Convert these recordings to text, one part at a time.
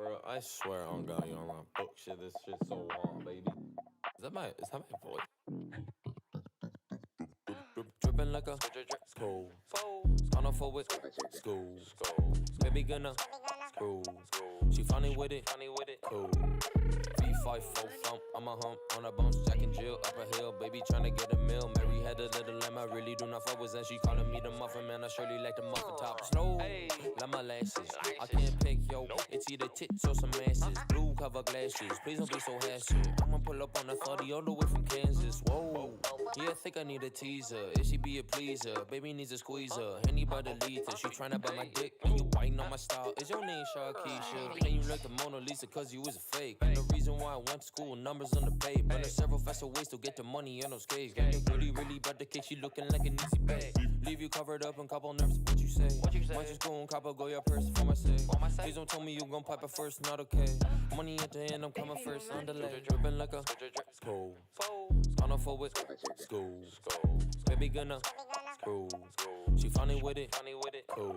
Bro, I swear on God, you online fuck shit. This shit's so hard, baby. Is that my voice? Dripping like a school. On a forward school. Baby gonna screw. She funny with it, cool. V5 full thump, I'm a hump on a bounce, Jack and Jill up a hill. Baby tryna get a meal. Mary had a little lamb, I really do not fuck with, and she calling me the muffin man. I surely like the muffin top. Snow, like my lashes. I can't pick, yo. It's either tits or some asses. Blue cover glasses, please don't be so hasty. I'ma pull up on the 30 all the way from Kansas. Whoa, yeah, I think I need a teaser. If she be a pleaser, baby needs a squeezer. Anybody lead her, she tryna buy my dick. And you biting on my style. Is your name Sharkeisha? And you like the Mona Lisa cause you was a fake. And the reason why I went to school, numbers on the page. But there's several faster ways to get the money in those skates. When you're really about the cake, she looking like an easy bag. Leave you covered up and couple nerves, what you say? Might just go and cop a go your purse for my sake. Please don't tell me you gon' pipe it first, not okay. Money at the end, I'm coming first, on delay. Dripping like a school. On a forward school. Baby gonna screw. She funny with it, cool.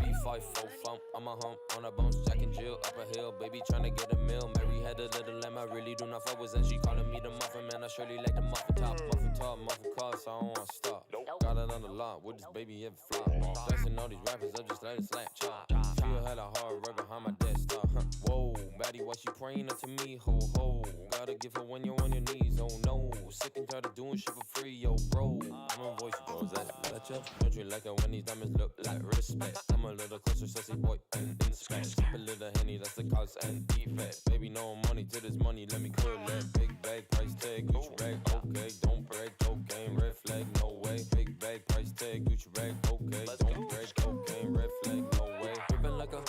V5 full thump, I'm a hump on a bounce, Jack and Jill up a hill. Baby tryna get a meal. Mary had a little lamb, I really do not fuck with, and she calling me the muffin man. I surely like the muffin top, muffin car, so I don't wanna stop. Got it on the lot, with this baby ever flop. Flexing all these rappers, I just let it slap chop. Feel hella hard right behind my desktop. Whoa, baddie, why she praying up to me? Ho ho, gotta give her when you're on your knees. Oh no, sick and tired of doing shit for free, yo bro. I'm a voice, bro, that's ya. Don't you like it when these diamonds look like respect? I'm a little closer, sassy boy, and inspect. Skip a little Henny, that's the cause and defect. Baby, no money to this money, let me collect. Big bag, price tag, Gucci bag, okay. Don't break, cocaine, red flag, no way. Big bag, price tag, Gucci bag, okay. Don't break, cocaine, red flag, no way. Dripping like a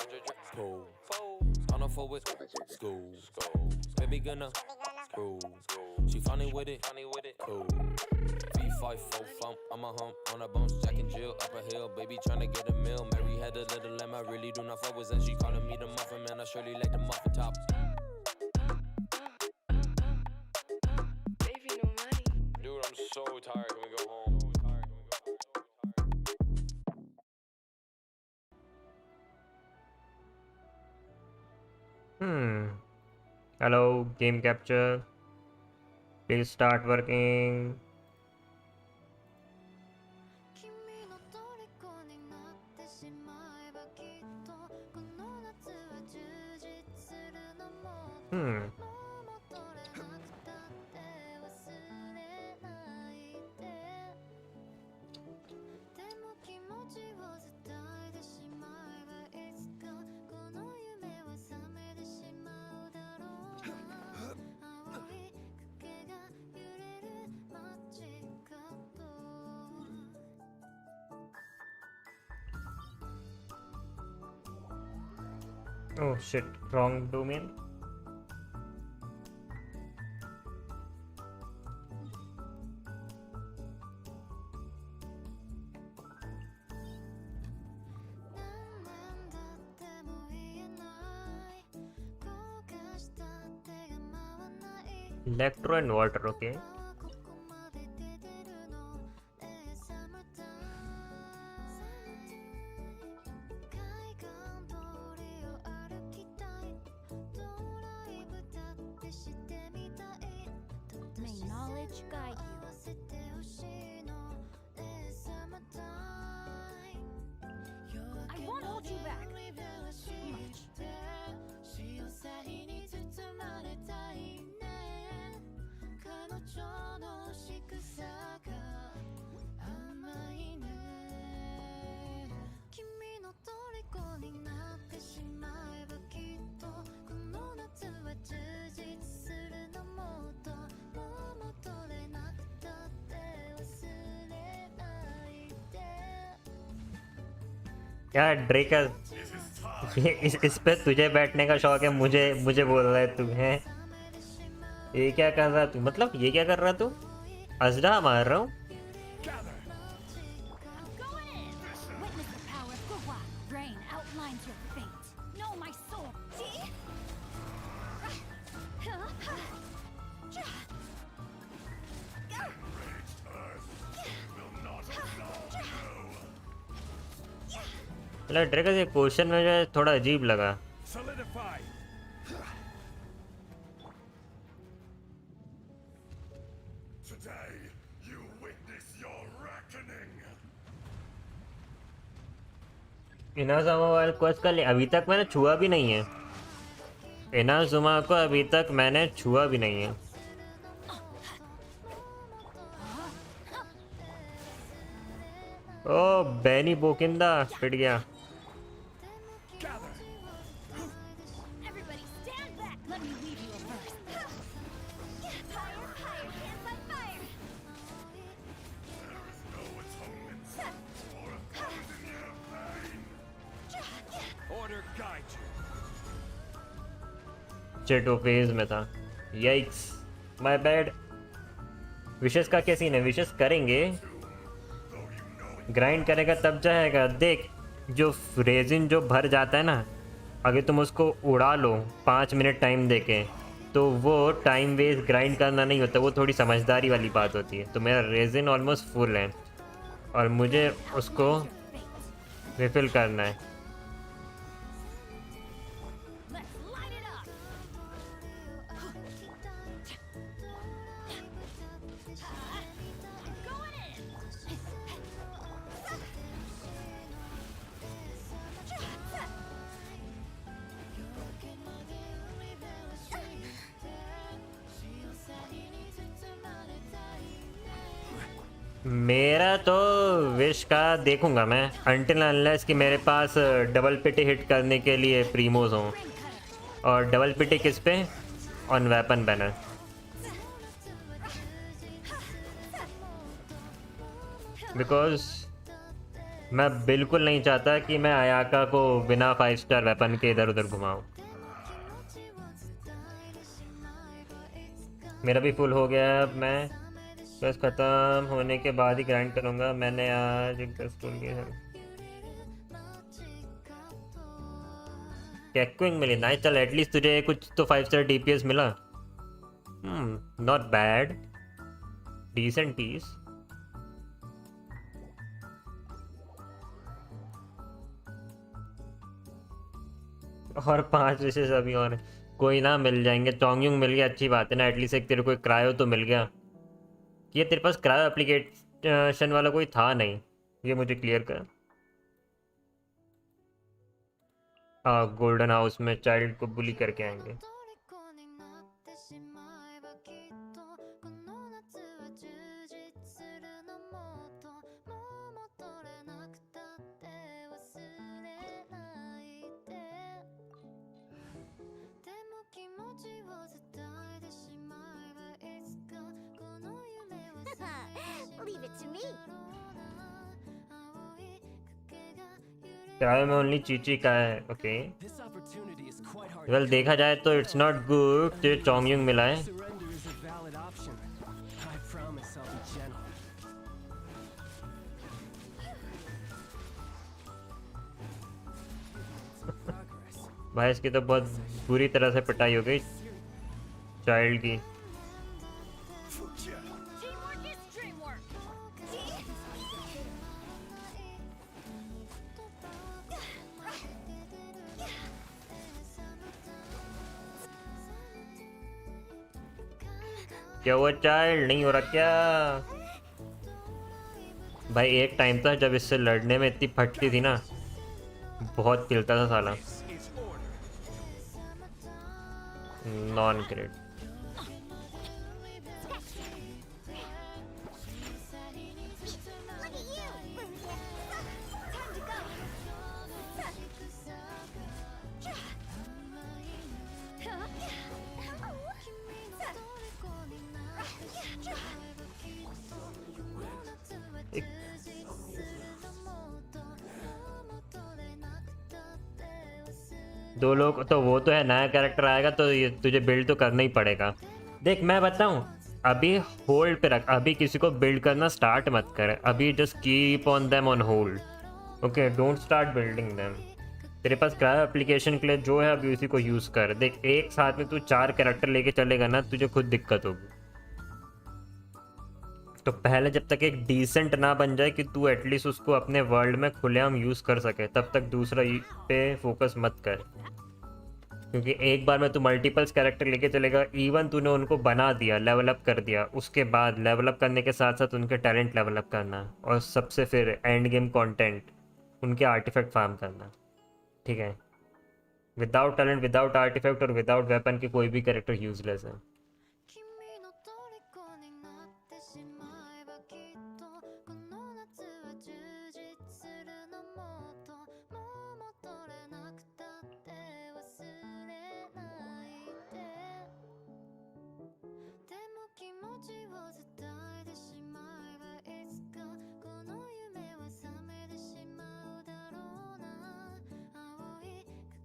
school. On a forward school. Baby gonna screw. She funny with it, cool. V5 full thump, I'm a hump on a bounce, Jack and Jill up a hill. Baby tryna get a meal. Mary had a little lamb, I really do not fuck with, and she calling me the muffin man. I surely like the muffin top. Baby, no money. Dude, I'm so tired. Can we go home? Hello, game capture. Please start working. Oh shit, wrong domain. Electro and water, okay. यार Drucker इस पे तुझे बैठने का शौक है, मुझे बोल रहा है तू है। ये क्या कर रहा तू, मतलब ये क्या कर रहा तू? अजरा मार रहा हूँ। ड्रेकर ये क्वेश्चन में जो थोड़ा अजीब लगा। Solidify. Today you witness your reckoning. Inazuma वाला क्वेस्ट का अभी तक मैंने छुआ भी नहीं है। इनाजुमा को अभी तक मैंने छुआ भी नहीं है। ओ बैनी बोकिंदा पिट गया। Everybody stand back. Let me leave you a verse. Fire, fire, hands on fire. There is no atonement for a thousand year pain. Order guide you. चेटो फेज में था। यैक्स माय बैड। विशेष का क्या सीन है? विशेष करेंगे, ग्राइंड करेगा तब जाएगा। देख जो रेजिन जो भर जाता है ना, अगर तुम उसको उड़ा लो 5 मिनट टाइम देके, तो वो टाइम वेस्ट ग्राइंड करना नहीं होता, वो थोड़ी समझदारी वाली बात होती है। तो मेरा रेजिन ऑलमोस्ट फुल है और मुझे उसको रिफिल करना है। Let's light it up. Going in. मेरा तो विश का देखूंगा मैं, अनटिल अनलेस कि मेरे पास डबल पिटी हिट करने के लिए प्रीमोज हों। और डबल पिटी किस पे? On weapon banner. बिकॉज मैं बिल्कुल नहीं चाहता कि मैं आयाका को बिना 5 स्टार वेपन के इधर उधर घुमाऊं। मेरा भी फुल हो गया है। अब मैं बस ख़त्म होने के बाद ही ग्राइंड करूँगा। मैंने आज एक स्कूल किया है। कैक्विंग मिली ना, चल एटलीस्ट तुझे कुछ तो 5 स्टार DPS मिला। Not bad, decent piece. और 5 विशेष अभी और हैं। कोई ना, मिल जाएंगे। चोंगयुंग मिल गया, अच्छी बात है ना। एटलीस्ट एक तेरे को क्रायो तो मिल गया। ये तेरे पास क्रायो एप्लीकेशन वाला कोई था नहीं, ये मुझे क्लियर कर। हाँ, गोल्डन हाउस में चाइल्ड को बुली करके आएंगे। Leave it to me. Cryo में ओनली चीची का है। Okay This opportunity is quite hard. Well, देखा जाए तो इट्स नॉट गुड तुझे चोंगयुंग मिला है। Surrender is a valid option. I promise I'll be gentle. Progress. भाई इसकी तो बहुत बुरी तरह से पिटाई हो गई चाइल्ड की। Teamwork is dreamwork. क्या हुआ? चाइल्ड नहीं हो रहा क्या? भाई एक टाइम था जब इससे लड़ने में इतनी फटती थी ना, बहुत पिलता था साला। Is order. Non crit. Look at you. Time to go. दो लोग तो वो तो है, नया कैरेक्टर आएगा तो ये तुझे बिल्ड तो करना ही पड़ेगा। देख मैं बताऊं, अभी होल्ड पे रख, अभी किसी को बिल्ड करना स्टार्ट मत कर। अभी just keep on them on hold. Okay, don't start building them. तेरे पास क्रायो एप्लीकेशन के लिए जो है अभी उसी को यूज़ कर। देख एक साथ में तू 4 कैरेक्टर लेके चलेगा ना, तुझे खुद दिक्कत होगी। तो पहले जब तक एक डिसेंट ना बन जाए कि तू एटलीस्ट उसको अपने वर्ल्ड में खुलेआम यूज़ कर सके, तब तक दूसरा पे फोकस मत कर। क्योंकि एक बार में तू मल्टीपल्स कैरेक्टर लेके चलेगा, इवन तूने उनको बना दिया, लेवल अप कर दिया, उसके बाद लेवल अप करने के साथ साथ उनके टैलेंट लेवल अप करना, और सबसे फिर एंड गेम कंटेंट, उनके आर्टिफैक्ट फार्म करना, ठीक है। विदाउट टैलेंट, विदाउट आर्टिफैक्ट और विदाउट वेपन के कोई भी कैरेक्टर यूजलेस है। 君の虜になってしまえばきっとこの夏は充実するのもっともう戻れなくたって忘れないででも気持ちを伝えてしまえばいつかこの夢は覚めてしまうだろうな青い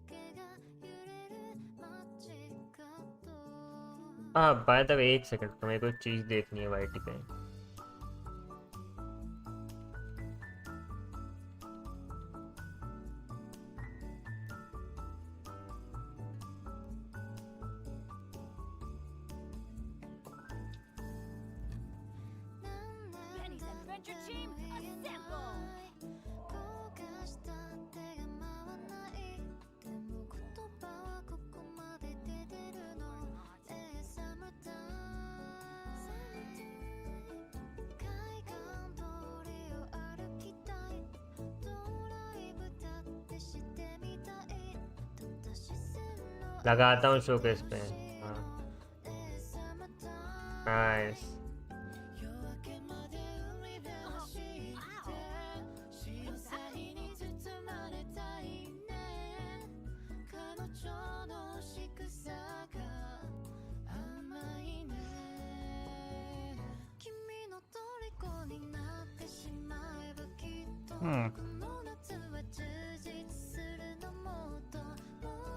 影が揺れる街角 हाँ बाय द वे एक सेकंड, तो मेरे को एक चीज़ देखनी है वाईटी पे। Penny's Adventure Team, assemble! 焦がした手が回らないでも言葉はここまで出てるの Summertime 海岸通りを歩きたいドライブだってしてみたいたった視線の लगाता हूँ शोकेस पे। हाँ Summertime nice. 夜明けまで海辺走って潮騒に包まれたいね彼女の仕草が甘いね君の虜になってしまえばきっとこの夏は充実するのもっとも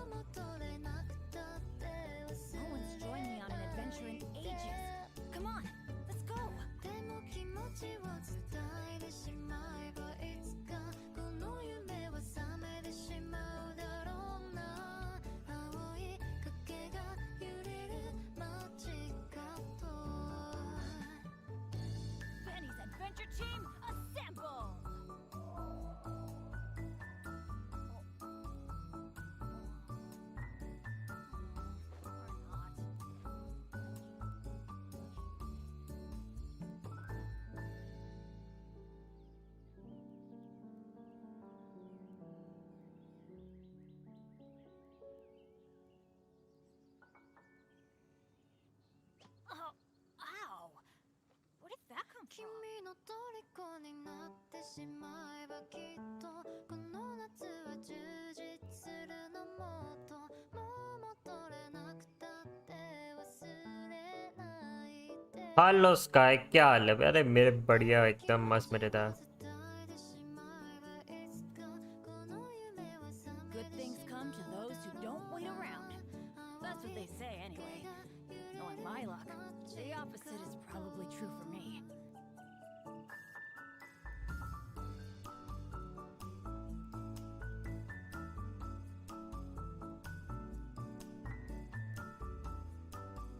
う戻れなくたって忘 No one's joined me on an adventure in ages. Come on, let's go. でも気持ちを伝えてしまえばいつかこの夢は覚めてしまうだろうな青い影が揺れる街角 Penny's Adventure Team, assemble! Oh, ow! Where did that come 君 from? の虜になってしまえばきっとこの夏は充実するのもっともう戻れなくたって忘れないで hello sky, क्या हाल है? अरे मेरे बढ़िया, एकदम मस्त मजेदार। Good things come to those who don't wait around. That's what they say anyway. Knowing my luck, the opposite is probably true for me.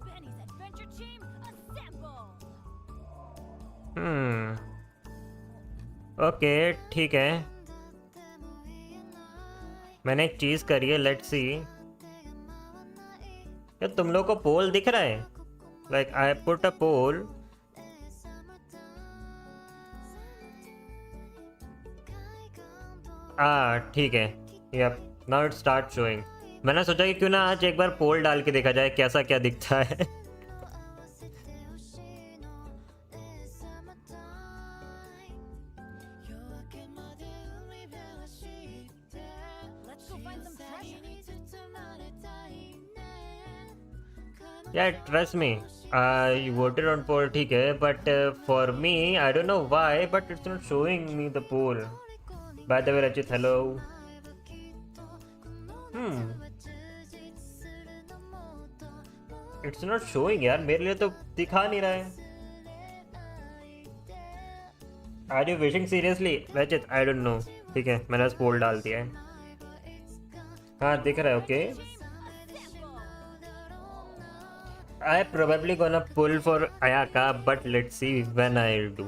Penny's Adventure Team, assemble! Okay ठीक है, मैंने एक चीज़ करी है, लेट्स सी। क्या तुम लोग को पोल दिख रहा है? Like I put a poll. ठीक है, yup now it start showing. मैंने सोचा कि क्यों ना आज एक बार पोल डाल के देखा जाए कैसा क्या दिखता है। Let's go find some treasure. Yeah, trust me, I voted on poll, ठीक है, but for me, I don't know why, but it's not showing me the poll. By the way, Rachit, hello. It's not showing यार, मेरे लिए तो दिखा नहीं रहा है। Are you wishing seriously? Rachit, I don't know. ठीक है, मैंने बस पोल डाल दिया है। हाँ दिख रहा है, okay. I probably gonna pull for AYAKA, but let's see when I'll do.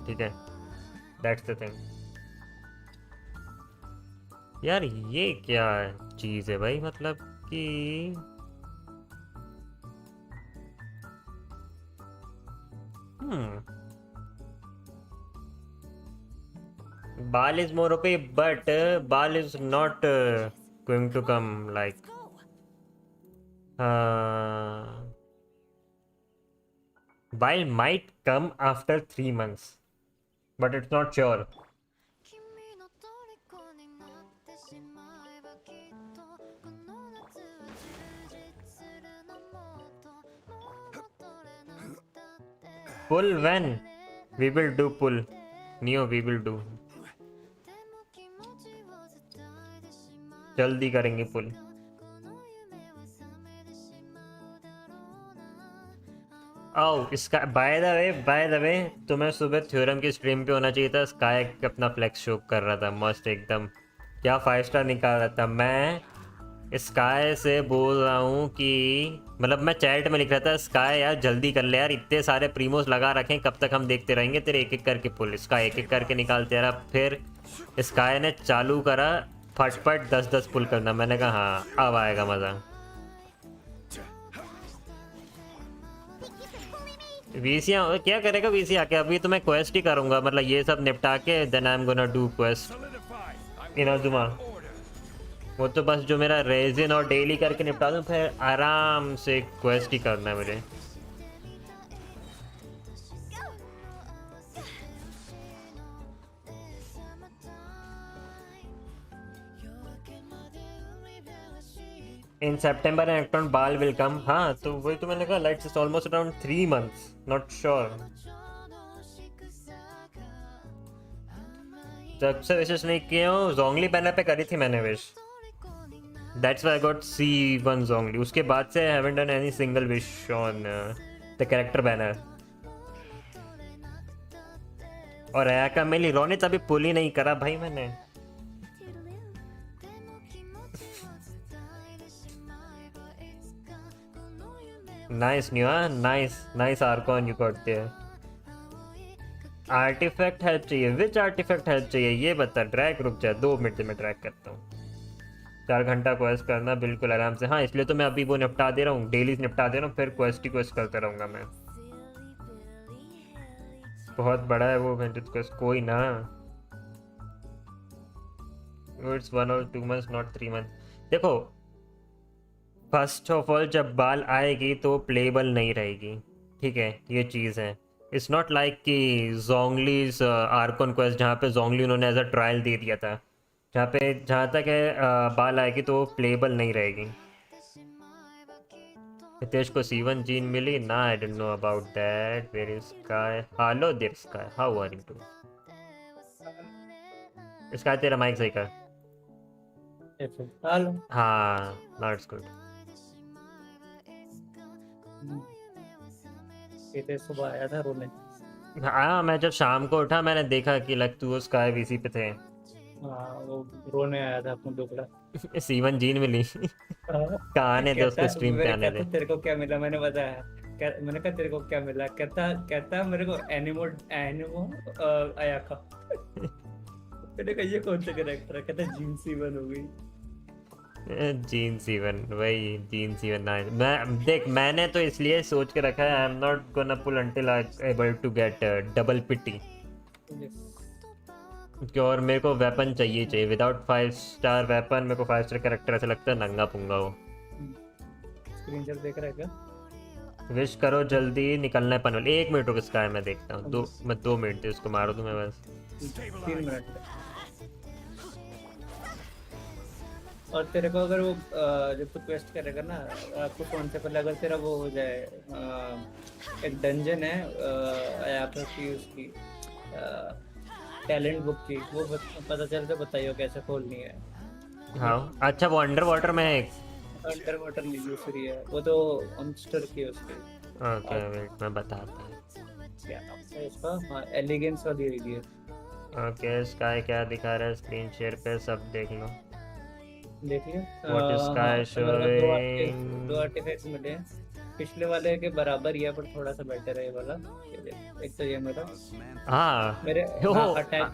ठीक है, that's the thing. यार ये क्या चीज़ है भाई, मतलब कि Bal is more OP, but Bal is not going to come like. Bal might come after 3 months, but it's not sure. 君の虜になってしまえばきっとこの夏は充実するのもっともう戻れなくたって Pull when? We will do pull. Neo, we will do. でも気持ちを伝えてしまう जल्दी करेंगे pull. この夢は覚めてしまうだろうな आओ इसका bye the वे तुम्हें सुबह theorem की stream पे होना चाहिए था। स्काई अपना फ्लेक्स शो कर रहा था मस्त एकदम, क्या 5 स्टार निकाल रहा था। मैं स्काई से बोल रहा हूँ कि मतलब मैं चैट में लिख रहा था स्काई यार जल्दी कर ले यार, इतने सारे प्रीमोस लगा रखे हैं, कब तक हम देखते रहेंगे तेरे एक एक करके पुल। स्काई एक एक करके निकालते रहा, फिर स्काई ने चालू करा फटफट 10-10 पुल करना। मैंने कहा हाँ अब आएगा मज़ा। वीसिया क्या करेगा वीसी आके, अभी तो मैं क्वेस्ट ही करूंगा, मतलब ये सब निपटा के then I am gonna do quest Solidified. Inazuma. Order. वो तो बस जो मेरा रेजिन और डेली करके निपटा दूं, फिर आराम से क्वेस्ट ही करना है मुझे। इन सेप्टेम्बर एंड अक्टूबर बाल विल कम। हाँ तो वही तो मैंने कहा lights is almost around 3 months, not sure. जब से विशेष नहीं किए हो, जोंगली बैनर पे करी थी मैंने wish, that's why I got C1 जोंगली। उसके बाद से I haven't done any single wish on the character banner. और अयाका मिली, रोनित अभी पुल ही नहीं करा भाई मैंने। Nice new, nice archon you got there. Artifact help चाहिए, विच आर्टिफैक्ट हेल्प चाहिए ये बता। ट्रैक रुक जा 2 मिनट से मैं ट्रैक करता हूँ। 4 घंटा क्वेस्ट करना बिल्कुल आराम से। हाँ इसलिए तो मैं अभी वो निपटा दे रहा हूँ, डेली निपटा दे रहा हूँ, फिर क्वेस्ट ही क्वेस्ट करता रहूँगा मैं। बहुत बड़ा है वो क्वेस्ट, कोई ना। It's 1 or 2 months not 3 months। देखो फर्स्ट ऑफ ऑल जब बाल आएगी तो प्लेबल नहीं रहेगी, ठीक है, ये चीज़ है। इट्स नॉट लाइक कि जोंगलीज आर्कॉन क्वेस्ट जहाँ पे जोंगली उन्होंने एज अ ट्रायल दे दिया था, जहाँ तक है बाल आएगी तो प्लेबल नहीं रहेगी। हितेश को C1 जीन मिली ना, I don't know about that. Where is Sky? Hello there Sky, how are you too? Sky तेरा माइक सही कर। हेलो। हाँ नॉट्स गुड। ये सुबह आया था रोने। हाँ मैं जब शाम को उठा मैंने देखा कि लग तू स्काई वीसी पे थे। हाँ वो रोने आया था अपना दुखड़ा। C1 जीन मिली। कहाँ आने दे उसको, स्ट्रीम पे आने दे। तेरे को क्या मिला, मैंने बताया। मैंने कहा तेरे को क्या मिला, कहता मेरे को एनिमो अयाका। मैंने कहा ये कौन सा कैरेक्टर है, कहता जीन C1 हो गई। जीन C1 वही जीन C1 ना। मैं देख मैंने तो इसलिए सोच के रखा है I am not gonna pull until I able to get double pity. और मेरे को वेपन चाहिए। विदाउट 5 स्टार वेपन मेरे को 5 स्टार कैरेक्टर ऐसा लगता है नंगा पुंगा हो। स्क्रीनशॉट देख रहा है क्या? विश करो जल्दी निकलना है पनवेल। 1 मिनट रुक स्काई मैं देखता हूँ। 2 मिनट उसको मारो दूँ मैं बस। 3 मिनट। और तेरे को अगर वो जब तू क्वेस्ट करेगा ना, आपको फोन से पहले अगर तेरा वो हो जाए, एक डंजन है अयाका की, उसकी टैलेंट बुक की, वो पता चल तो बताइए कैसे खोलनी है। हाँ अच्छा वो अंडर वाटर में है। अंडर वाटर नहीं दूसरी है, वो तो अमस्टर की है उसकी। ओके वेट मैं बताता हूँ क्या नाम है इसका? हाँ एलिगेंस वाली है। ओके स्काई क्या दिखा रहा है स्क्रीन शेयर पे, सब देख लो। देखिए What is sky showing? 2 artefacts मिले हैं, पिछले वाले के बराबर ही है पर थोड़ा सा बेटर है ये वाला। एक तो ये मेरा हाँ मेरे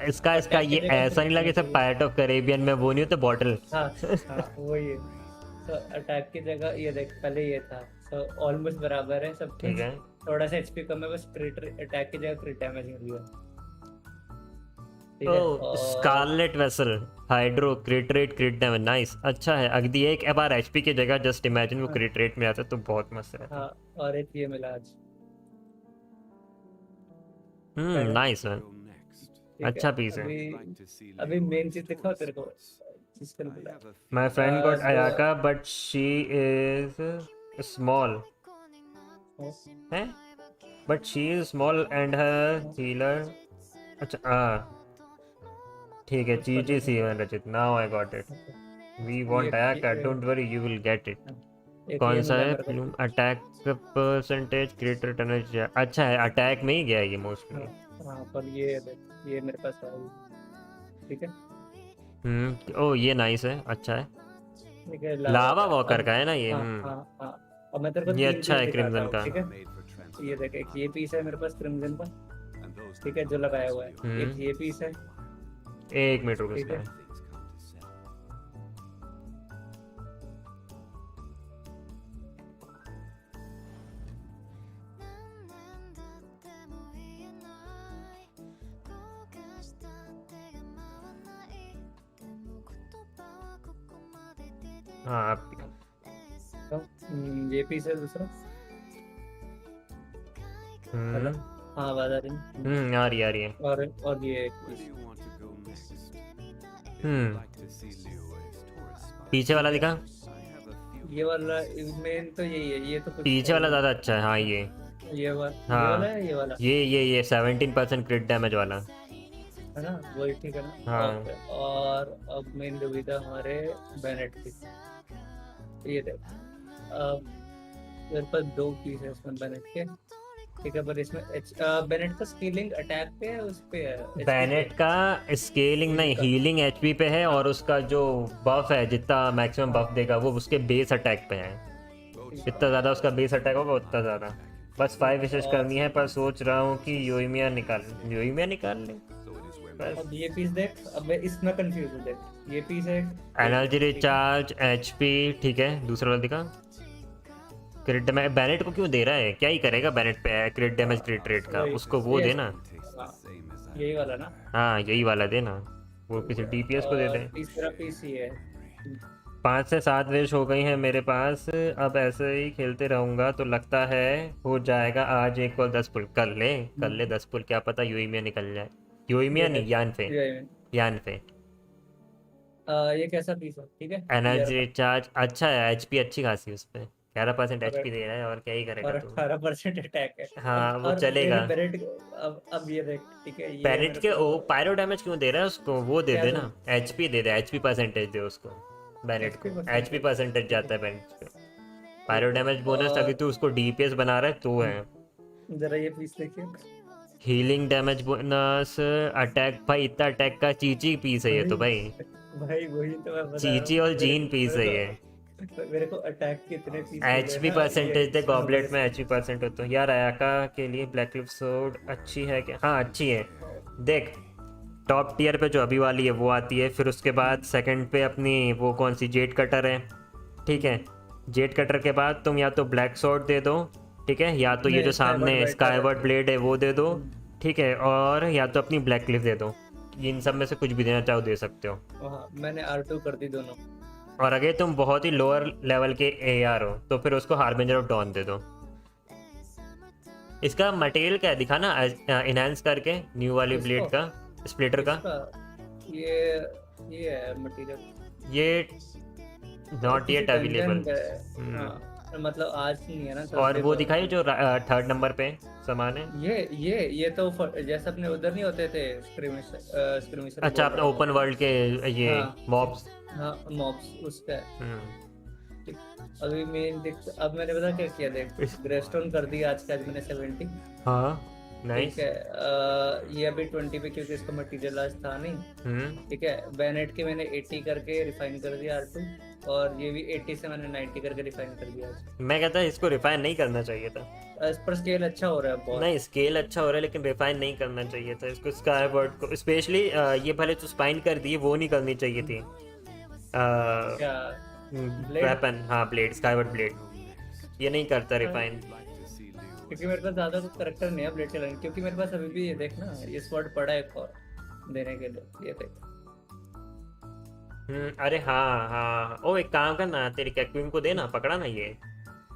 इसका ये ऐसा नहीं लगा सब पायरेट ऑफ कैरेबियन में वो नहीं होता बॉटल। हाँ वो ये तो अटैक की जगह ये देख, पहले ये था, तो ऑलमोस्ट बराबर है सब ठीक कुछ। है। थोड़ा सा एचपी कम है, बस क्रिट अटैक की जगह क्रिट डैमेज मिल गया। ठीक है, ओ और scarlet vessel hydro crit rate crit damage nice, अच्छा है। अगली एक बार एचपी की जगह जस्ट इमेजिन वो हाँ, क्रिट रेट में आता तो बहुत मस्त रहता। हाँ, और एक ये मिला आज। नाइस मैन, ठीक है, अच्छा पीस है। अभी मेन चीज दिखाओ तेरे को, जिसका मिला। माय फ्रेंड गॉट जो Ayaka but she is small है, but she is small and her healer. अच्छा ठीक है, उसको चीजी देखो। See Rachit, now I got it. We want Ayaka, don't worry you will get it. एक कौन ये सा मिला है? मेरे को। प्लूम अटैक परसेंटेज क्रिएटर टनल, अच्छा है, अटैक में ही गया ये हाँ, मोस्टली। हाँ, पर ये देख, ये मेरे पास है। ठीक है, ओ ये नाइस है, अच्छा है। ठीक है, लावा लावा का वॉकर अब। का है ना ये? हाँ, हाँ, हाँ। अब मैं तेरे को ये तीन अच्छा पीस है दिखाता क्रिम्जन हूँ। का। ठीक है, ये देख, एक ये पीस है मेरे पास क्रिम्जन का। ठीक है, जो लगाया हुआ है। एक ये पीस है। एक मिनट रुको ठीक इसका। है, हाँ आप तो ये पीस है दूसरा। हेलो, हाँ, आवाज आ रही है। आ रही है, आ रही है। और ये एक पीस। पीछे वाला दिखा, ये वाला मेन तो यही है, ये तो कुछ पीछे है वाला ही ज़्यादा अच्छा है। हाँ ये नहीं। ये वाला हाँ है, ये वाला। ये 17% क्रिट डैमेज वाला। है ना, वही ठीक है ना। हाँ ओके, और अब मेन दुविधा हमारे बेनेट की। ये देख, अब मेरे पास दो पीस है इसमें बेनेट के। ठीक है, पर इसमें बेनेट का स्केलिंग अटैक पे है, उस पे है HP बैनेट पे। का स्केलिंग नहीं, हीलिंग का। हीलिंग एचपी पे है, हाँ, और उसका जो बफ है, जितना मैक्सिमम हाँ, बफ देगा वो उसके बेस अटैक पे है। जितना ज़्यादा उसका बेस अटैक होगा उतना ज़्यादा। बस 5 विशेष और करनी है, पर सोच रहा हूँ कि योइमिया निकाल ले बस। अब ये पीस देख, अब मैं इसमें कंफ्यूज हूँ। देख, ये पीस है। एनर्जी रिचार्ज एचपी, ठीक है। दूसरा वाला दिखा, क्रिट डैमेज बैनेट को क्यों दे रहा है? क्या ही करेगा बैनेट पे क्रिट डैमेज क्रिट रेट का? वही उसको वो ये देना। हाँ, यही वाला ना। हाँ यही वाला देना, वो किसी डीपीएस को दे और दे। तीसरा पीस ही है। 5 से 7 विश हो गई हैं मेरे पास, अब ऐसे ही खेलते रहूंगा तो लगता है हो जाएगा आज एक और 10 पुल। कर ले 10 पुल, क्या पता यूईमिया निकल जाए। यूईमिया ये नहीं, देख, यानफे। यानफे। ये कैसा पीस है? ठीक है, ये एनर्जी रहा। रिचार्ज अच्छा है, एचपी अच्छी खासी उस पर। 11% और एचपी दे रहा है, और क्या ही करेगा और तू। 18% अटैक है। हाँ वो और मेरे चलेगा। बेरेट, अब ये देख, ठीक है, ये पैरेट मेरे के को ओ पायरो डैमेज क्यों दे रहा है उसको? वो दे क्या दे दो। ना, एचपी दे दे, एचपी परसेंटेज दे उसको। बैनेट एचपी को एचपी परसेंटेज। परसेंटेज ठीक है, जाता है बैनेट पे। पायरो डैमेज बोनस और अभी तू उसको डीपीएस बना रहा है तो है। जरा ये पीस देखिए हीलिंग डैमेज बोनस अटैक, भाई इतना अटैक का चीची पीस है ये तो भाई। भाई वही तो मैं बता रहा चीची हूँ। और जीन पीस है ये। मेरे को अटैक के इतने पीस मिले एचपी ना, ये परसेंटेज दे गॉबलेट में, बस। एचपी परसेंट हो तो यार। अयाका के लिए ब्लैक क्लिफ सोड अच्छी है क्या? हाँ अच्छी है। देख टॉप टीयर पे जो अभी वाली है वो आती है, फिर उसके बाद सेकंड पे अपनी वो कौन सी जेट कटर है, ठीक है। जेट कटर के बाद तुम या तो ब्लैक सॉर्ड दे दो, ठीक है, या तो ये जो नहीं, सामने स्काईवर्ड ब्लेड है वो दे दो, ठीक है, और या तो अपनी ब्लैक क्लिफ दे दो। इन सब में से कुछ भी देना चाहो दे सकते हो। हाँ, मैंने R2 कर दी दोनों। और अगर तुम बहुत ही लोअर लेवल के एआर हो तो फिर उसको हार्बिंजर ऑफ डॉन दे दो। इसका मटेरियल क्या है दिखा ना, इनहेंस करके न्यू वाली ब्लेड का, स्प्लिटर का। इसका ये है मटेरियल। ये नॉट येट अवेलेबल। मतलब आज नहीं है ना। और Thursday वो को। दिखाई जो 3rd नंबर पे सामान है। ये तो जैसे अपने उधर नहीं होते थे स्क्रीमिशर। अच्छा अपना ओपन वर्ल्ड के ये हाँ। मॉब्स। हाँ, मॉब्स उसका है। अभी मेन देख, अब मैंने पता क्या किया, देख ग्रेस्टोन कर दिया आज का, आज मैंने 70। हाँ ठीक नाइस। है, ये अभी 20 पे क्योंकि इसका मटेरियल आज था नहीं। ठीक है, बैनेट के मैंने 80 करके रिफाइन कर दिया R2, और ये भी 80 से मैंने 90 करके रिफाइन कर दिया आज। मैं कहता इसको रिफाइन नहीं करना चाहिए था। इस पर स्केल अच्छा हो रहा है बहुत। नहीं स्केल अच्छा हो रहा है लेकिन रिफाइन नहीं करना चाहिए था इसको। स्काईवर्ड को स्पेशली ये भले तो स्पाइन कर दी, वो नहीं करनी चाहिए थी। क्या Blade? वेपन, हाँ ब्लेड, स्काईवर्ड ब्लेड। ये नहीं करता रिफाइन। क्योंकि मेरे पास ज्यादा कुछ करेक्टर नहीं है ब्लेड चलाने, क्योंकि मेरे पास अभी भी ये देख ना, ये स्वॉर्ड पड़ा है एक और देने के लिए, ये देख। अरे हाँ हाँ, ओ एक काम करना, तेरी कैक्विन को देना, पकड़ा ना ये।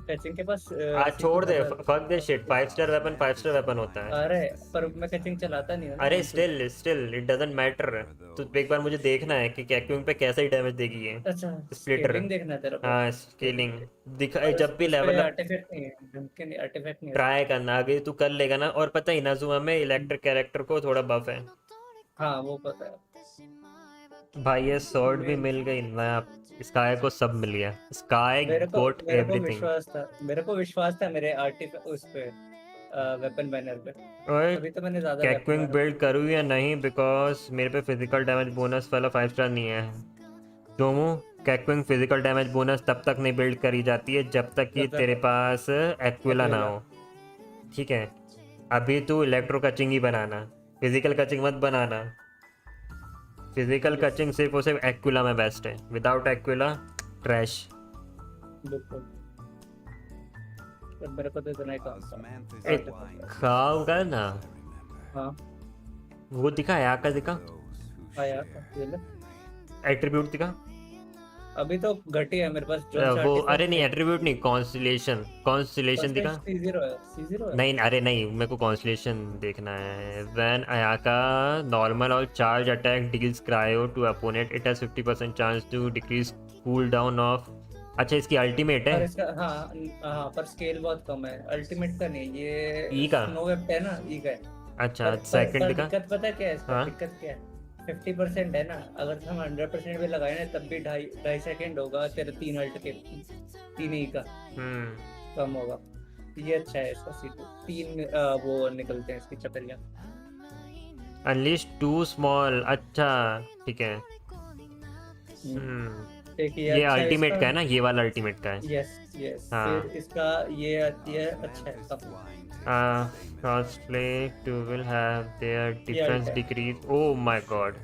कैचिंग के पास आज छोड़ दे, फक दे shit, 5 star weapon 5 star weapon होता है। अरे पर मैं कैचिंग चलाता नहीं हूँ ना। अरे still still it doesn't matter. तो एक बार मुझे देखना है कि कैक्विन पे कैसा ही डैमेज देगी ये अच्छा, स्प्लिटर। स्केलिंग देखना है तेरे को। हाँ स्केलिंग दिखा, और जब भी उस पे लेवल अप आर्टिफैक्ट नहीं है, ढंग नहीं, आर्टिफैक्ट नहीं है। ट्राई करना, आगे तू कर लेगा ना। और पता है इनाजुमा में इलेक्ट्रिक कैरेक्टर को थोड़ा बफ है। हाँ वो पता है। भाई ये स्वॉर्ड भी मेन मिल गई ना, स्काई को सब मिल गया, स्काई गोट एवरीथिंग। मेरे को विश्वास था मेरे आर्टिफ उस पे वेपन बैनर पे, और तभी तो मैंने ज्यादा वेपन कैक्विंग मारा। बिल्ड करूँ या नहीं, बिकॉज मेरे पे फिजिकल डैमेज बोनस वाला 5 स्टार नहीं है। जोमू, कैक्विंग फिजिकल डैमेज बोनस तब तक नहीं बिल्ड करी जाती है जब तक कि जब तक तेरे पास एक्विला ना Aquila। हो। ठीक है, अभी तू इलेक्ट्रो कचिंग ही बनाना, फिजिकल कचिंग मत बनाना। फिजिकल कचिंग सिर्फ और सिर्फ एक्विला में बेस्ट है, विदाउट एक्विला ट्रैश। बिल्कुल। तो मेरे को तो इतना ही काम था। एक खाओ का ना, हाँ वो दिखा आयाका दिखा, आया ये ले। एट्रीब्यूट दिखा। अभी तो घटी है मेरे पास जो वो अरे नहीं एट्रीब्यूट नहीं, कॉन्स्टलेशन, कॉन्स्टलेशन दिखा। C0 है, C0 है। नहीं अरे नहीं, मेरे को कॉन्स्टलेशन देखना है। व्हेन अयाका नॉर्मल और charge attack deals cryo to opponent, it has 50% chance to decrease cool down of. अच्छा इसकी अल्टीमेट और है। इसका हाँ हाँ, पर स्केल बहुत कम है, अल्टीमेट का नहीं, ये ई का? स्नो वेप है ना, ई का है। अच्छा सेकंड दिखा। दिक्कत पता है क्या है इसका? हाँ? दिक्कत क्या है? 50% है ना, अगर हम 100% भी लगाए ना तब भी 2.5 सेकंड होगा तेरे 3 अल्ट के, 3 ई का कम होगा। ये अच्छा है इसका C2, 3 वो निकलते हैं इसकी चपलियाँ। Unleash to small. अच्छा ठीक है। एक ये अच्छा है अल्टीमेट इसका। का है ना, ये वाला अल्टीमेट का है। यस यस, हाँ। फिर इसका ये अच्छा है काफी। cosplay to will have their defense है। decrease। oh my god,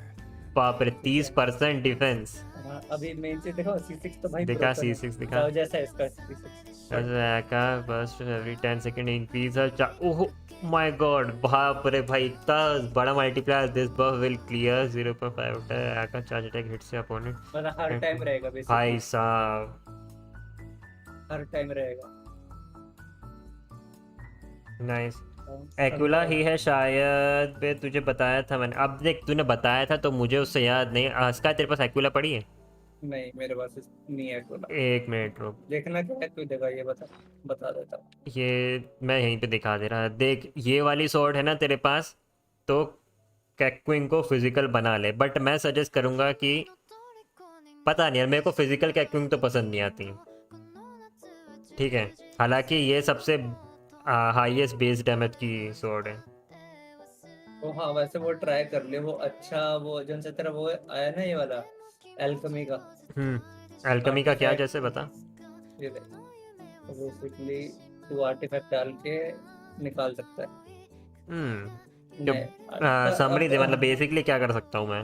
बाप रे 30% डिफेंस। हाँ, अभी मेन चीज देखो, C6 तो भाई दिखा broken है। C6 दिखा। जाओ जैसा है इसका C6। AYAKA burst every 10 second increase her oh my god, बाप रे भाई इतना बड़ा multiplier. This buff will clear 0.5 AYAKA charge attack hits your opponent. मतलब हर टाइम रहेगा बेसिकली। भाई साहब हर टाइम रहेगा। नाइस। एक्विला ही है शायद, पे तुझे बताया था मैंने। अब देख तूने बताया था तो मुझे उससे याद नहीं। आस्का तेरे पास एक्विला पड़ी है? नहीं मेरे पास नहीं है कोला। एक मिनट रुक, देखना क्या है, तू देखा ये बता देता हूँ। ये मैं यहीं पे दिखा दे रहा। देख ये वाली स्वॉर्ड है ना तेरे पास, तो कैक्विंग को फिजिकल बना ले। बट मैं सजेस्ट करूंगा कि पता नहीं यार, मेरे को फिजिकल कैक्विंग तो पसंद नहीं आती। ठीक है, हालांकि ये सबसे हाईएस्ट बेस डैमेज की स्वॉर्ड है। तो हाँ वैसे वो ट्राई कर ले, वो अच्छा, वो जो से तेरा वो आया ना ये वाला एल्केमी का। एल्केमी का क्या, Artifact। जैसे बता। ये देख, तो बेसिकली तू आर्टिफैक्ट डाल के निकाल सकता है। समरी दे, मतलब बेसिकली क्या कर सकता हूँ मैं?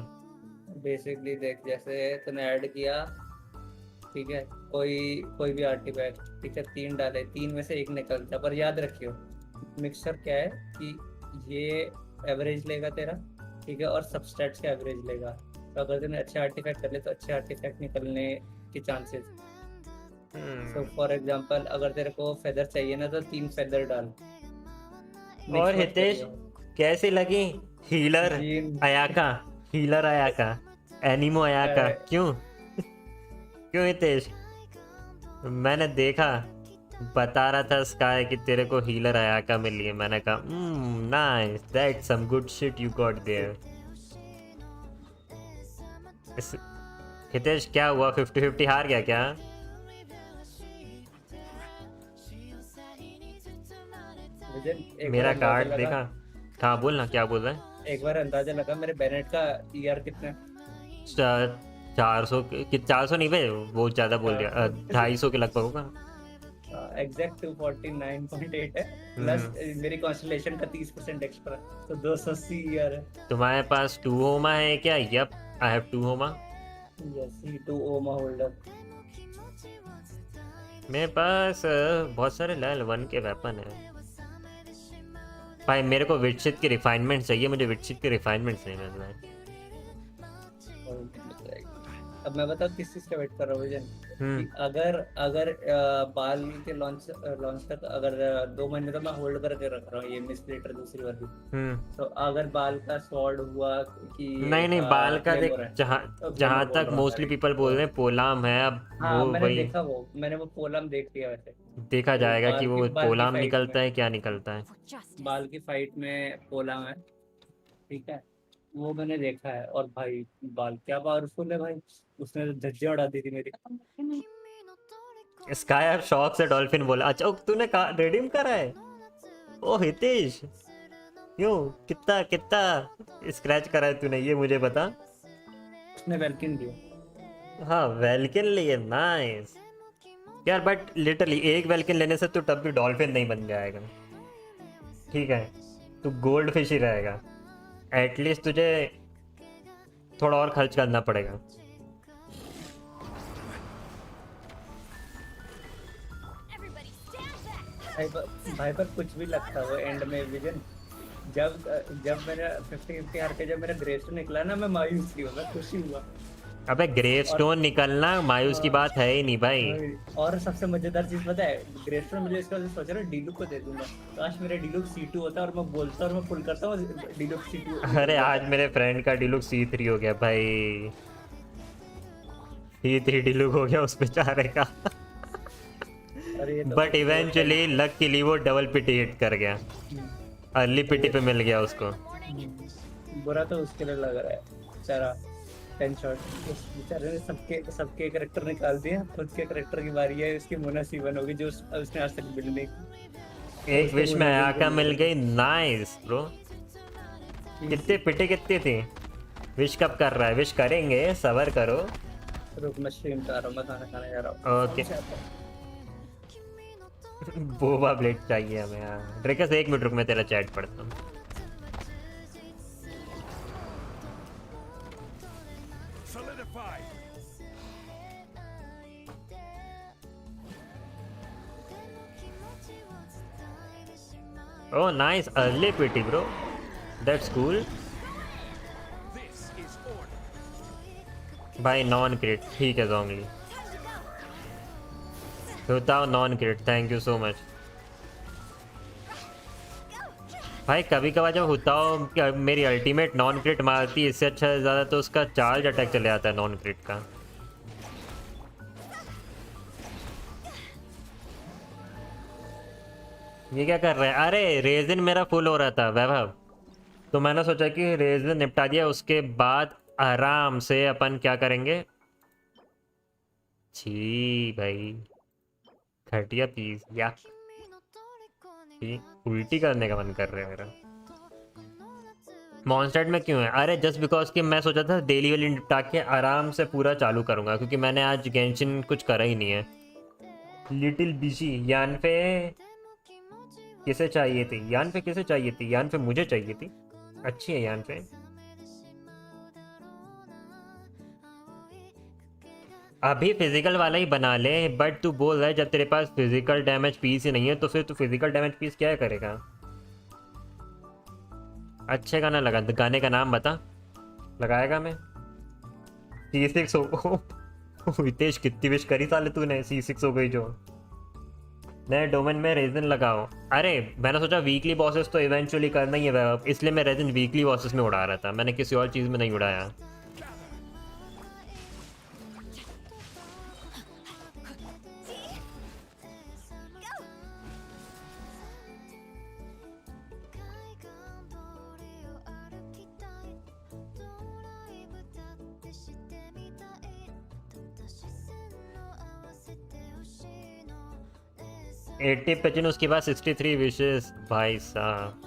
बेसिकली देख, जैसे तूने ऐड किया, ठीक है, कोई भी आर्टिफैक्ट, ठीक है, 3 डाले, 3 में से 1 निकलता है। पर याद रखियो मिक्सचर क्या है कि ये एवरेज लेगा तेरा, ठीक है, और सबस्टैट्स का एवरेज लेगा। तो अगर तूने अच्छे आर्टिफैक्ट कर ले तो अच्छे आर्टिफैक्ट निकलने के चांसेस। सो फॉर एग्जांपल अगर तेरे को फेदर चाहिए ना तो 3 फेदर डाल। और हितेश कैसी लगी healer Ayaka? Healer Ayaka, एनिमो Ayaka, क्यों क्यों हितेश? मैंने देखा बता रहा था स्काई कि तेरे को हीलर अयाका मिली है। मैंने कहा nice, that's some good shit you got there. Hitesh क्या हुआ, 50-50 हार गया क्या? मेरा कार्ड देखा। हाँ बोल ना, क्या बोल रहा है? एक बार अंदाजा लगा मेरे बेनेट का ईआर कितना? 400 400 नहीं भाई, वो ज्यादा बोल दिया। 250 के लगभग होगा। एग्जैक्ट 249.8 है, प्लस मेरी कॉन्स्टलेशन का 30% एक्स्ट्रा, तो 280 ईआर है। तुम्हारे पास 2 होमा है क्या? यप, आई हैव 2 होमा। यस, ही 2 ओमा होल्डर। मेरे पास बहुत सारे लेवल 1 के वेपन है भाई। मेरे को विटशित की रिफाइनमेंट चाहिए, मुझे विटशित की रिफाइनमेंट नहीं मिल रहा है। और मिल जाएगी। अब मैं बताऊँ किस चीज़ का वेट कर रहा हूँ विजन, कि हम्म अगर अगर बाल के लॉन्च लॉन्च तक अगर 2 महीने तो मैं होल्ड करके रख रहा हूँ ये मिसप्लेटर दूसरी वाली। हम्म। तो अगर बाल का स्वॉर्ड हुआ कि नहीं नहीं, बाल का देख, क्लेमोर है, जहाँ तो क्लेमोर जहाँ बोल तक रहा हूँ मोस्टली सॉरी। पीपल बोल तो रहे हैं पोलाम है, अब हाँ वो मैंने वही देखा, वो मैंने वो पोलम देख लिया वैसे। देखा वो जाएगा कि वो बाल की पोलाम फाइट में, निकलता है क्या निकलता है। For justice. बाल की फाइट में पोलम है, ठीक है, वो मैंने देखा है। और भाई बाल क्या पावरफुल है भाई, उसने तो धज्जियां उड़ा दी थी मेरी। स्काई अब शौक से डॉल्फिन बोला। अच्छा तूने रिडीम करा है? ओ हितेश, क्यों, कितना कितना स्क्रैच करा है तूने ये मुझे बता। उसने वेलकिन दिया। हाँ वेलकिन लिए, नाइस यार। बट लिटरली एक वेलकिन लेने से तू तब भी डॉल्फिन नहीं बन जाएगा, ठीक है? तू गोल्ड फिश ही रहेगा। एटलीस्ट तुझे थोड़ा और खर्च करना पड़ेगा। Everybody stand back. भाई पर कुछ भी लगता है वो एंड में विजन, जब जब मेरा 50-50 हार के जब मेरा ग्रेस निकला ना, मैं मायूस नहीं हुआ, मैं खुशी हुआ। अबे ग्रेव और स्टोन निकलना मायूस की हाँ, बात है ही नहीं भाई। भाई, और सबसे मजेदार चीज पता है, ग्रेस में मुझे इसका सोच रहा डीलुक को दे दूंगा। काश मेरा डीलुक C2 होता और मैं बोलता और मैं पुल करता हूँ डीलुक C2 निकल अरे आज जाता। मेरे फ्रेंड का डिलुक C3 हो गया भाई, C3 डिलुक हो गया उस बेचारे का। अरे ये तो बट वो इवेंचुअली लक के लिए वो डबल पिटी हिट कर गया, अर्ली पिटी पे मिल गया उसको। बुरा तो उसके लिए लग रहा है बेचारा। 10 शॉट उस बेचारे ने सबके सबके करेक्टर निकाल दिया, खुद के करेक्टर की बारी है, इसकी मुना सीवन होगी जो उसने आज तक बिल्ड नहीं की। और एक उसको विश में मुना भी आयाका build मिल करनी गई, नाइस ब्रो। कितने पिटे कितनी थी? विश कब कर रहा है? विश करेंगे, सबर करो। है। रुक मैं स्ट्रीम कर रहा हूँ, मैं खाना खाने जा रहा हूँ। ओके। बोबा ब्लेड चाहिए हमें यार। ड्रेकस 1 मिनट रुक, मैं तेरा चैट पढ़ता हूँ। Solidify. Oh nice, early pity bro, that's cool This is order. भाई। नॉन क्रिट ठीक है जोंगली, बताओ non crit, thank you so much भाई। कभी कभार जब हुताओ मेरी अल्टीमेट नॉन क्रिट मारती है, इससे अच्छा ज़्यादा तो उसका चार्ज अटैक चले जाता है नॉन क्रिट का। ये क्या कर रहा है? अरे रेजिन मेरा फुल हो रहा था वैभव, तो मैंने सोचा कि रेजिन निपटा दिया, उसके बाद आराम से अपन क्या करेंगे। छी भाई, घटिया पीस या उल्टी करने का मन कर रहा है मेरा। मॉन्स्टर में क्यों है? अरे जस्ट बिकॉज कि मैं सोचा था डेली वाली निपटा के आराम से पूरा चालू करूंगा, क्योंकि मैंने आज गेंशिन कुछ करा ही नहीं है। लिटिल बिजी यान पे किसे चाहिए थी? यान पे किसे चाहिए थी? यान पे मुझे चाहिए थी। अच्छी है यान पे। अभी फिजिकल वाला ही बना ले, बट तू बोल रहा है जब तेरे पास फिजिकल डैमेज पीस ही नहीं है, तो फिर तू फिजिकल डैमेज पीस क्या करेगा? अच्छे गाना लगा, गाने का नाम बता, लगाएगा मैं। C6 हो हितेश कितनी विश करी साले तूने, C6 हो गई जो। नए डोमेन में रेजन लगाओ। अरे मैंने सोचा वीकली बॉसेस तो इवेंचुअली करना ही है, इसलिए मैं रेजन वीकली बॉसेस में उड़ा रहा था, मैंने किसी और चीज़ में नहीं उड़ाया। एट्टी पेचिन उसके बाद 63 विशेष भाई साहब।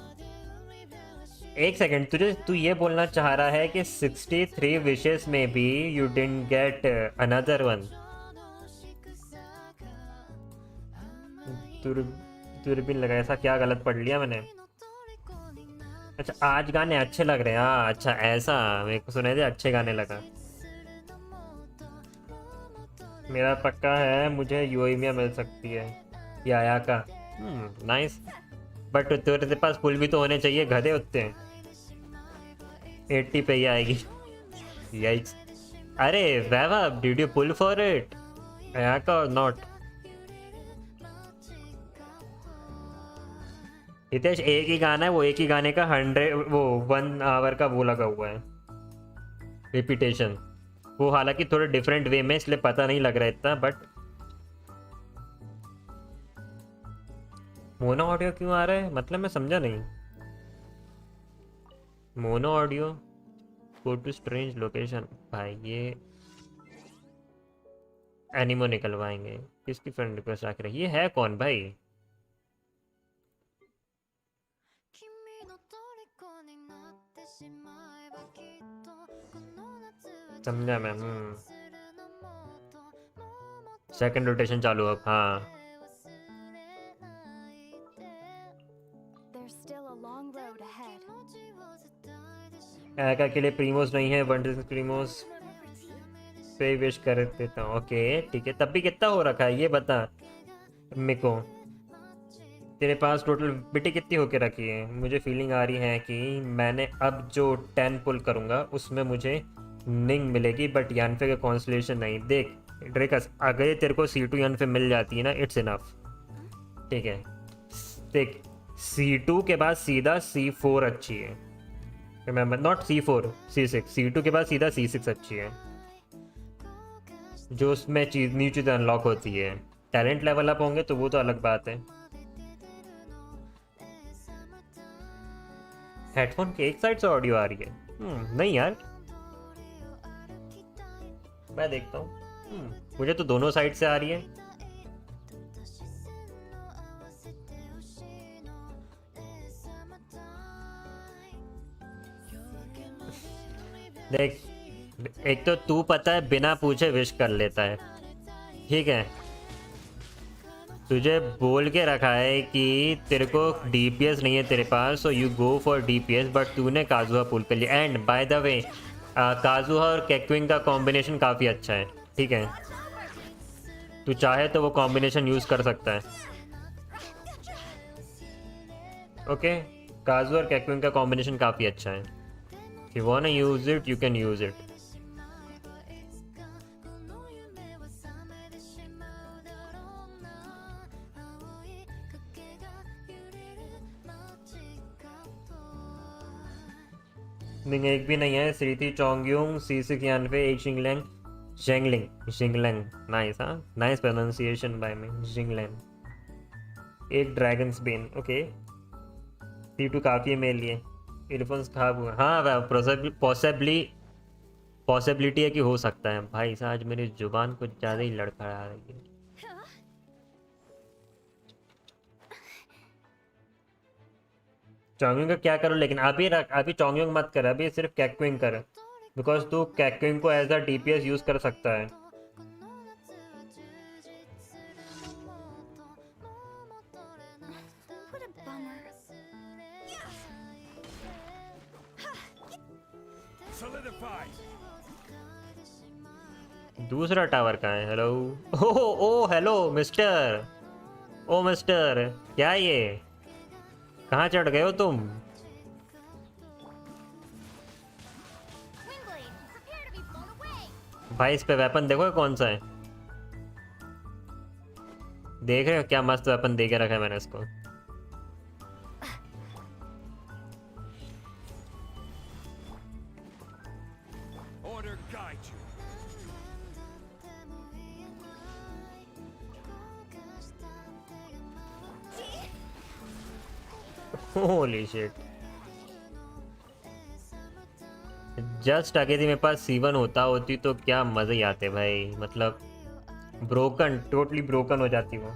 एक सेकंड, तू ये बोलना चाह रहा है कि 63 विशेष में भी you didn't get another one? दूरबीन लगा, ऐसा क्या गलत पढ़ लिया मैंने? अच्छा आज गाने अच्छे लग रहे हैं, हाँ अच्छा ऐसा, मेरे को सुने थे अच्छे गाने लगा। मेरा पक्का है मुझे योइमिया मिल सकती है या आयाका। नाइस। बट तेरे पास पुल भी तो होने चाहिए, गधे होते हैं। 80 पे ही आएगी। Yikes. अरे Vaibhav, did you pull for it Ayaka or not? Hitesh, एक ही गाना है, वो एक ही गाने का 1 आवर का वो लगा हुआ है रिपीटेशन। वो हालांकि थोड़े डिफरेंट वे में, इसलिए पता नहीं लग रहा है इतना। बट मोनो ऑडियो क्यों आ रहा है, मतलब मैं समझा नहीं। Mono audio, go to strange location. भाई ये एनिमो निकलवाएंगे। किसकी फ्रेंड रिक्वेस्ट आ रही है? ये है कौन भाई? समझा मैं। सेकंड रोटेशन चालू अब। हाँ, There's still a long road ahead. आयाका के लिए प्रीमोस नहीं है, 1 प्रीमोस पे विश कर देता हूँ। ओके ठीक है, तब भी कितना हो रखा है ये बता मेरे को। तेरे पास टोटल बिटी कितनी होके रखी है? मुझे फीलिंग आ रही है कि मैंने अब जो 10 पुल करूँगा उसमें मुझे निंग मिलेगी, बट यानफे का कॉन्सलेशन नहीं। देख ड्रेकस, अगर तेरे को C2 यानफे मिल जाती है ना, इट्स इनफ। ठीक है, देख C2 के बाद सीधा C4 अच्छी है। Remember, not C4, C6। C2 के बाद सीधा C6 अच्छी है, जो उसमें चीज़ न्यू चीज़ अनलॉक होती है। टैलेंट लेवल अप होंगे तो वो तो अलग बात है। हेडफोन के एक साइड से ऑडियो आ रही है? नहीं यार, मैं देखता हूँ। मुझे तो दोनों साइड से आ रही है। देख, एक तो तू पता है बिना पूछे विश कर लेता है, ठीक है। तुझे बोल के रखा है कि तेरे को DPS नहीं है तेरे पास, so you go for DPS, but तूने काजुहा पुल कर लिया। And by the way, Kazuha और कैक्विंग का कॉम्बिनेशन काफ़ी अच्छा है, ठीक है। तू चाहे तो वो कॉम्बिनेशन यूज़ कर सकता है। ओके, काजू और कैक्विंग का कॉम्बिनेशन काफ़ी अच्छा है। If you wanna use it, you can use it. नहीं, एक भी नहीं है। श्रीति चोंगयुंग, C6 यानफे, एक शिंगलैंग, शिंगलैंग। नाइस, हाँ, नाइस प्रोनाउंसिएशन बाय मी, शिंगलैंग। एक ड्रैगन्स बेन, ओके। C2 काफ़ी है मेरे लिए। ईयरफोन्स खराब हुए, हाँ पॉसिबिलिटी है कि हो सकता है। भाई साहब, आज मेरी जुबान कुछ ज़्यादा ही लड़खड़ा रही है। चोंगयुंग का क्या करो, लेकिन अभी चोंगयुंग मत कर, अभी सिर्फ कैक्विंग कर, बिकॉज तू कैक्विंग को एज अ DPS यूज़ कर सकता है। What a bummer. Solidified. दूसरा टावर कहाँ है? हेलो, ओ हेलो मिस्टर। ओ मिस्टर, क्या ये, कहाँ चढ़ गए हो तुम? Windblade, prepare to be blown away. भाई इस पे वेपन देखो कौन सा है। देख रहे हो क्या मस्त वेपन दे के रखा है मैंने इसको। Order guide you. Holy shit, just आगे थी मेरे पास C1 होती तो क्या मजे ही आते भाई। मतलब ब्रोकन, टोटली ब्रोकन हो जाती वो।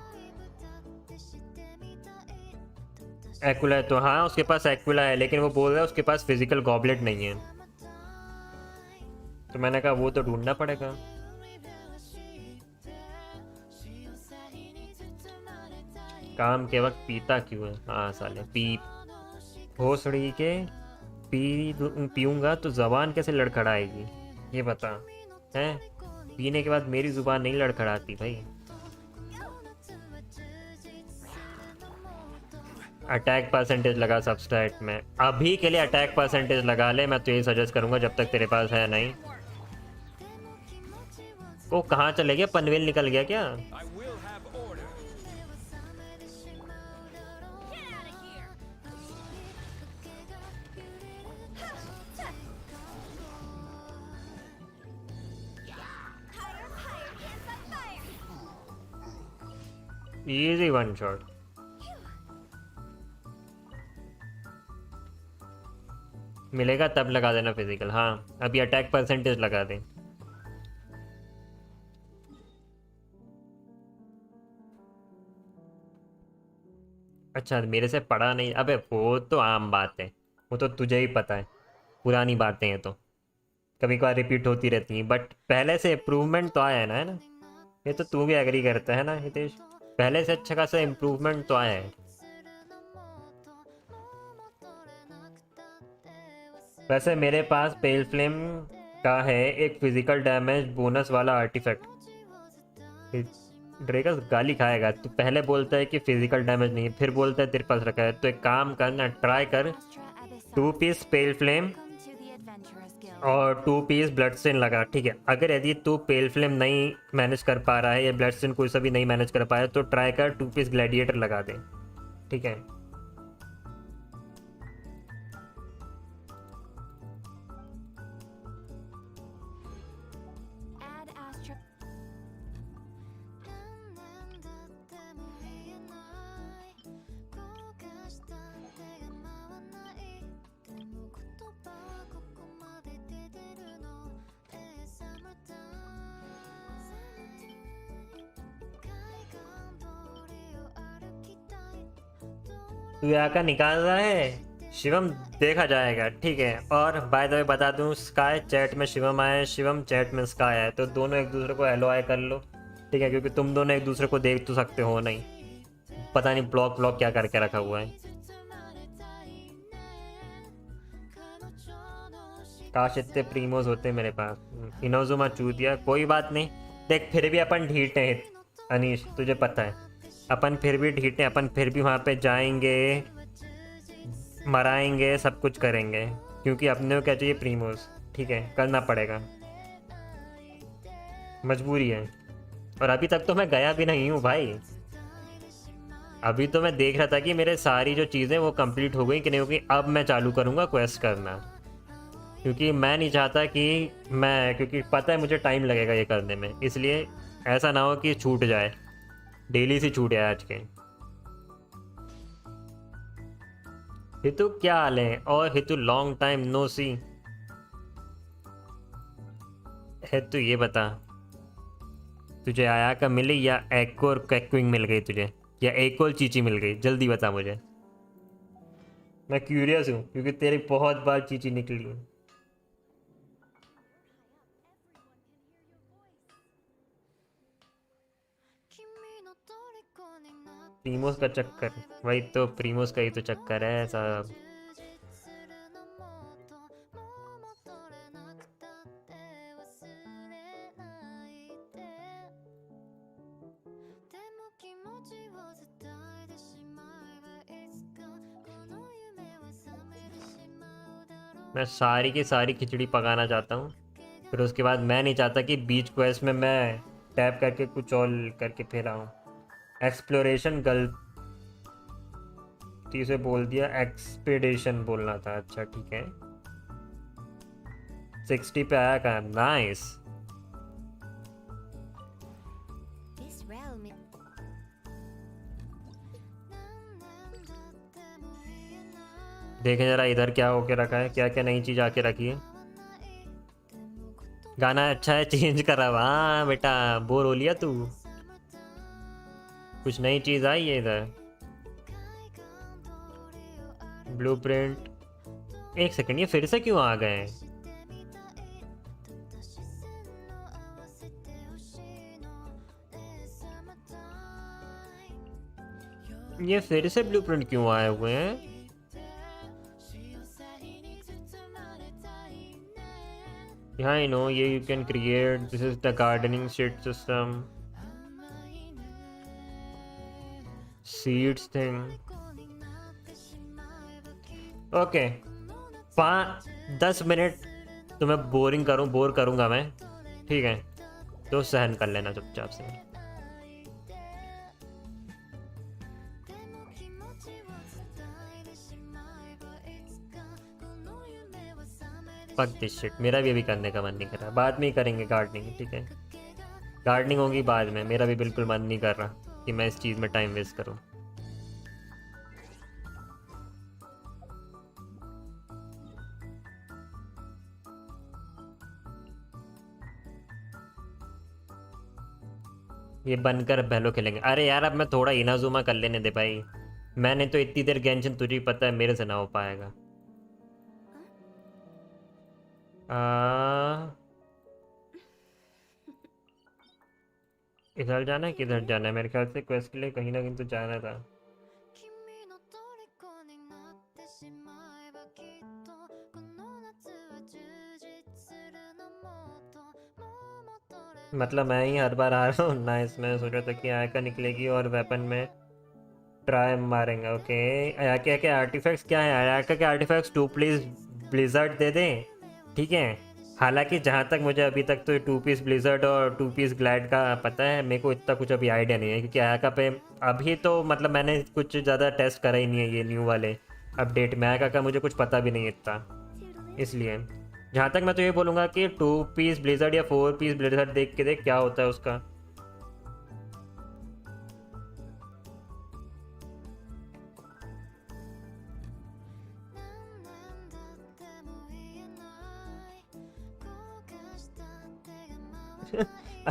एक्विला है तो हाँ, उसके पास एक्विला है, लेकिन वो बोल रहा है उसके पास फिजिकल गॉबलेट नहीं है। तो मैंने कहा वो तो ढूंढना पड़ेगा। काम के वक्त पीता क्यों है? हाँ साले, पी भोसड़ी के पीऊंगा तो जबान कैसे लड़खड़ाएगी, ये बता। हैं पीने के बाद मेरी जुबान नहीं लड़खड़ाती भाई। अटैक परसेंटेज लगा सबस्टैट में, अभी के लिए अटैक परसेंटेज लगा ले। मैं तो यही सजेस्ट करूंगा जब तक तेरे पास है नहीं। वो कहाँ चले गया? पनवेल निकल गया क्या? I will have order. Get out of here! Higher, higher, dance on fire! Easy one shot. मिलेगा तब लगा देना फिजिकल। हाँ अभी अटैक परसेंटेज लगा दे। अच्छा मेरे से पढ़ा नहीं? अबे वो तो आम बात है, वो तो तुझे ही पता है, पुरानी बातें हैं तो कभी कभार रिपीट होती रहती हैं। बट पहले से इम्प्रूवमेंट तो आया है ना, है ना? ये तो तू भी एग्री करता है ना हितेश? पहले से अच्छा खासा इम्प्रूवमेंट तो आया है। वैसे मेरे पास पेल फ्लेम का है एक फिजिकल डैमेज बोनस वाला आर्टिफैक्ट। ड्रेगस गाली खाएगा। तू पहले बोलता है कि फिजिकल डैमेज नहीं है, फिर बोलता है तेरे पास रखा है। तो एक काम करना, ट्राई कर 2 पीस पेल फ्लेम और 2 पीस ब्लड स्टेन लगा, ठीक है? अगर यदि तू पेल फ्लेम नहीं मैनेज कर पा रहा है या ब्लड स्टेन कोई सा भी नहीं मैनेज कर पाया तो ट्राई कर 2 पीस ग्लैडिएटर लगा दे, ठीक है? Add astra. तू AYAKA निकाल रहा है शिवम, देखा जाएगा, ठीक है? और बाय द वे बता दूं, स्काई चैट में शिवम आया है, शिवम चैट में स्काई है, तो दोनों एक दूसरे को हेलो हाय कर लो, ठीक है? क्योंकि तुम दोनों एक दूसरे को देख तो सकते हो नहीं, पता नहीं ब्लॉक ब्लॉक क्या करके रखा हुआ है। काश इतने प्रीमोस होते मेरे पास। इनोजुमा चूतिया, कोई बात नहीं। देख फिर भी अपन ढीठ हैं अनीश, तुझे पता है अपन फिर भी ढीठ हैं। अपन फिर भी वहाँ पे जाएंगे, मराएंगे, सब कुछ करेंगे, क्योंकि अपने को क्या चाहिए? प्रीमोस, ठीक है? करना पड़ेगा, मजबूरी है। और अभी तक तो मैं गया भी नहीं हूँ भाई। अभी तो मैं देख रहा था कि मेरे सारी जो चीज़ें वो कंप्लीट हो गई कि नहीं हो गई। अब मैं चालू करूँगा क्वेस्ट करना, क्योंकि मैं नहीं चाहता कि क्योंकि पता है मुझे टाइम लगेगा ये करने में, इसलिए ऐसा ना हो कि छूट जाए, डेली से छूट जाए आज के। हितू क्या हाल है? और हितू लॉन्ग टाइम नो सी। हितू ये बता, तुझे AYAKA मिली या एको और कैक्विंग मिल गई तुझे, या एको और चीची मिल गई? जल्दी बता मुझे, मैं क्यूरियस हूँ, क्योंकि तेरी बहुत बार चीची निकली है। प्रीमोस का चक्कर, वही तो प्रीमोस का ही तो चक्कर है सब। मैं सारी की सारी खिचड़ी पकाना चाहता हूँ, फिर उसके बाद मैं नहीं चाहता कि बीच क्वेस्ट में मैं टैप करके कुछ और करके फिर आऊँ। एक्सप्लोरेशन गलती से बोल दिया, एक्सपीडिशन बोलना था। अच्छा ठीक है, 60 पे आया का, नाइस। देखें जरा इधर क्या होके रखा है, क्या क्या नई चीज आके रखी है। गाना अच्छा है, चेंज करा। हाँ बेटा, बोर हो लिया तू? कुछ नई चीज आई है इधर। ब्लूप्रिंट, एक सेकंड, ये फिर से क्यों आ गए? ये फिर से ब्लूप्रिंट क्यों आए हुए हैं? Yeah, I know. Yeah, you can create. This is the gardening shit system. Seeds thing. Okay. 10 minute तुम्हें बोर करूंगा मैं, ठीक है, तो सहन कर लेना चुपचाप से. Fuck this shit. मेरा भी अभी करने का मन नहीं कर रहा. बाद में ही करेंगे गार्डनिंग, ठीक है. गार्डनिंग होगी बाद में. मेरा भी बिल्कुल मन नहीं कर रहा कि मैं इस चीज़ में टाइम वेस्ट करूं. ये बनकर पहलो खेलेंगे. अरे यार अब मैं थोड़ा इनाजुमा कर लेने दे भाई. मैंने तो इतनी देर गेंशिन, तुझे पता है मेरे से ना हो पाएगा. इधर जाना है, किधर जाना है? मेरे ख्याल से क्वेस्ट के लिए कहीं ना कहीं तो जाना था. मतलब मैं ही हर बार आ रहा हूँ ना. इसमें सोचा था कि आयका निकलेगी और वेपन में ट्राई मारेंगे. ओके, आयका के आर्टिफैक्ट्स क्या है? आयका के आर्टिफैक्ट्स 2 प्लीज ब्लिजर्ड दे दें, ठीक है. हालांकि जहाँ तक मुझे अभी तक तो 2 पीस ब्लिजर्ड और 2 पीस ग्लैड का पता है. मेरे को इतना कुछ अभी आइडिया नहीं है क्योंकि आयका पे अभी तो मतलब मैंने कुछ ज़्यादा टेस्ट करा ही नहीं है ये न्यू वाले अपडेट में. आयका का मुझे कुछ पता भी नहीं इतना. इसलिए जहाँ तक मैं तो ये बोलूँगा कि 2 पीस ब्लिजर्ड या 4 पीस ब्लिजर्ड देख के देख क्या होता है उसका.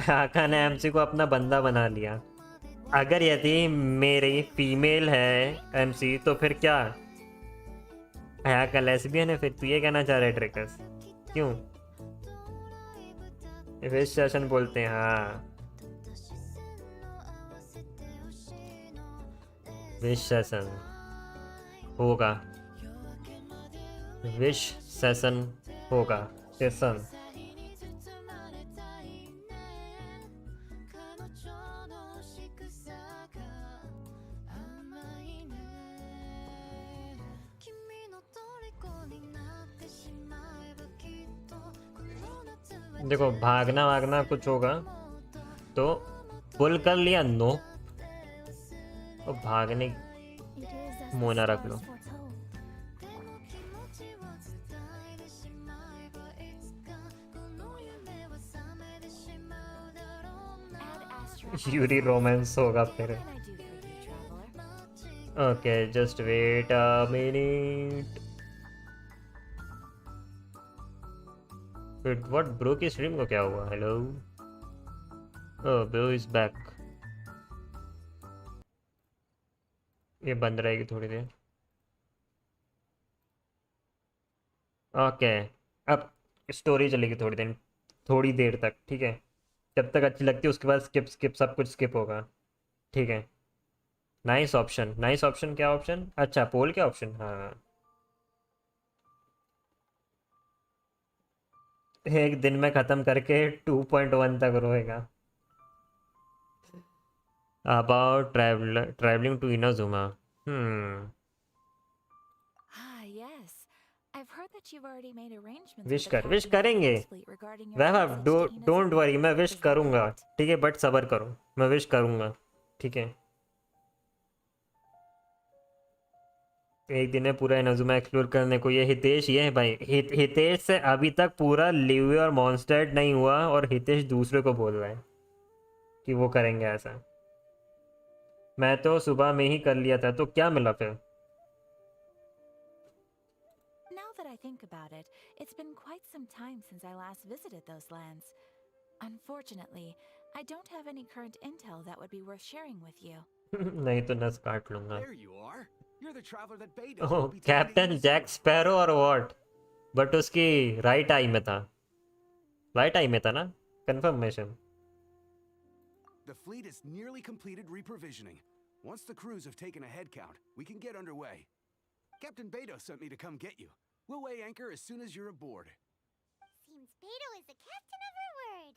आका ने एमसी को अपना बंदा बना लिया. अगर यदि मेरी फीमेल है एमसी तो फिर क्या? आका लेस्बियन है? फिर तू ये कहना चाह रहा है ट्रिकर्स? क्यों? विश सेशन बोलते हैं. हाँ, विश सेशन होगा. विश सेशन होगा. सेशन. देखो भागना वागना कुछ होगा तो पुल कर लिया. नो, और भागने मोना रख लो. यूरी रोमांस होगा फिर. Okay, just wait a minute. What bro की स्ट्रीम को क्या हुआ? Hello, oh bro is back. ये बंद रहेगी थोड़ी देर. ओके, अब स्टोरी चलेगी थोड़ी देर तक, ठीक है. जब तक अच्छी लगती है उसके बाद स्किप स्किप सब कुछ स्किप होगा, ठीक है. Nice option, nice option. क्या ऑप्शन? अच्छा, पोल क्या ऑप्शन? हाँ, एक दिन में ख़त्म करके 2.1 तक रोएगा. About travelling to Inazuma. Ah, yes. I've heard that you've already made arrangements विश with the कर, विश captain of the करेंगे. Ghost Fleet regarding your वह passage to don't Inazuma. Worry, मैं विश Is that करूँगा, correct? ठीक है. But सब्र करो, मैं विश करूँगा, ठीक है. एक दिन में पूरा इनाजुमा एक्सप्लोर करने को. ये हितेश, ये है भाई. हितेश से अभी तक पूरा लिवे और मॉन्स्टर्ड नहीं हुआ और हितेश दूसरे को बोल रहा है कि वो करेंगे ऐसा. मैं तो सुबह में ही कर लिया था, तो क्या मिला फिर? Now that I think about it, it's been quite some time since I last visited those lands. Unfortunately, I don't have any current intel that would be worth sharing with you. नहीं तो नस काट लूंगा. There you are. You're the traveler that Beto oh, will be taking to captain Inazuma. Jack Sparrow और what? But उसकी right eye में था. Right eye में था ना? Confirmation. The fleet has nearly completed reprovisioning. Once the crews have taken a head count, we can get underway. Captain Beto sent me to come get you. We'll weigh anchor as soon as you're aboard. Seems Beto is the captain of her word.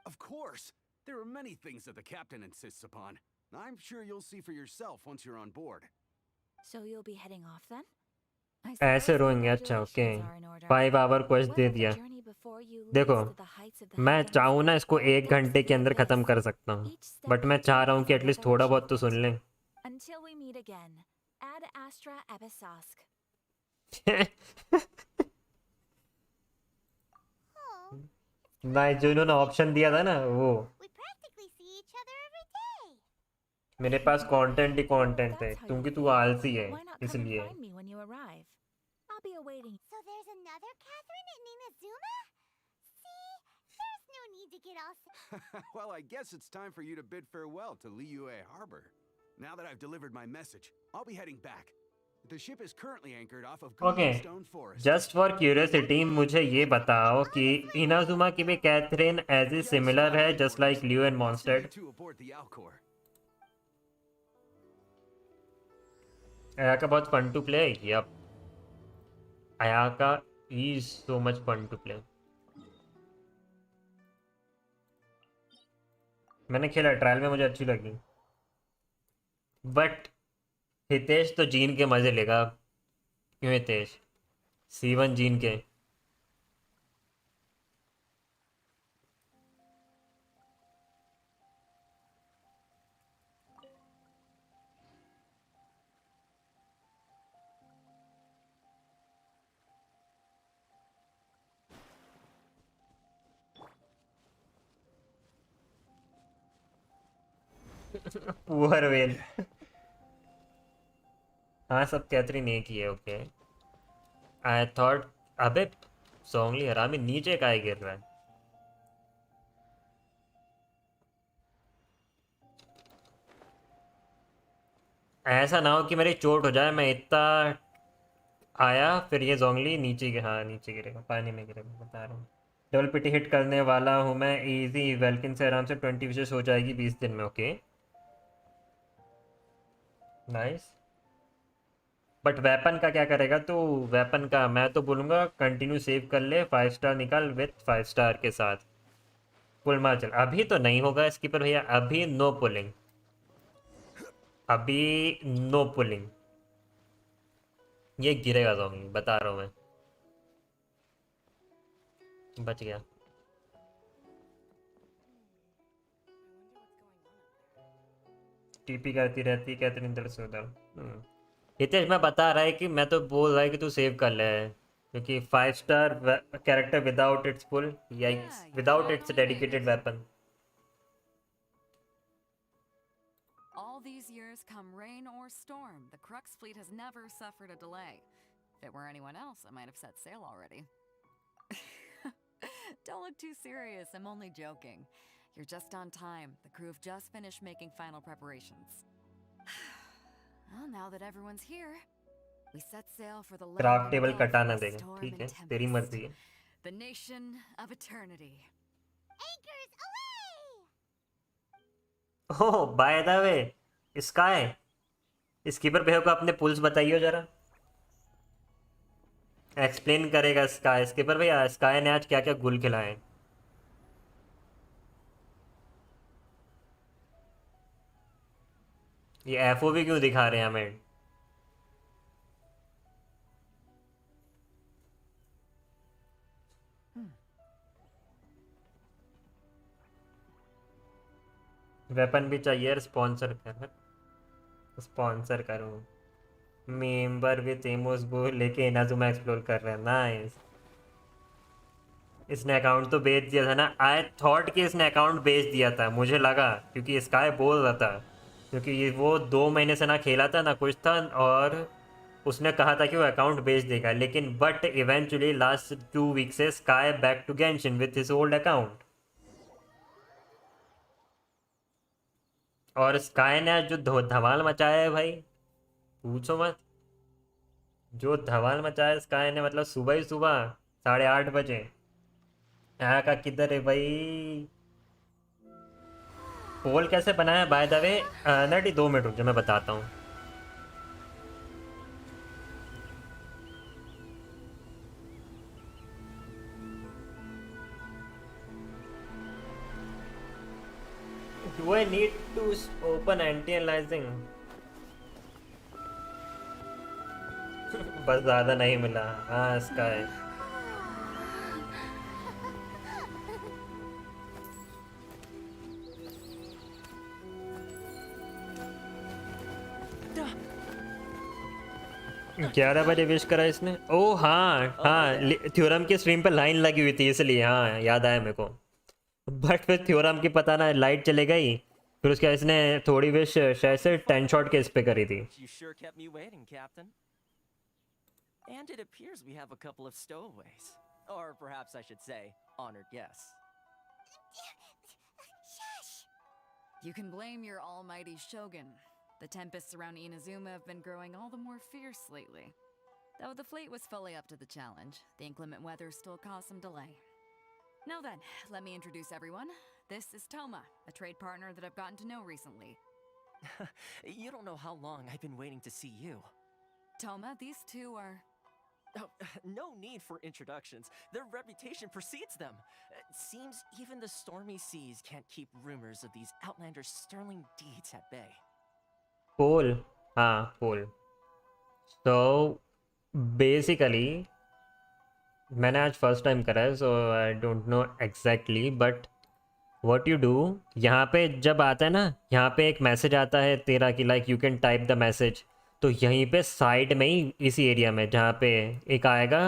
Of course. There are many things that the captain insists upon. I'm sure you'll see for yourself once you're on board. So you'll be heading off then? I ऐसे suppose रोएंगे, अच्छा okay. congratulations are in order. 5 hour quest What दे of the दिया। journey before you देखो, leads to the heights of the मैं heavens? चाहूँ ना इसको All 1 thanks घंटे to के your अंदर ख़त्म bliss. कर सकता हूँ, Each step बट मैं you चाह take रहा हूँ is कि एटलीस्ट another थोड़ा बहुत तो सुन achievement. लें। Until we meet again. Ad Astra Abyssosque. Oh, ना जो इन्होंने ऑप्शन दिया था ना वो, we practically see each other every day. मेरे पास कंटेंट ही कंटेंट है That's how you क्योंकि तू feel. आलसी है Why not come and इसलिए। find me when you arrive? I'll be awaiting. So there's another Catherine in Inazuma? See, there's no need to get all. Well, I guess it's time for you to bid farewell to Liyue Harbor. Now that I've delivered my message, I'll be heading back. The ship is currently anchored off of okay, Stone Forest. Just for curiosity मुझे ये बताओ कि Inazuma की भी Catherine as a similar है just like Liyue and Mondstadt. Two aboard the Alcor. Ayaka बहुत fun to play. Yup, Ayaka is so much fun to play. मैंने खेला ट्रायल में, मुझे अच्छी लगी, बट हितेश तो जीन के मजे लेगा। क्यों हितेश? C1 जीन के। Poor well. हाँ, सब कैथरीन एक ही है। ओके, आई थॉट अबे सोंगली हरामी नीचे काहे गिर रहा है? ऐसा ना हो कि मेरी चोट हो जाए, मैं इतना आया फिर ये जोंगली नीचे हाँ नीचे गिरेगा, पानी में गिरेगा, बता रहा हूँ। डबल पिटी हिट करने वाला हूँ मैं, इजी वेल्किन से आराम से 20 विशेष हो जाएगी 20 दिन में। ओके नाइस, बट वेपन का क्या करेगा तू? वेपन का मैं तो बोलूँगा कंटिन्यू सेव कर ले, 5 स्टार निकाल विथ 5 स्टार के साथ पुल मार चल। अभी तो नहीं होगा स्कीपर भैया, अभी नो पुलिंग, अभी नो पुलिंग, ये गिरेगा जोंगली, बता रहा हूँ मैं। बच गया। टीपी करती रहती कैथरीन इधर से उधर। हितेश मैं बता रहा है कि मैं तो बोल रहा है कि तू सेव कर ले, क्योंकि 5 स्टार कैरेक्टर विदाउट इट्स पुल या without its dedicated weapon. All these years, come rain or storm, the Crux fleet has never suffered a delay. If it were anyone else, I might have set sail already. Don't look too serious, I'm only joking. You're just on time. The crew have just finished making final preparations. Well, now that everyone's here, we set sail for the land craft table above कटा ना the देगा, storm ठीक है, and तेरी tempest. मर्जी है। The nation of eternity. Anchors away! Oh by the way sky, skipper भैया को अपने पुल्स बताइए जरा, एक्सप्लेन करेगा स्काई। स्कीपर भैया स्काई ने आज क्या क्या गुल खिलाए? ये एफओवी क्यों दिखा रहे हैं हमें? वेपन भी चाहिए, स्पॉन्सर कर, स्पॉन्सर करूँ। मेंबर विथ एमोस बो लेके इनाजुमा एक्सप्लोर कर रहे हैं, नाइस। इसने अकाउंट तो बेच दिया था ना, आई थॉट कि इसने अकाउंट बेच दिया था, मुझे लगा, क्योंकि स्काई बोल रहा था, क्योंकि ये वो 2 महीने से ना खेला था ना कुछ था, और उसने कहा था कि वो अकाउंट बेच देगा, लेकिन बट इवेंचुअली लास्ट 2 वीक से Sky back to Genshin with his old account. और स्काई ने जो धमाल मचाया है भाई, पूछो मत, जो धमाल मचाया है स्काई ने, मतलब सुबह ही सुबह 8:30 बजे। यहाँ का किधर है भाई? पोल कैसे बनाया bye the way? Nutty 2 minute रुक जा, मैं बताता हूँ। Do I need to open anti-aliasing? बस ज़्यादा नहीं मिला. हाँ स्काई. ग्यारह बजे विश करा इसने. ओ हाँ हाँ, थ्योरम की स्ट्रीम पे लाइन लगी हुई थी इसलिए. हाँ याद आया मेरे को. बट फिर थ्योरम की पता ना लाइट चले गई. फिर उसके बाद इसने थोड़ी विश शायद से 10 शॉट के इस पे करी थी. You sure kept me waiting, Captain. And it appears we have a couple of stowaways. Or perhaps I should say, honored guests. You can blame your almighty shogun. The tempests around Inazuma have been growing all the more fierce lately. Though the fleet was fully up to the challenge, the inclement weather still caused some delay. Now then, let me introduce everyone. This is Toma, a trade partner that I've gotten to know recently. You don't know how long I've been waiting to see you. Toma, these two are... Oh, no need for introductions. Their reputation precedes them. It seems even the stormy seas can't keep rumors of these outlanders' sterling deeds at bay. पोल. हाँ पोल. तो basically मैंने आज first time करा है, so I don't know exactly, but what you do, यहाँ पे जब आता है ना, यहाँ पे एक मैसेज आता है तेरा कि like you can type the message. तो यहीं पे साइड में ही इसी एरिया में जहाँ पे एक आएगा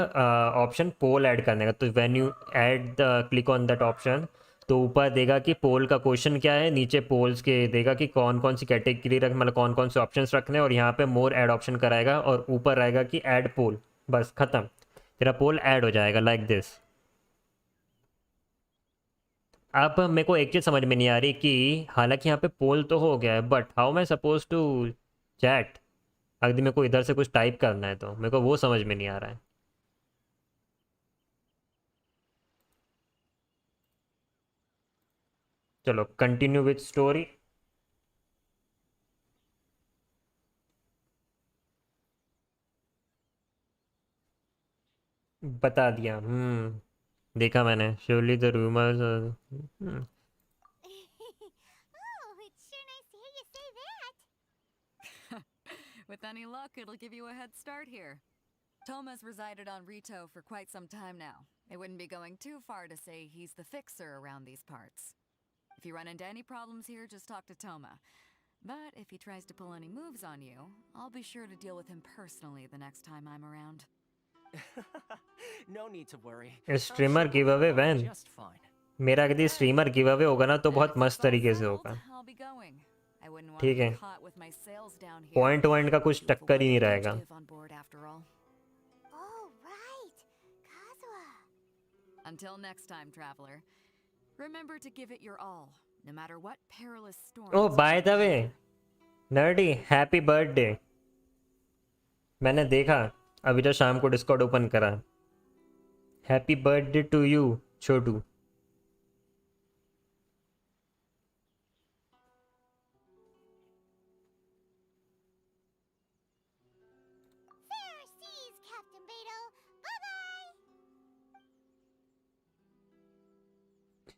ऑप्शन पोल ऐड करने का, तो when you add the click on that option, तो ऊपर देगा कि पोल का क्वेश्चन क्या है, नीचे पोल्स के देगा कि कौन कौन सी कैटेगरी रख, मतलब कौन कौन से ऑप्शंस रखने, और यहाँ पे मोर ऐड ऑप्शन कराएगा और ऊपर रहेगा कि ऐड पोल. बस ख़त्म, तेरा पोल ऐड हो जाएगा लाइक दिस. अब मेरे को एक चीज़ समझ में नहीं आ रही कि हालांकि यहाँ पे पोल तो हो गया है, बट हाउ मैं सपोज टू चैट. अगर मेरे को इधर से कुछ टाइप करना है तो मेरे को वो समझ में नहीं आ रहा है. चलो कंटिन्यू विथ स्टोरी. बता दिया. देखा मैंने. Surely the rumours. Oh, it's sure nice to hear you say that. With any luck, it'll give you a head start here. Toma's resided on Rito for quite some time now. It wouldn't be going too far to say he's the fixer around these parts. If you run into any problems here, just talk to Toma. But if he tries to pull any moves on you, I'll be sure to deal with him personally the next time I'm around. No need to worry. Streamer give away when. Just fine. मेरा यदि streamer give away होगा ना तो बहुत मस्त तरीके से होगा. I'll be going. I wouldn't want ठीक to है. get caught with my sails down here. Point वॉइंट का कुछ टक्कर ही नहीं रहेगा. On board after all. Oh, right. Kazuha. Until next time, traveler. Remember to give it your all, no matter what perilous storm. Oh by the way Nerdy, happy birthday. मैंने देखा अभी तो शाम को डिस्कॉर्ड ओपन करा. Happy birthday to you छोटू. Fair seas, Captain Beto. Bye-bye.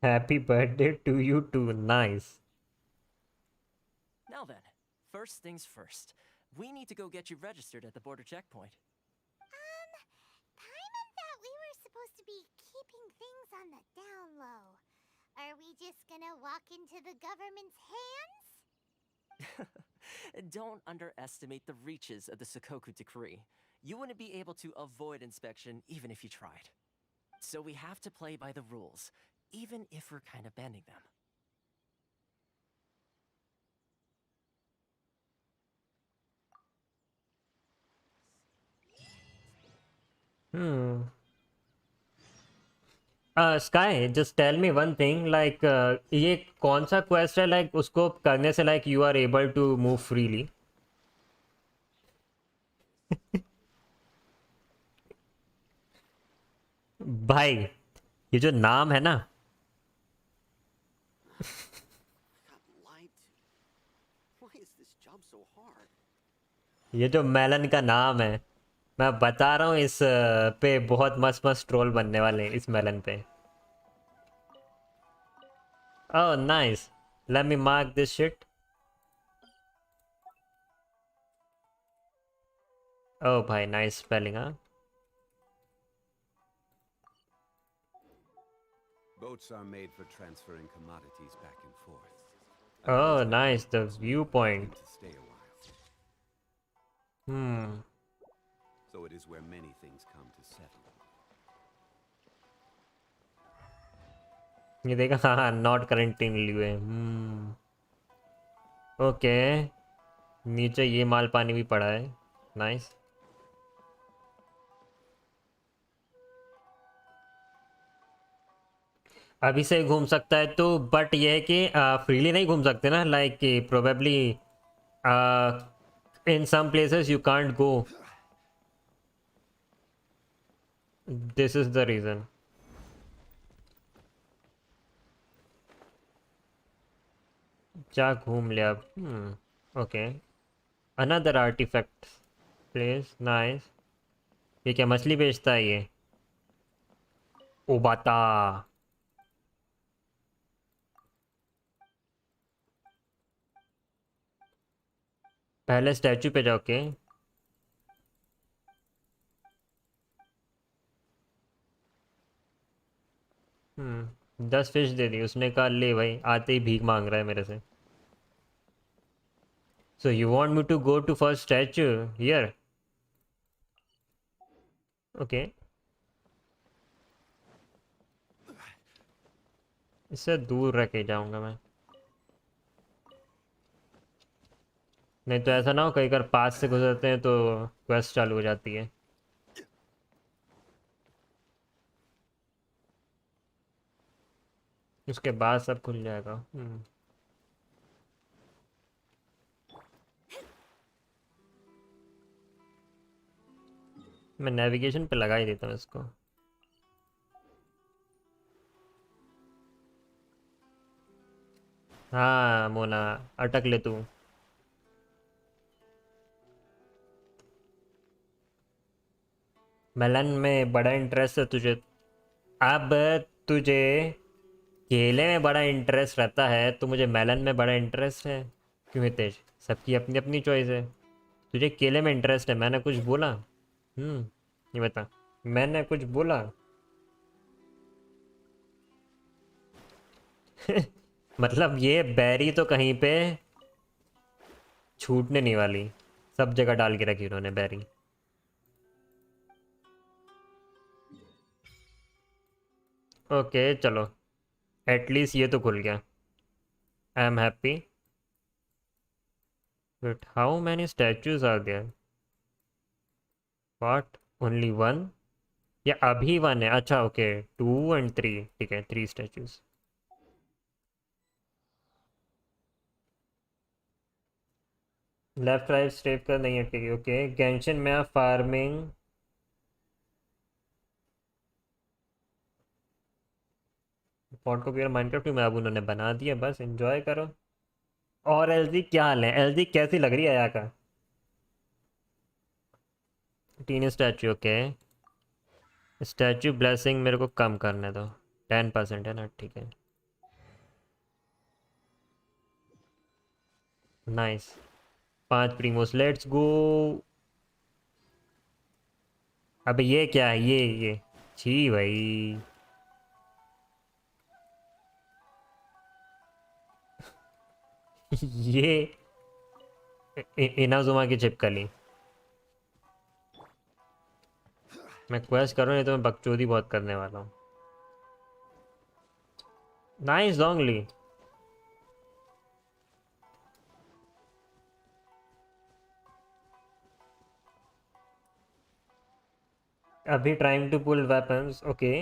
Happy birthday to you too. Nice. Now then, first things first. We need to go get you registered at the border checkpoint. Paimon thought we were supposed to be keeping things on the down low. Are we just gonna walk into the government's hands? Don't underestimate the reaches of the Sakoku Decree. You wouldn't be able to avoid inspection even if you tried. So we have to play by the rules, even if we're kind of bending them. Sky just tell me one thing, like ये कौन सा quest है, like उसको करने से like you are able to move freely. भाई ये जो नाम है ना, ये जो मेलन का नाम है, मैं बता रहा हूँ इस पे बहुत मस्त मस्त ट्रोल बनने वाले हैं इस मेलन पे. Oh nice. Let me mark this shit. Oh भाई nice spelling huh? Boats are made for transferring commodities back and forth. Oh nice, the So viewpoint. to stay a while. So it is where many things come to settle. ये देखा हाँ not currently हुए okay नीचे ये माल पानी भी पड़ा है नाइस अभी से घूम सकता है तो बट ये है कि फ्रीली नहीं घूम सकते ना लाइक कि probably in some places you can't go this is the reason जा घूम लिया अब okay another artifact place nice ये क्या मछली बेचता है ये ओबाता पहले स्टैचू पे जाओ के 10 फिश दे दी उसने कहा ले भाई आते ही भीख मांग रहा है मेरे से so you want me to go to first statue here okay इससे दूर रह के जाऊंगा मैं नहीं तो ऐसा ना हो कई बार पास से गुजरते हैं तो क्वेस्ट चालू हो जाती है उसके बाद सब खुल जाएगा मैं नेविगेशन पे लगा ही देता हूँ इसको हाँ मोना अटक ले तू मेलन में बड़ा इंटरेस्ट है तुझे अब तुझे केले में बड़ा इंटरेस्ट रहता है तो मुझे मेलन में बड़ा इंटरेस्ट है क्यों हितेश सबकी अपनी अपनी चॉइस है तुझे केले में इंटरेस्ट है मैंने कुछ बोला ये बता मैंने कुछ बोला मतलब ये बैरी तो कहीं पे छूटने नहीं वाली सब जगह डाल के रखी उन्होंने बैरी ओके चलो एटलीस्ट ये तो खुल गया I am happy but how many statues are there what only one या अभी वन है अच्छा ओके 2 and 3 ठीक है 3 स्टैचूज लेफ्ट राइट स्टेप कर नहीं अटकेगी ओके गेंशिन में आप फार्मिंग फॉन्ट को माइनक्राफ्ट में अब उन्होंने बना दिया बस एंजॉय करो और एलजी क्या हाल है एलजी कैसी लग रही है आयाका टीन स्टैचू ओके स्टैचू ब्लेसिंग मेरे को कम करने दो 10% है ना ठीक है नाइस 5 प्रीमोस लेट्स गो अब ये क्या है ये छी भाई ये इनाजुमा की चिपकली मैं क्वेस्ट करूँ नहीं तो मैं बकचोदी बहुत करने वाला हूँ नाइस डोंगली अभी trying to pull weapons okay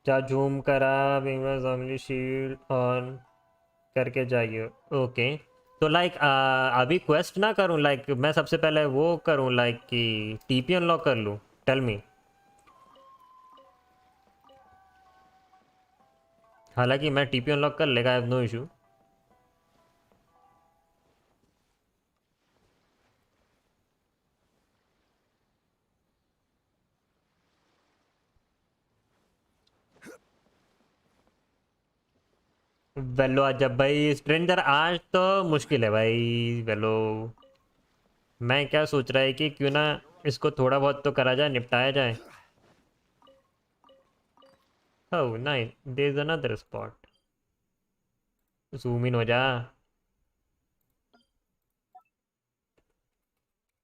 जा जूम करा जोंगली शील्ड ऑन करके जाइए ओके तो लाइक अभी क्वेस्ट ना करूं लाइक मैं सबसे पहले वो करूं लाइक कि टीपी अनलॉक कर लूं टेल मी हालांकि मैं टीपी अनलॉक कर लेगा आई हैव नो इशू वेलो आजा भाई स्ट्रेंजर, आज तो मुश्किल है भाई वेलो। मैं क्या सोच रहा है कि क्यों ना इसको थोड़ा बहुत तो करा जाए, निपटाया जाए। Oh nice, there is another spot. Zoom in हो जा।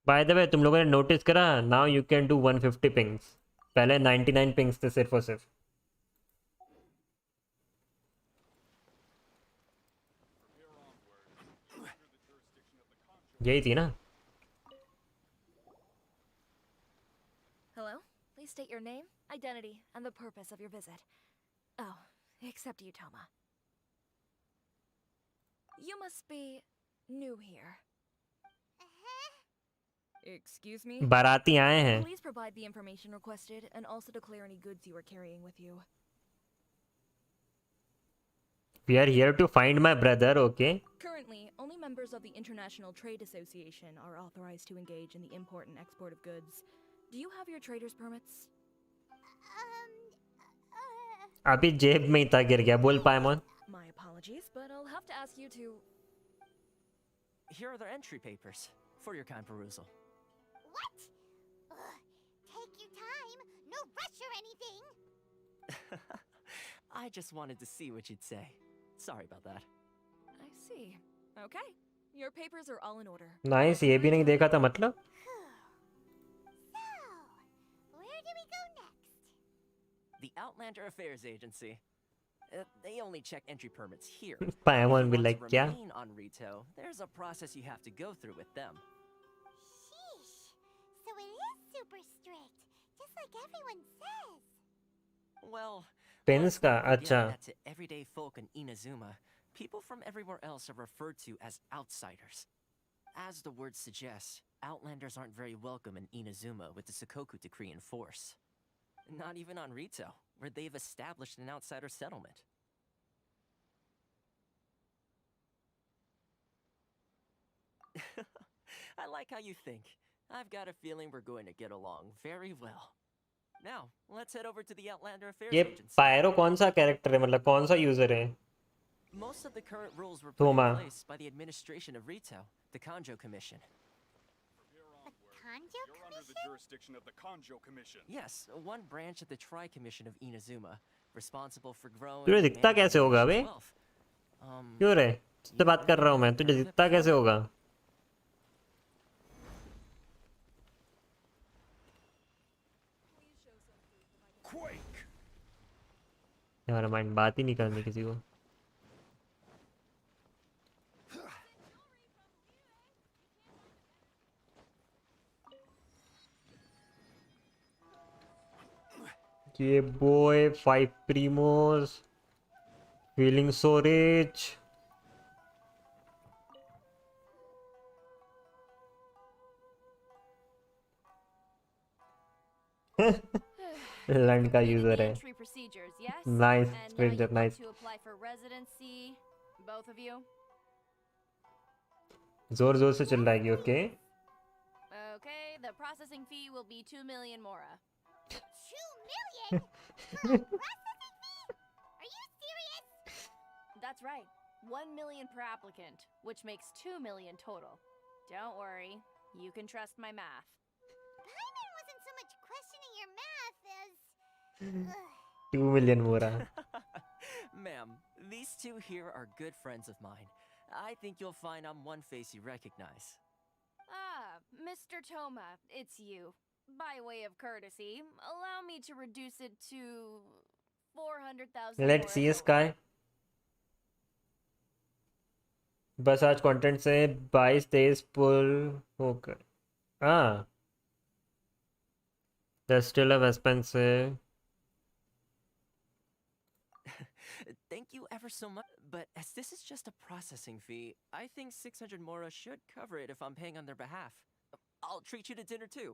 बाय द वे तुम लोगों ने नोटिस करा, now you can do 150 pings. पहले 99 पिंग्स थे सिर्फ और सिर्फ। यही थी ना। Hello? Please state your name, identity, and the purpose of your visit. Oh, except you, Toma. You must be new here. Excuse me? बाराती आए हैं। Please provide the information requested and also declare any goods you are carrying with you. We are here to find my brother, okay? Currently, only members of the International Trade Association are authorized to engage in the import and export of goods. Do you have your trader's permits? अभी जेब में ही था, गिर गया। बोल पाएमोन। My apologies, but I'll have to ask you to... Here are their entry papers for your kind perusal. What? Ugh, take your time. No rush or anything. I just wanted to see what you'd say. Sorry about that. I see. Okay. Your papers are all in order. Nice, ये भी नहीं देखा था मतलब। So, where do we go next? The Outlander Affairs Agency. They only check entry permits here. पाएमोन If भी you want like to क्या। remain on Rito, there's a process you have to go through with them. Sheesh. So it is super strict, just like everyone says. Well, pence let's का, not forget अच्छा। that to everyday folk in Inazuma, people from everywhere else are referred to as outsiders. As the word suggests, outlanders aren't very welcome in Inazuma with the Sakoku decree in force. Not even on Rito, where they've established an outsider settlement. I like how you think. I've got a feeling we're going to get along very well. Now, let's head over to the Outlander Affairs ये Agency. Pyro कौन सा character है, मतलब कौन सा user है? Most of the current rules were put Toma. in place by the administration of Rito, the Kanjo Commission. The Kanjo You're under the Commission? jurisdiction of the Kanjo Commission. Yes, one branch of the Tri-Commission of Inazuma, responsible for growing तुझे and दिखता कैसे managing होगा Asian बे? wealth. क्यों रे? तुझसे बात कर रहा हूँ मैं, तुझे दिखता कैसे होगा? Quake! यार माइंड बात ही नहीं करनी किसी को। ये बॉय 5 प्रीमोस फीलिंग सो रिच। लंड का यूजर है। Entry procedures, yes? Nice, And now you stranger, want nice. to apply for residency, both of you? जोर जोर से चिल्लाएगी, okay? Okay, the processing fee will be 2 million mora. 2 million? For a processing fee? Are you serious? That's right. 1 million per applicant, which makes 2 million total. Don't worry, you can trust my math. Paimon wasn't so much questioning your math as... Ugh. 2 million मोरा। Ma'am, these two here are good friends of mine. I think you'll find I'm one face you recognize. Ah, Mr. Toma, it's you. By way of courtesy, allow me to reduce it to 400,000 let's see mora sky. बस आज content से 22-23 पुल हो गए। हाँ, there's still a expensive। Thank you ever so much, but as this is just a processing fee, I think 600 mora should cover it if I'm paying on their behalf. I'll treat you to dinner too.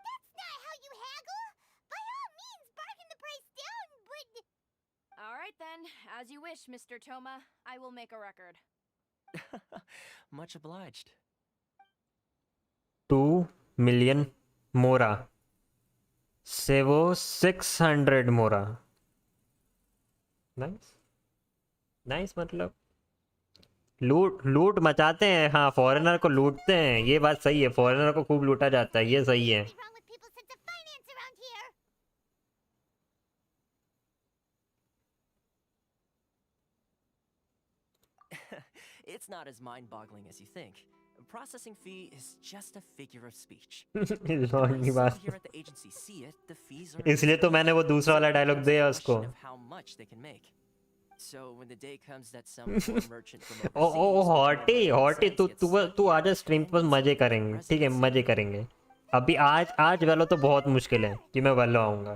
That's not how you haggle! By all means, bargain the price down, but... All right then, as you wish, Mr. Toma. I will make a record. Much obliged. 2 million मोरा से वो 600 मोरा। Nice. Nice मतलब लूट लूट मचाते हैं, हाँ फॉरेनर को लूटते हैं, ये बात सही है, फॉरेनर को खूब लूटा जाता है, ये सही है। Wrong with people's sense of finance around here. It's not as mind-boggling as you think. Processing fee is just a figure of speech. Long की Some बात, here at the agency see it, the fees are इसलिए तो मैंने वो दूसरा वाला dialogue दिया उसको। of how much they can make. So when the day comes that some poor merchant from ओ overseas ओ with more हॉटी money than हॉटी, sense तू gets तू तू lucky आजा स्ट्रीम and पर wins मजे the करेंगे, ठीक है presidency. मजे करेंगे। अभी आज आज वाला तो बहुत मुश्किल है कि मैं वाला आऊंगा।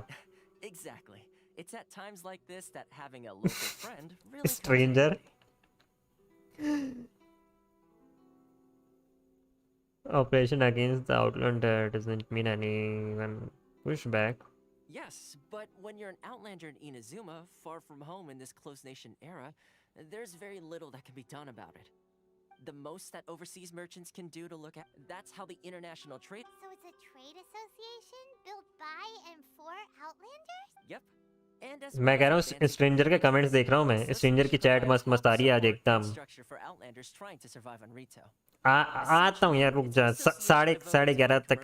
Exactly. It's at times like this that having a local friend really comes in stranger, handy. Operation against the Outlander doesn't mean anyone push back. Yes, but when you're an outlander in Inazuma, far from home in this closed nation era, there's very little that can be done about it. The most that overseas merchants can do to look at that's how the international trade. So it's a trade association built by and for Outlanders? Yep. And as मैं well कह as रहा a हूँ fancy stranger के comments देख रहा हूँ मैं, stranger की चैट मस्त मस्त आ रही है, आज एकदम structure for outlanders trying to survive on Rito. आता हूँ यार, रुक जा, साढ़े 11 तक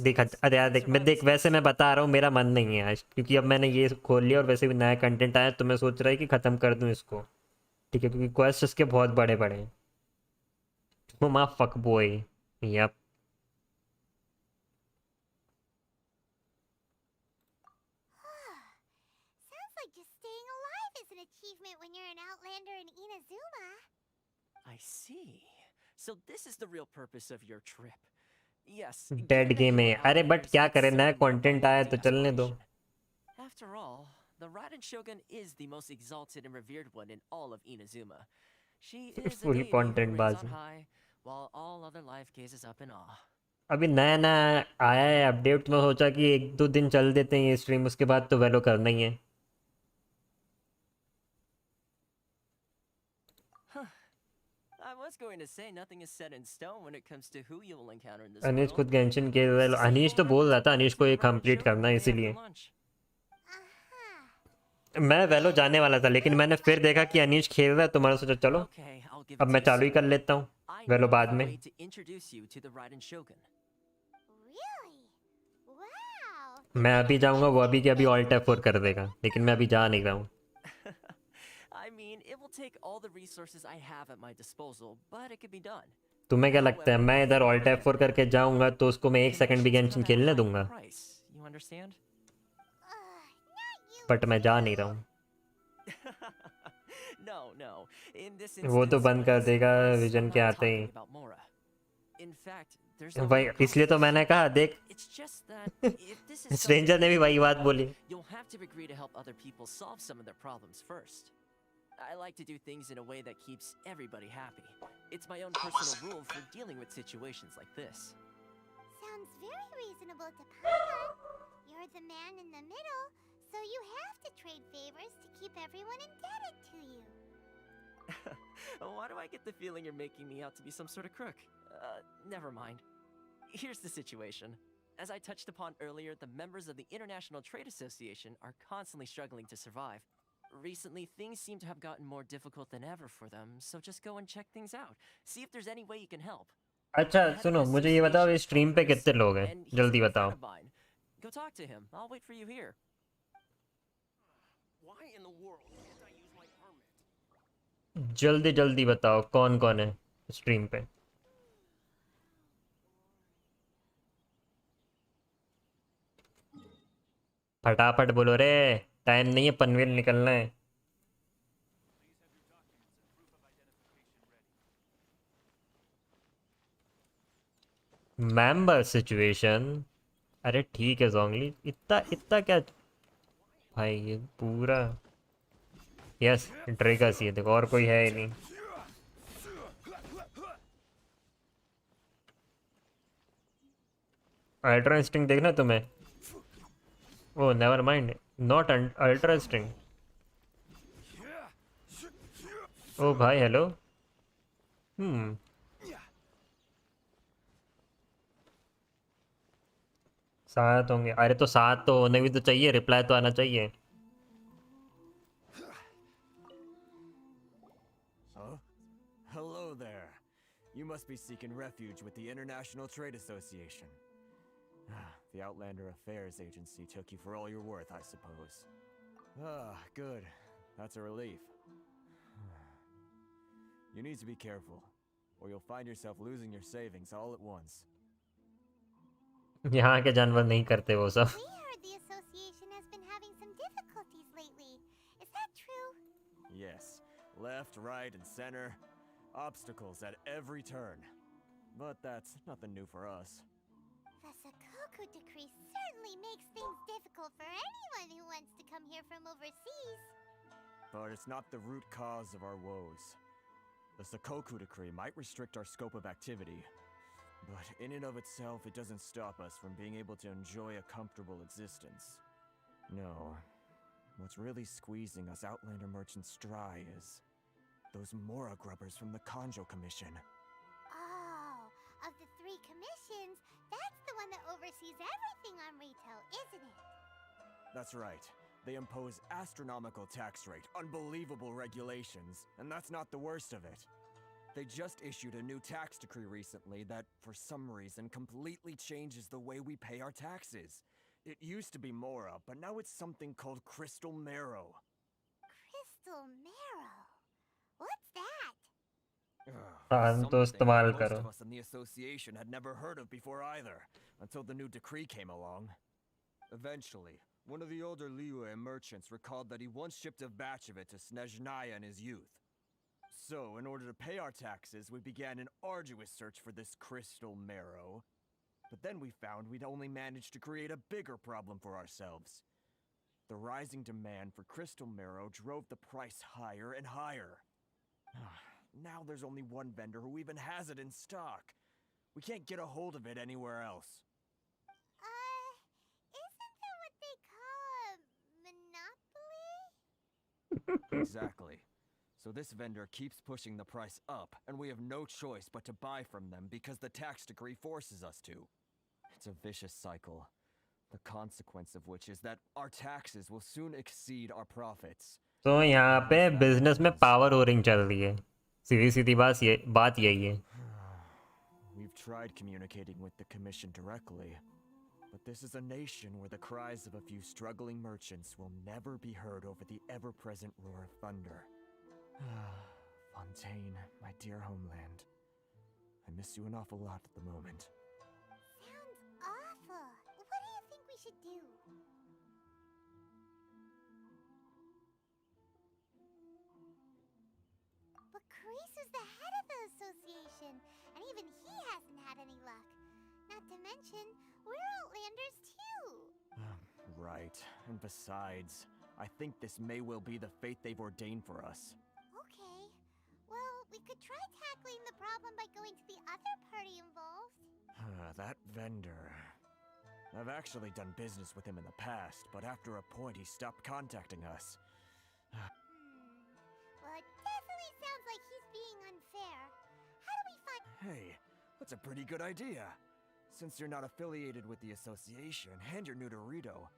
देखा। अरे यार देख, मैं देख वैसे मैं बता रहा हूँ मेरा मन नहीं है आज, क्योंकि अब मैंने ये खोल लिया और वैसे भी नया कंटेंट आया, तो मैं सोच रहा है कि ख़त्म कर दूँ इसको, ठीक है, क्योंकि क्वेस्ट इसके बहुत बड़े बड़े हैं। वो माँ fuck boy, yup. Sounds like just staying alive is an achievement when you're an Outlander in Inazuma. I see. So this is the real purpose of your trip. Yes. Dead game है, अरे but क्या करें, नया content आया तो चलने दो। After all, the Raiden Shogun is the most exalted and revered one in all of Inazuma. She is a Fully deity who content reigns बाजी। on high, while all other life gazes up in awe. अभी नया नया आया है update, तो मैं सोचा कि 1-2 दिन चल देते हैं ये स्ट्रीम, उसके बाद तो वेलो करना ही है। I was going to say nothing is set in stone when it comes to who you will encounter in this Anish world. खुद गेंशिन के वेलो, अनीश तो बोल रहा था अनीश को ये कंप्लीट करना है, इसीलिए मैं वेलो जाने वाला था, लेकिन मैंने फिर देखा कि अनीश खेल रहा है, तो मैंने सोचा चलो Okay, I'll give अब it मैं to you, चालू ही sir. कर लेता हूँ I वेलो know बाद of a में। way to introduce you to the Raiden Shogun. Really? Wow. मैं अभी जाऊंगा, वो अभी के अभी ऑल्ट F4 कर देगा, लेकिन मैं अभी जा नहीं रहा हूँ। I mean, it will take all the resources I have at my disposal, but it can be done. तुम्हें क्या लगता है मैं इधर ऑल्ट F4 करके जाऊंगा तो उसको मैं 1 सेकंड भी गेंशिन खेलने दूंगा? Price, you understand? Not you. But मैं जा नहीं रहा हूँ। No, no. In this वो तो instance, बंद कर price देगा is विजन not के आते talking he. about Mora. In fact, there's no भाई real इसलिए तो cost. मैंने कहा देख, It's just that if this is stranger ने भी वही बात बोली। you'll have to agree to help other people solve some of their problems first. I like to do things in a way that keeps everybody happy. It's my own personal rule for dealing with situations like this. Sounds very reasonable to Paimon. You're the man in the middle, so you have to trade favors to keep everyone indebted to you. Why do I get the feeling you're making me out to be some sort of crook? Never mind. Here's the situation. As I touched upon earlier, the members of the International Trade Association are constantly struggling to survive. Recently, things seem to have gotten more difficult than ever for them, so just go and check things out. See if there's any way you can help. अच्छा सुनो, मुझे ये बताओ इस stream पे कितने लोग हैं, And he's a जल्दी good बताओ। friend of mine. Go talk to him. I'll wait for you here. Why in the world can't I use my permit? जल्दी जल्दी बताओ कौन कौन है स्ट्रीम पे। फटाफट बोलो रे, टाइम नहीं है, पनवेल निकलना है। मेंबर सिचुएशन, अरे ठीक है जोंगली, इतना इतना क्या भाई, ये पूरा यस ड्रेगस, ये देखो और कोई है ही नहीं। अल्ट्रा इंस्टिंक्ट देखना तुम्हें? Oh never mind, not ultra instinct. ओ भाई हेलो। सात होंगे, अरे तो सात तो होने भी तो चाहिए, रिप्लाई तो आना चाहिए। You must be seeking refuge with the International Trade Association. The Outlander Affairs Agency took you for all you're worth, I suppose. Good. That's a relief. You need to be careful, or you'll find yourself losing your savings all at once. यहाँ के जानवर नहीं करते वो सब. We heard the association has been having some difficulties lately. Is that true? Yes. Left, right, and center. Obstacles at every turn. But that's nothing new for us. The Sakoku decree certainly makes things difficult for anyone who wants to come here from overseas. But it's not the root cause of our woes. The Sakoku decree might restrict our scope of activity, but in and of itself, it doesn't stop us from being able to enjoy a comfortable existence. No. What's really squeezing us Outlander merchants dry is those Mora grubbers from the Kanjo Commission. Oh, of the 3 commissions, that's the one that oversees everything on retail, isn't it? That's right. They impose astronomical tax rate, unbelievable regulations, and that's not the worst of it. They just issued a new tax decree recently that, for some reason, completely changes the way we pay our taxes. It used to be Mora, but now it's something called Crystal Marrow. Crystal Marrow? What's that? कान तो इस्तेमाल Most करो. of us in the association had never heard of before either, until the new decree came along. Eventually, one of the older Liyue merchants recalled that he once shipped a batch of it to Snezhnaya in his youth. So, in order to pay our taxes, we began an arduous search for this crystal marrow. But then we found we'd only managed to create a bigger problem for ourselves. The rising demand for crystal marrow drove the price higher and higher. Now there's only one vendor who even has it in stock. We can't get a hold of it anywhere else. Isn't that what they call a monopoly? Exactly. So this vendor keeps pushing the price up, and we have no choice but to buy from them because the tax decree forces us to. It's a vicious cycle, the consequence of which is that our taxes will soon exceed our profits. तो यहाँ पे business में power O-ring चल रही है. सीधी सीधी बात यही है. We've tried communicating with the commission directly, but this is a nation where the cries of a few struggling merchants will never be heard over the ever-present roar of thunder. Fontaine, my dear homeland. I miss you an awful lot at the moment. Sounds awful. What do you think we should do? But Karisu's the head of the association, and even he hasn't had any luck. Not to mention, we're Outlanders too. Right. And besides, I think this may well be the fate they've ordained for us. Okay. Well, we could try tackling the problem by going to the other party involved. That vendor. I've actually done business with him in the past, but after a point he stopped contacting us. Well, it definitely sounds like he's being unfair. How do we find... Hey, that's a pretty good idea. Since you're not affiliated with the association and you're new to Rito,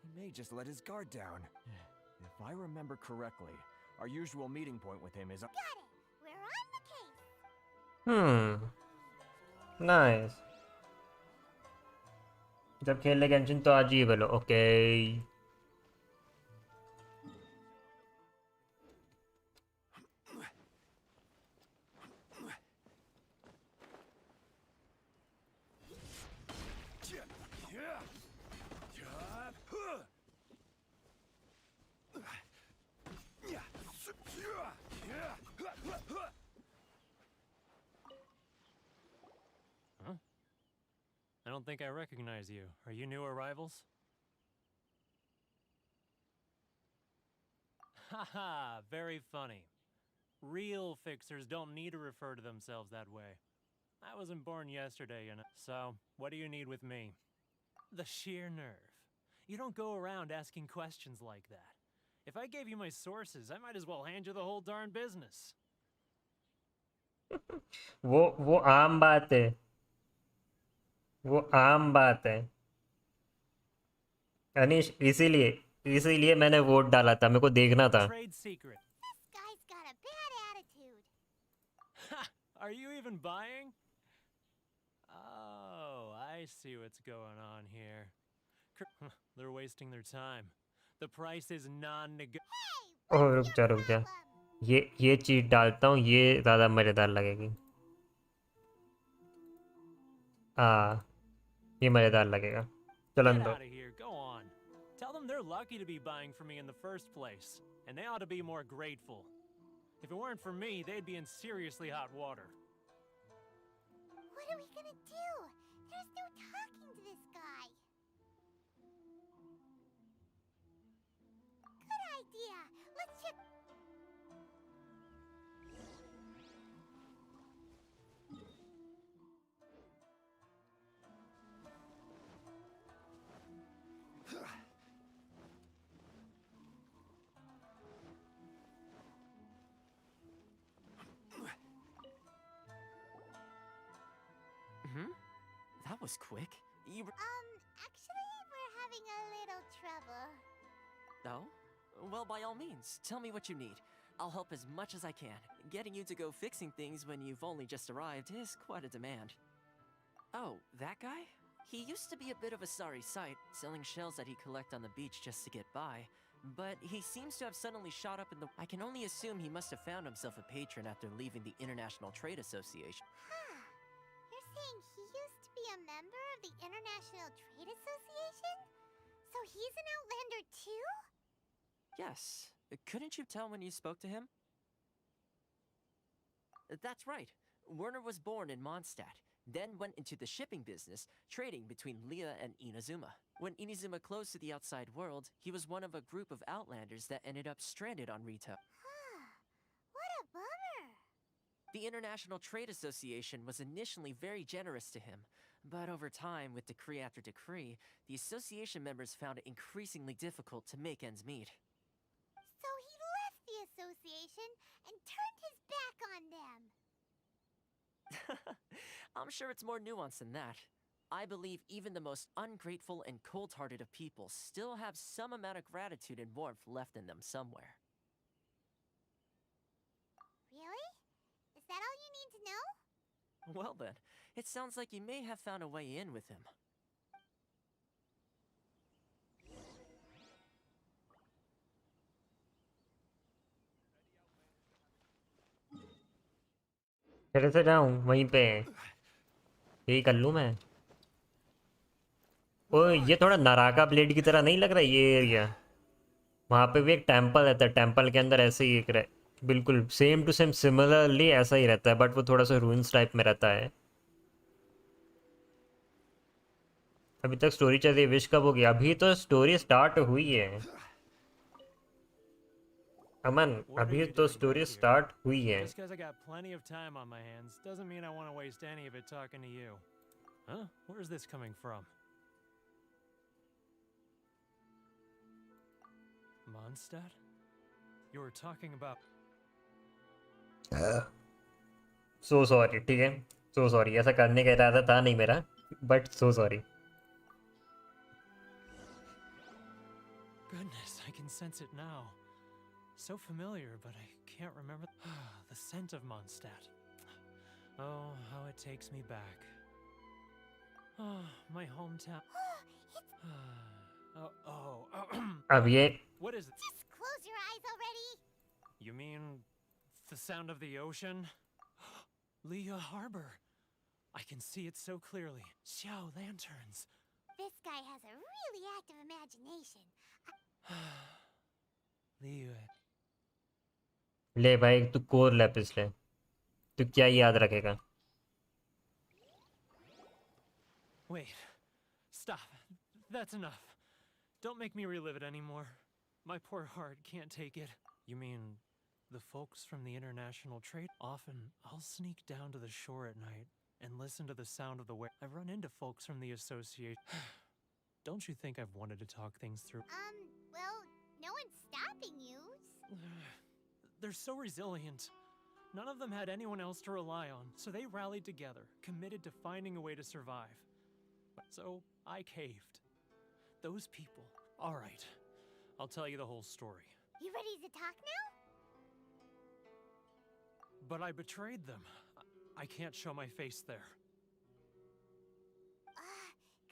he may just let his guard down. If I remember correctly, our usual meeting point with him is... Got it! We're on the case! Nice. जब खेलने Genshin तो आज ही बोलो. Okay. I don't think I recognize you. Are you new arrivals? Haha, very funny. Real fixers don't need to refer to themselves that way. I wasn't born yesterday, you know. So, what do you need with me? The sheer nerve. You don't go around asking questions like that. If I gave you my sources, I might as well hand you the whole darn business. वो आम बात है. वो आम बात है. अनीश, इसीलिए मैंने वोट डाला था. मेरे को देखना था. Trade secret. This guy's got a bad attitude. Ha! Are you even buying? Oh, I see what's going on here. They're wasting their time. The price is non-negotiable. ओह रुक जा ये चीज डालता हूँ, ये ज़्यादा मज़ेदार लगेगी। हाँ, ये मज़ेदार लगेगा। चलन Get दो। out of here. Go on. Tell them they're lucky to be buying from me in the first place, and they ought to be more grateful. If it weren't for me, they'd be in seriously hot water. What are we gonna do? There's no talking to this guy. Good idea. Let's check. That was quick. Actually, we're having a little trouble. Oh? Well, by all means, tell me what you need. I'll help as much as I can. Getting you to go fixing things when you've only just arrived is quite a demand. Oh, that guy? He used to be a bit of a sorry sight, selling shells that he collect on the beach just to get by. But he seems to have suddenly shot up in the... I can only assume he must have found himself a patron after leaving the International Trade Association. Huh. You're saying he used to be a member of the International Trade Association? So he's an Outlander too? Yes. Couldn't you tell when you spoke to him? That's right. Werner was born in Mondstadt, then went into the shipping business, trading between Leah and Inazuma. When Inazuma closed to the outside world, he was one of a group of Outlanders that ended up stranded on Rito. What a bummer! The International Trade Association was initially very generous to him, but over time, with decree after decree, the association members found it increasingly difficult to make ends meet. So he left the association and turned his back on them. I'm sure it's more nuanced than that. I believe even the most ungrateful and cold-hearted of people still have some amount of gratitude and warmth left in them somewhere. Really? Is that all you need to know? Well then, it sounds like you may have found a way in with him. फिर से जाऊँ वहीं पे, यही कर लूँ मैं। ओ ये थोड़ा नाराका ब्लेड की तरह नहीं लग रहा ये एरिया? वहाँ पे भी एक टेंपल रहता है, टेंपल के अंदर ऐसे ही एक बिल्कुल सेम टू सेम सिमिलरली ऐसा ही रहता है, बट वो थोड़ा सा रूइंस टाइप में रहता है। अभी तक स्टोरी चल रही है, विश कब होगी? अभी तो स्टोरी स्टार्ट हुई है अमन, अभी तो स्टोरी स्टार्ट हुई है। Just because I got plenty of time on my hands doesn't mean I want to waste any of it talking to you. Huh? Where's this coming from? Mondstadt? You were talking about... so sorry, ठीक है, so sorry, ऐसा करने का इरादा था नहीं मेरा, but so sorry. Goodness, I can sense it now. So familiar, but I can't remember the scent of Mondstadt. Oh, how it takes me back. Oh, my hometown. अब ये What is it? Just close your eyes already! You mean the sound of the ocean? Leah Harbor. I can see it so clearly. Xiao lanterns. This guy has a really active imagination. Leah. ले भाई, तू core Lapis ले, तू क्या याद रखेगा? Wait. Stop. That's enough. Don't make me relive it anymore. My poor heart can't take it. You mean the folks from the international trade? Often, I'll sneak down to the shore at night and listen to the sound of the wave. I've run into folks from the association. Don't you think I've wanted to talk things through? Well, no one's stopping you. They're so resilient. None of them had anyone else to rely on, so they rallied together, committed to finding a way to survive. So, I caved. Those people. All right. I'll tell you the whole story. You ready to talk now? But I betrayed them. I can't show my face there.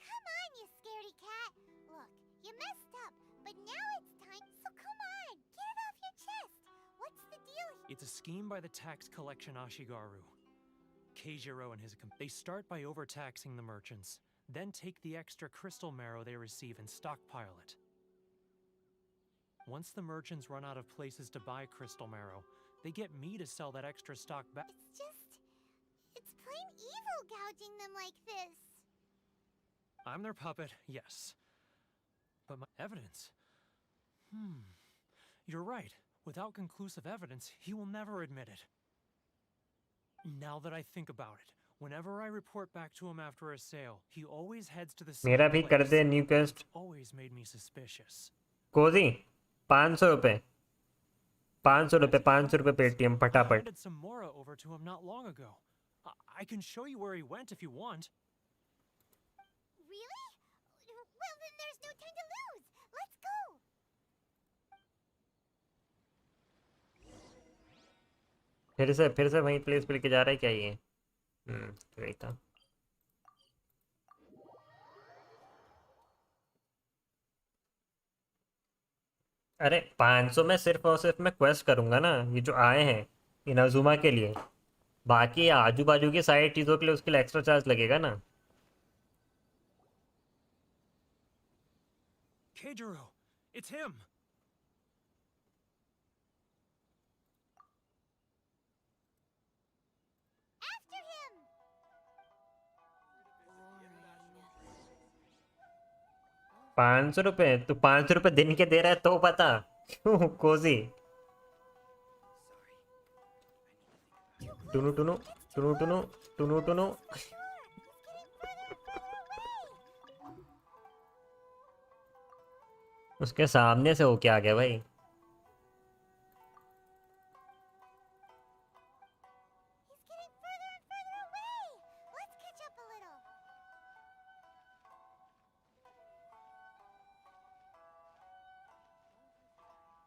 Come on, you scaredy cat. Look, you messed up, but now it's time, so come on, get it off your chest. What's the deal here? It's a scheme by the tax collection Ashigaru. Keijiro and his they start by overtaxing the merchants, then take the extra crystal marrow they receive and stockpile it. Once the merchants run out of places to buy crystal marrow, they get me to sell that extra stock back. It's plain evil gouging them like this. I'm their puppet, yes. But my evidence? You're right. Without conclusive evidence, he will never admit it. Now that I think about it, whenever I report back to him after a sale, he always heads to the same मेरा भी कर place. दे new quest. It's always made me suspicious. कोजी 500 रुपए 500 रुपए 500 रुपए Paytm I फटाफट. handed some Mora over to him not long ago. I can show you where he went if you want. Really? Well, then there's no time to lose. Let's go. फिर से वही place पे लेके जा रहा है क्या ये? वही था. अरे 500 में सिर्फ और सिर्फ मैं क्वेस्ट करूंगा ना, ये जो आए हैं इनाजुमा के लिए. बाकी आजू बाजू की सारी चीज़ों के लिए उसके लिए एक्स्ट्रा चार्ज लगेगा ना. Keijiro, it's him. After him. 500 रुपए तो 500 रुपए दिन के दे रहा है तो बता क्यों कोजी. टुनु टुनु टुनु टुनु टुनु टुनु. उसके सामने से होके आ गया भाई. He's getting further and further away. Let's catch up a little.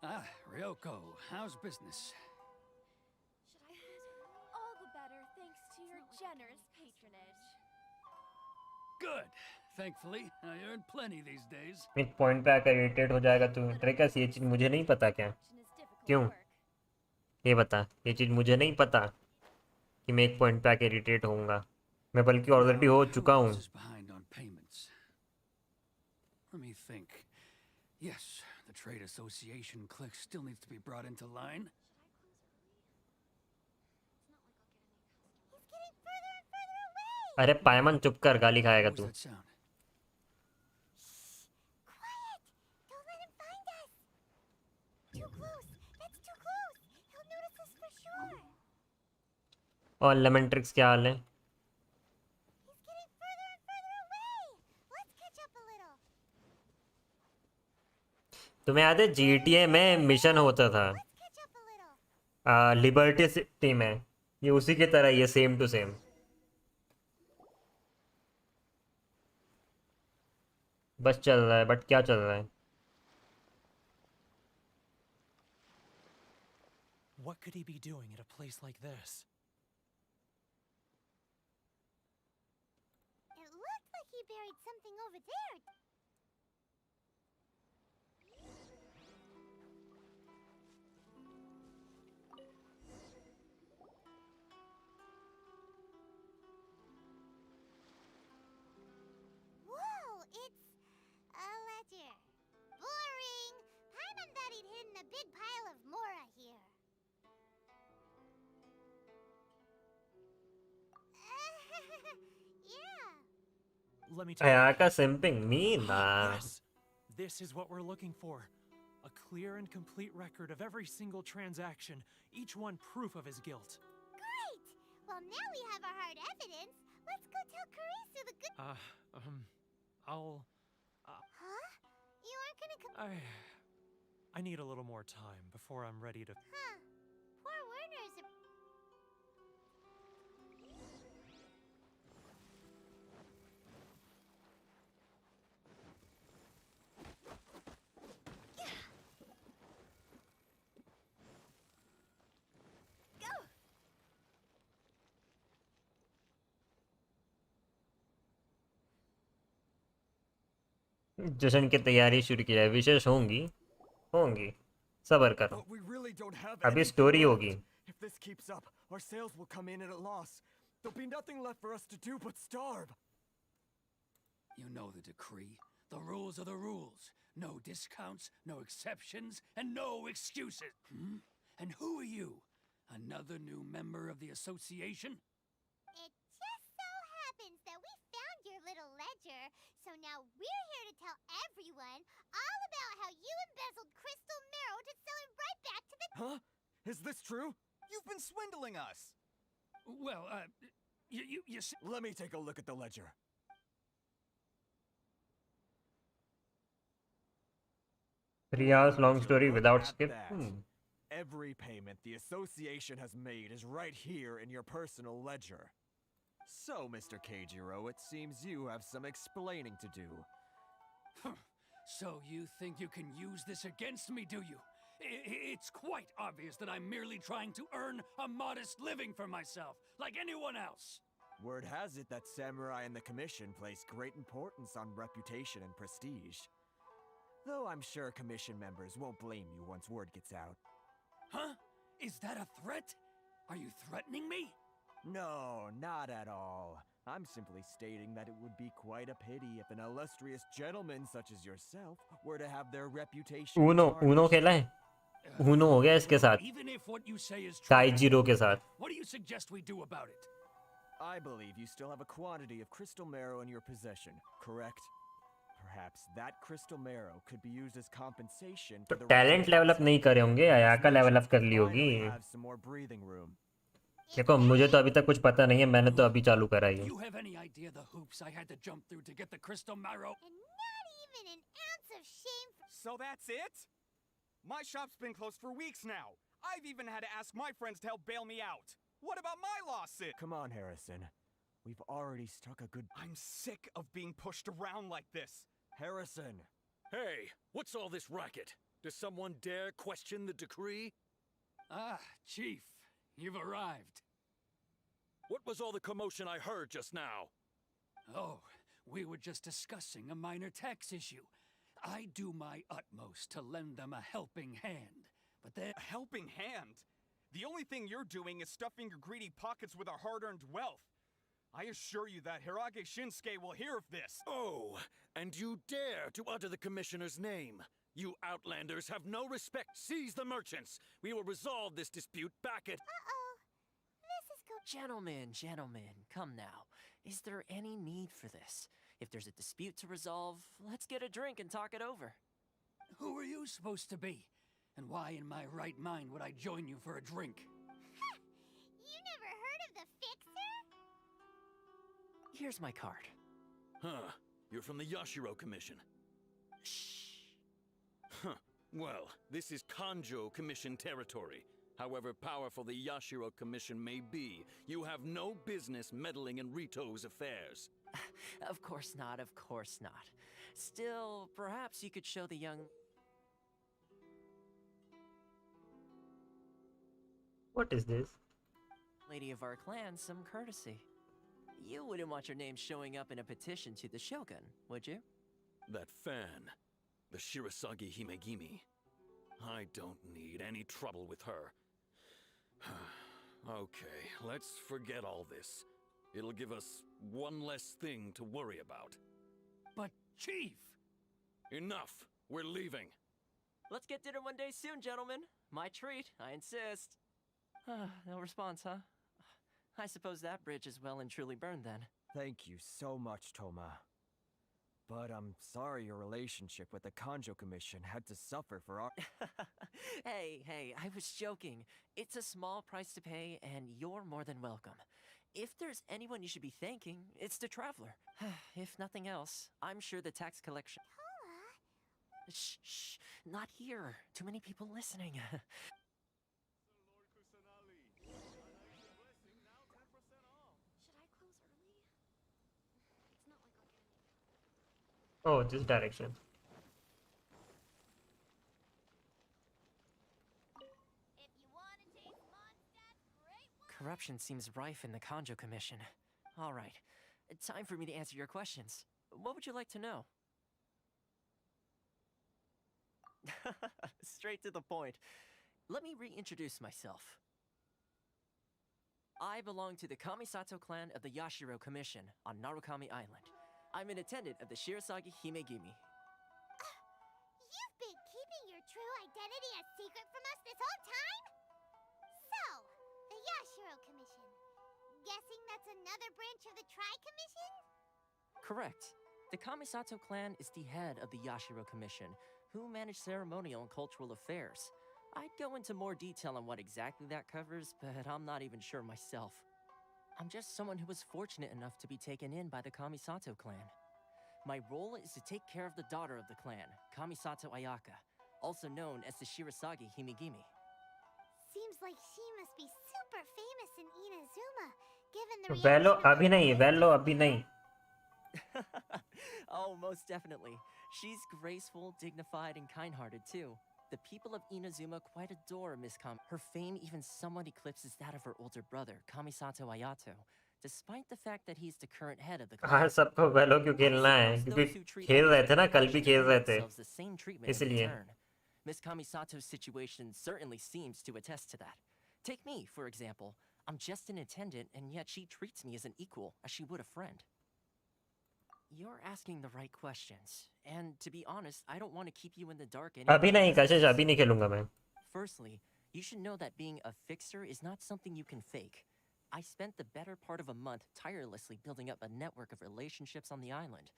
Ah, Ryoko, how's business? All the better thanks to your generous patronage. Good. Thankfully, I earn plenty these days. एक point पे आकर irritate हो जाएगा तू. Trekkers ये चीज़ मुझे नहीं पता क्या? क्यों? ये बता. ये चीज़ मुझे नहीं पता कि मैं एक पॉइंट पे आकर इरिटेट होऊंगा. मैं बल्कि ऑलरेडी हो चुका हूँ. Who else is behind on payments? Let me think. Yes, the trade association clique still needs to be brought into line. He's getting further and further away. अरे पायमन चुप कर, गाली खाएगा What तू. was that sound? Quiet. Don't let him find us. Too close. That's too close. He'll notice us for sure. और lemon tricks क्या हाल है? He's getting further and further away. Let's catch up a little. तुम्हें याद है GTA में mission होता था Let's catch up a little. Liberty city में? ये उसी की तरह ये सेम टू सेम. बस चल रहा है. बट क्या चल रहा है? What could he be doing at a place like this? It looked like he buried something over there. Whoa, it's a ledger. Boring. Paimon thought he'd hidden a big pile of Mora here. Yeah. Let me tell you. AYAKA simping me? Nah. Yes, this is what we're looking for. A clear and complete record of every single transaction, each one proof of his guilt. Great! Well, now we have our hard evidence. Let's go tell Karisu the good. I'll... Huh? You aren't gonna come. I need a little more time before I'm ready to... Huh. Poor Werner's a. Go! जश्न की तैयारी शुरू की है, विशेष होंगी होंगी, सब्र करो, But we really don't have अभी anything स्टोरी left. होगी. If this keeps up, our sales will come in at a loss. There'll be nothing left for us to do but starve. You know the decree. The rules are the rules. No discounts, no exceptions, and no excuses. Hmm? And who are you? Another new member of the association? It just so happens that we found your little ledger, so now we're here to tell everyone all about how you embezzled crystal marrow to sell it right back to the— Huh? Is this true? You've been swindling us! Well, you see— Let me take a look at the ledger. 3 hours long story Look without at skip. that. Every payment the association has made is right here in your personal ledger. So, Mr. Keijiro, it seems you have some explaining to do. So you think you can use this against me, do you? It's quite obvious that I'm merely trying to earn a modest living for myself, like anyone else. Word has it that samurai and the commission place great importance on reputation and prestige. Though I'm sure commission members won't blame you once word gets out. Huh? Is that a threat? Are you threatening me? No, not at all. I'm simply stating that it would be quite a pity if an illustrious gentleman such as yourself were to have their reputation Uno tarnished. खेला है, Uno हो गया इसके साथ, Even if what you say is true, काइजिरो के साथ. what do you suggest we do about it? I believe you still have a quantity of crystal marrow in your possession, correct? Perhaps that crystal marrow could be used as compensation तो for the talent level up नहीं करे होंगे, Ayaka level up कर ली होगी. finally have some more breathing room. देखो मुझे तो अभी तक कुछ पता नहीं है, मैंने तो अभी चालू करा ही है. You have any idea the hoops I had to jump through to get the crystal marrow? And not even an ounce of shame for— So that's it? My shop's been closed for weeks now. I've even had to ask my friends to help bail me out. What about my lawsuit? Come on, Harrison. We've already struck a good... I'm sick of being pushed around like this. Harrison! Hey, what's all this racket? Does someone dare question the decree? Ah, Chief, you've arrived. What was all the commotion I heard just now? Oh, we were just discussing a minor tax issue. I do my utmost to lend them a helping hand, but they— A helping hand? The only thing you're doing is stuffing your greedy pockets with our hard-earned wealth. I assure you that Hirage Shinsuke will hear of this. Oh, and you dare to utter the commissioner's name. You outlanders have no respect. Seize the merchants. We will resolve this dispute back at... Uh-oh. This is Gentlemen, come now. Is there any need for this? If there's a dispute to resolve, let's get a drink and talk it over. Who are you supposed to be? And why in my right mind would I join you for a drink? You never heard of the Fixer? Here's my card. Huh. You're from the Yashiro Commission. Shh. Huh. Well, this is Kanjo Commission territory. However powerful the Yashiro Commission may be, you have no business meddling in Rito's affairs. Of course not, of course not. Still, perhaps you could show the young... What is this? lady of our clan some courtesy. You wouldn't want your name showing up in a petition to the Shogun, would you? That fan, the Shirasagi Himegimi. I don't need any trouble with her. Okay, let's forget all this. It'll give us one less thing to worry about. But, Chief! Enough! We're leaving. Let's get dinner one day soon, gentlemen. My treat, I insist. No response, huh? I suppose that bridge is well and truly burned then. Thank you so much, Toma. But I'm sorry your relationship with the Kanjo Commission had to suffer for our... Hey, I was joking. It's a small price to pay, and you're more than welcome. If there's anyone you should be thanking, it's the Traveler. If nothing else, I'm sure the tax collection... Paula? Shh, not here. Too many people listening. Oh, this direction. If you want to taste Mondstadt's great wine— Corruption seems rife in the Kanjo Commission. All right, time for me to answer your questions. What would you like to know? Straight to the point. Let me reintroduce myself. I belong to the Kamisato clan of the Yashiro Commission on Narukami Island. I'm an attendant of the Shirasagi Himegimi. You've been keeping your true identity a secret from us this whole time? So, the Yashiro Commission. Guessing that's another branch of the Tri-Commission? Correct. The Kamisato clan is the head of the Yashiro Commission, who manage ceremonial and cultural affairs. I'd go into more detail on what exactly that covers, but I'm not even sure myself. I'm just someone who was fortunate enough to be taken in by the Kamisato clan. My role is to take care of the daughter of the clan, Kamisato AYAKA, also known as the Shirasagi Himegimi. Seems like she must be super famous in Inazuma, given the वेलो reaction of अभी नहीं, वेलो अभी नहीं. Oh, most definitely. She's graceful, dignified, and kind-hearted too. The people of Inazuma quite adore Miss Kami. Her fame even somewhat eclipses that of her older brother, Kamisato Ayato, despite the fact that he's the current head of the clan. हाँ सबको वेलो क्यों खेलना है क्योंकि खेल रहे थे ना कल भी खेल रहे थे The same treatment in इसलिए return. Miss Kamisato's situation certainly seems to attest to that. Take me, for example. I'm just an attendant, and yet she treats me as an equal, as she would a friend. You're asking the right questions, and to be honest, I don't want to keep you in the dark anymore. अभी नहीं कशिश अभी नहीं खेलूंगा मैं. Firstly, you should know that being a fixer is not something you can fake. I spent the better part of a month tirelessly building up a network of relationships on the island,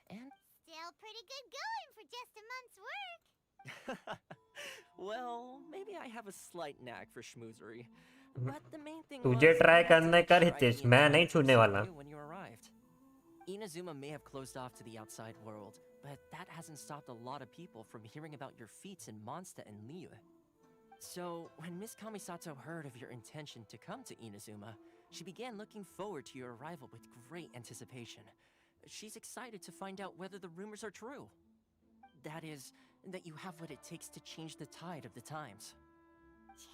and Still pretty good going for just a month's work. well, maybe I have a slight knack for schmoozery. But the main thing तुझे was try you had to करने कर try Hitesh the मैं entire नहीं छूने process वाला. you when you arrived. Inazuma may have closed off to the outside world, but that hasn't stopped a lot of people from hearing about your feats in Mondstadt and Liyue. So, when Miss Kamisato heard of your intention to come to Inazuma, she began looking forward to your arrival with great anticipation. She's excited to find out whether the rumors are true. That is, that you have what it takes to change the tide of the times.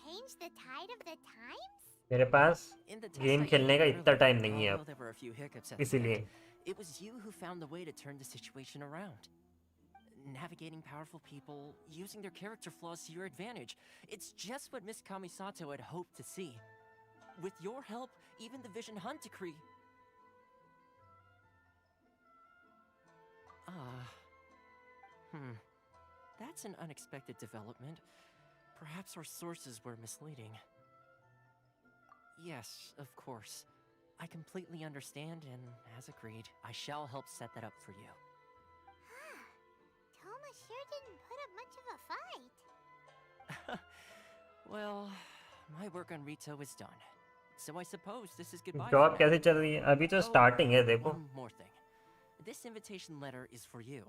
Change the tide of the times? मेरे पास In the test game I खेलने का gave इतना earlier, time नहीं है although अब there were a few hiccups at the इसीलिए end, it was you who found the way to turn the situation around. Navigating powerful people, using their character flaws to your advantage. It's just what Miss Kamisato had hoped to see. With your help, even the Vision Hunt decree... That's an unexpected development. Perhaps our sources were misleading. Yes, of course. I completely understand, and as agreed, I shall help set that up for you. Toma sure didn't put up much of a fight. Well, my work on Rito is done. So I suppose this is goodbye job for कैसे now. चल रही है अभी तो starting है देखो. One more thing. This invitation letter is for you.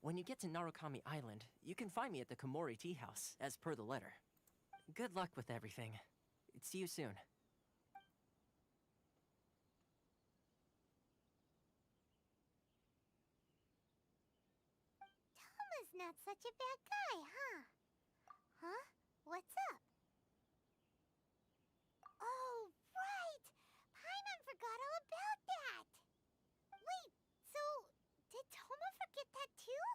When you get to Narukami Island, you can find me at the Komori Tea House, as per the letter. Good luck with everything. See you soon. Toma's not such a bad guy, huh? Huh? What's up? Oh, right! Paimon forgot all about that! Wait, so did Toma forget that too?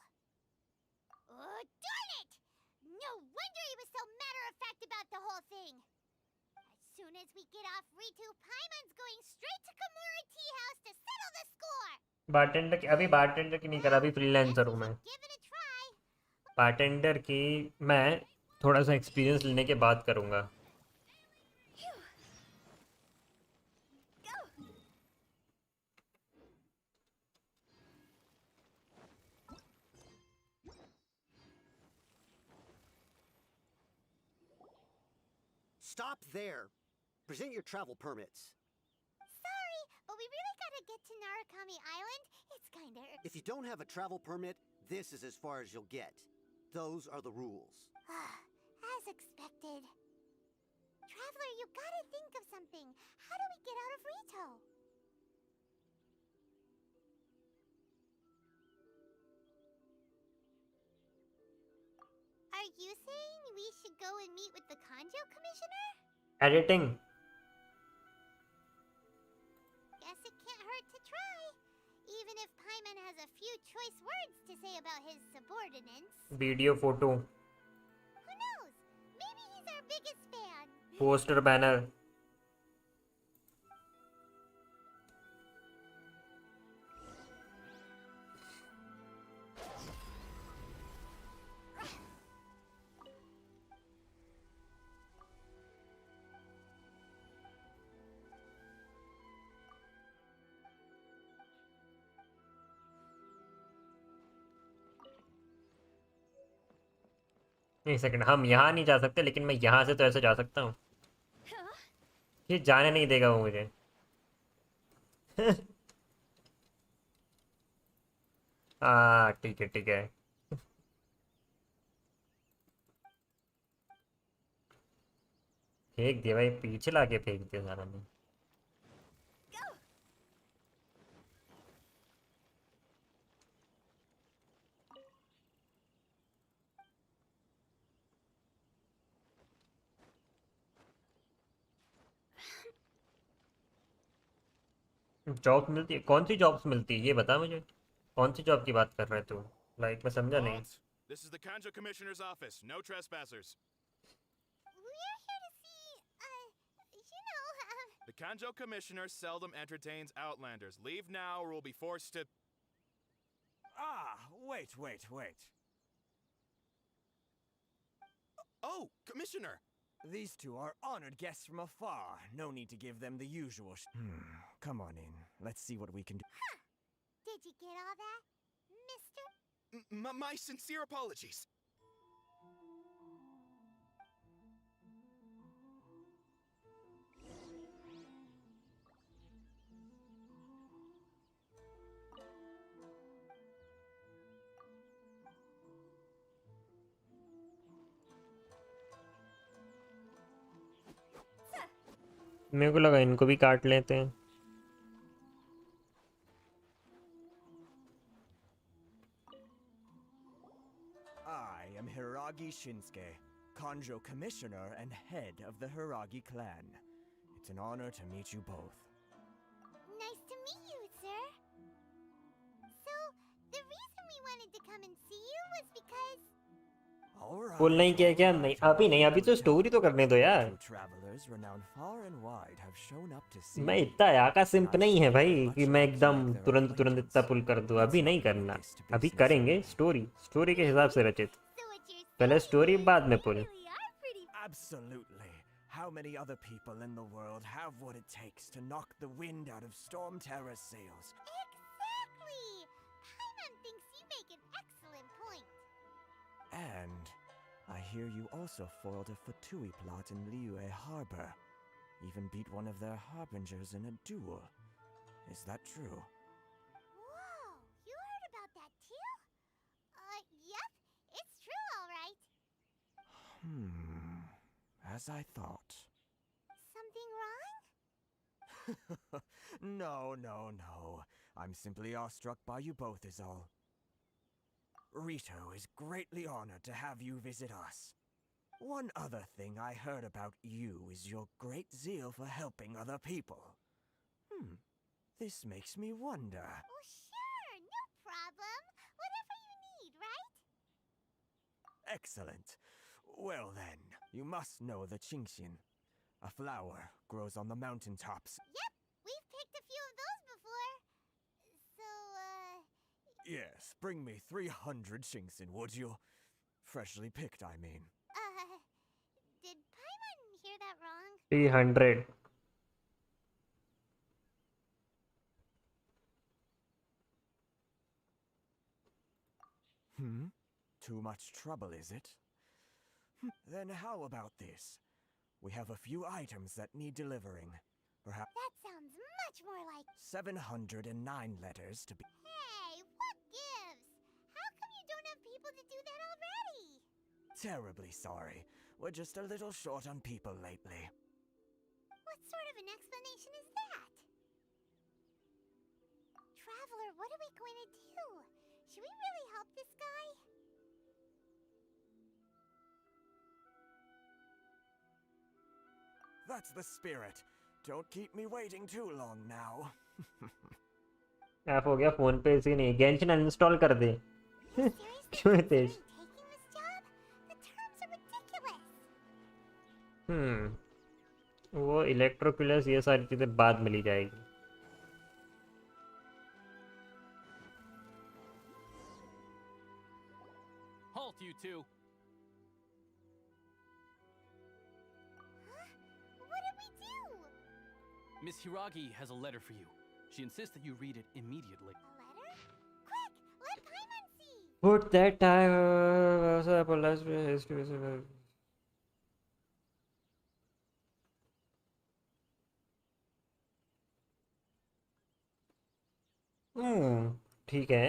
Oh, darn it! No wonder he was so matter-of-fact about the whole thing! As soon as we get off Ritu, Paimon's going straight to Komori Tea House to settle the score! Bartender की अभी bartender की नहीं करा अभी freelancer हूँ मैं. Bartender की मैं थोड़ा सा एक्सपीरियंस लेने के बाद करूँगा. Stop there. Present your travel permits. Sorry, but we really gotta get to Narukami Island. It's kinda... If you don't have a travel permit, this is as far as you'll get. Those are the rules. As expected. Traveler, you gotta think of something. How do we get out of Rito? Are you saying we should go and meet with the Kanjo Commissioner? Editing. Guess it can't hurt to try. Even if Paimon has a few choice words to say about his subordinates. Video photo poster banner एक second, हम यहाँ नहीं जा सकते लेकिन मैं यहाँ से तो ऐसे जा सकता हूँ। ये जाने नहीं देगा वो मुझे। हाँ ठीक है ठीक है। फेंक दिया भाई, पीछे लाके फेंक दिया सारा ने। जॉब मिलती है? कौन सी जॉब्स मिलती है ये बता मुझे। कौन सी जॉब की बात कर रहे तू? लाइक मैं समझा नहीं। Halt! This is the Kanjo Commissioner's office. No trespassers. We're here to see, The Kanjo Commissioner seldom entertains Outlanders. Leave now or we'll be forced to... Ah, wait. Oh, Commissioner! These two are honored guests from afar. No need to give them the usual Come on in. Let's see what we can do. Did you get all that, mister? My sincere apologies. मेरे को लगा इनको भी काट लेते हैं। I am Hiragi Shinsuke, Kanjo Commissioner and head of the Hiragi clan. It's an honor to meet you both. Nice to meet you, sir. So, the reason we wanted to come and see you was because... बोलना ही क्या क्या नहीं, अभी नहीं, अभी तो story तो करने दो यार। मैं इतना याका सिंप नहीं है भाई कि मैं एकदम तुरंत इतना पुल कर दूं। अभी नहीं करना, अभी करेंगे स्टोरी के हिसाब से रचित। पहले स्टोरी बाद में पुल। Absolutely. How many other people in the world have what it takes to knock the wind out of Storm Terror's sails? Exactly! Paimon thinks you make an excellent point. And I hear you also foiled a Fatui plot in Liyue Harbor. Even beat one of their harbingers in a duel. Is that true? Whoa! You heard about that too? Yep. It's true, all right. As I thought. Something wrong? No. I'm simply awestruck by you both is all. Rito is greatly honored to have you visit us. One other thing I heard about you is your great zeal for helping other people. This makes me wonder. Oh, sure. No problem. Whatever you need, right? Excellent. Well then, you must know the Qingxin. A flower grows on the mountaintops. Yep. We've picked a few of those before. So, Yes, bring me 300 Qingxin, would you? Freshly picked, I mean. Did Paimon hear that wrong? 300. Too much trouble, is it? Then how about this? We have a few items that need delivering. Perhaps That sounds much more like... 709 letters to be... Hey, what gives? How come you don't have people to do that already? Terribly sorry. We're just a little short on people lately. What sort of an explanation is that? Traveler, what are we going to do? Should we really help this guy? That's the spirit. Don't keep me waiting too long now. App हो गया phone पे, इसी नहीं Genshin uninstall कर दे। क्यों तेज? Taking this job? The terms are ridiculous. वो इलेक्ट्रोक्यूलस ये सारी चीज़ें बाद मिली जाएगी. Halt, you two! What did we do? Miss Hiragi has a letter for you. She insists that you read it immediately. A letter? Quick, let Paimon see. Put that time. Apologize for history. ठीक है.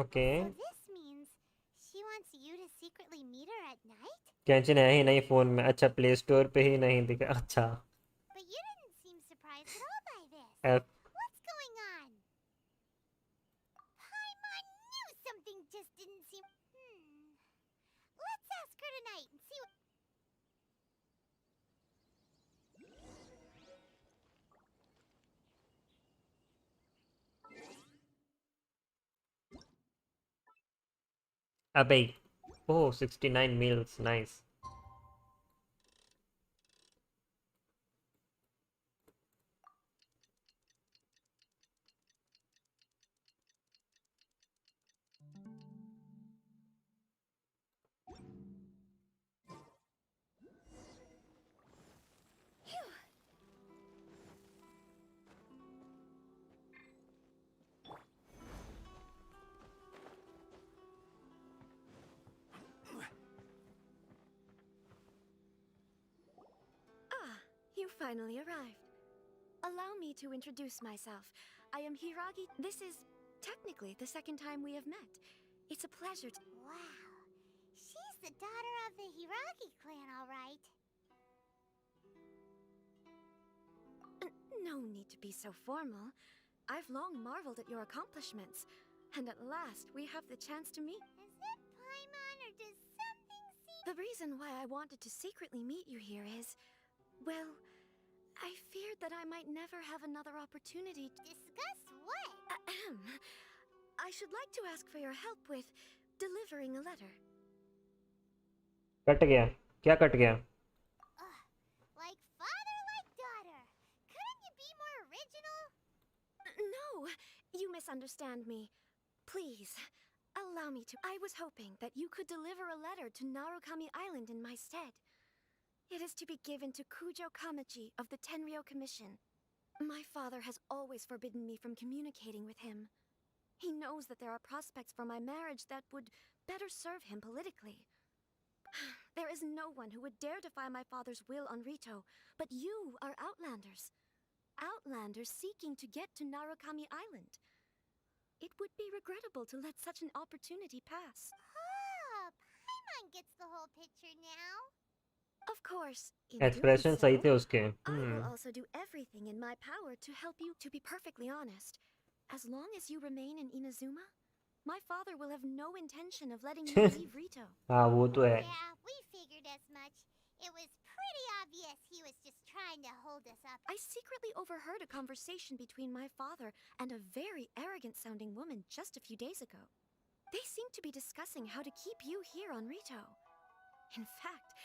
Okay. So this means she wants you to secretly meet her at night? कैंचिन है ही नहीं phone में. अच्छा play store पे ही नहीं दिखा. अच्छा. But you didn't seem surprised at all by this. F. What's going on? Paimon knew something just didn't seem... Let's ask her tonight and see what... अबे. Oh, 69 meals. Nice. You finally arrived. Allow me to introduce myself. I am Hiragi. This is technically the second time we have met. It's a pleasure to... Wow. She's the daughter of the Hiragi clan, all right. No need to be so formal. I've long marveled at your accomplishments. And at last, we have the chance to meet. Is it Paimon or does something seem... The reason why I wanted to secretly meet you here is... Well, I feared that I might never have another opportunity to... Discuss what? I should like to ask for your help with delivering a letter. Cut गया. क्या cut गया? Like father, like daughter. Couldn't you be more original? No, you misunderstand me. Please, allow me to... I was hoping that you could deliver a letter to Narukami Island in my stead. It is to be given to Kujo Kamachi of the Tenryou Commission. My father has always forbidden me from communicating with him. He knows that there are prospects for my marriage that would better serve him politically. There is no one who would dare defy my father's will on Rito, but you are Outlanders. Outlanders seeking to get to Narukami Island. It would be regrettable to let such an opportunity pass. Oh, Paimon gets the whole picture now. Of course, in Expression doing सही थे so, उसके. I will also do everything in my power to help you. To be perfectly honest, as long as you remain in Inazuma, my father will have no intention of letting you leave Rito. हाँ वो तो है. Yeah, we figured as much. It was pretty obvious he was just trying to hold us up. I secretly overheard a conversation between my father and a very arrogant-sounding woman just a few days ago. They seemed to be discussing how to keep you here on Rito. In fact,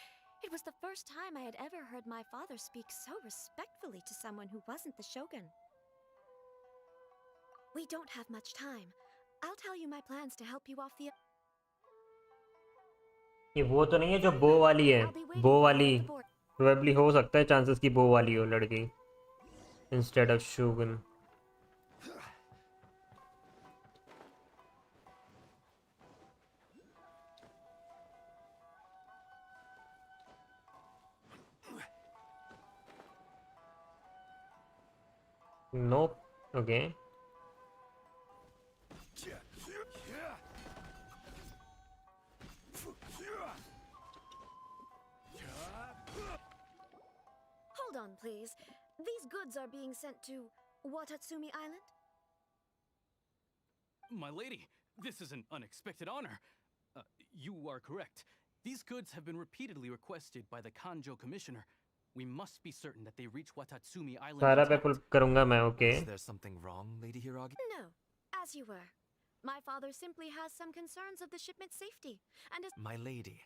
it was the first time I had ever heard my father speak so respectfully to someone who wasn't the shogun. We don't have much time. I'll tell you my plans to help you off the... ये वो तो नहीं है जो बो वाली है. बो वाली प्रोबेबली हो सकता है चांसेस की बो वाली हो लड़की instead of Shogun. Nope. Okay. Hold on, please. These goods are being sent to Watatsumi Island? My lady, this is an unexpected honor. You are correct. These goods have been repeatedly requested by the Kanjo Commissioner. We must be certain that they reach Watatsumi Island. सारा पे पुल करूँगा मैं. Okay. Is there something wrong, Lady Hiragi? No, as you were. My father simply has some concerns of the shipment's safety, and as My lady,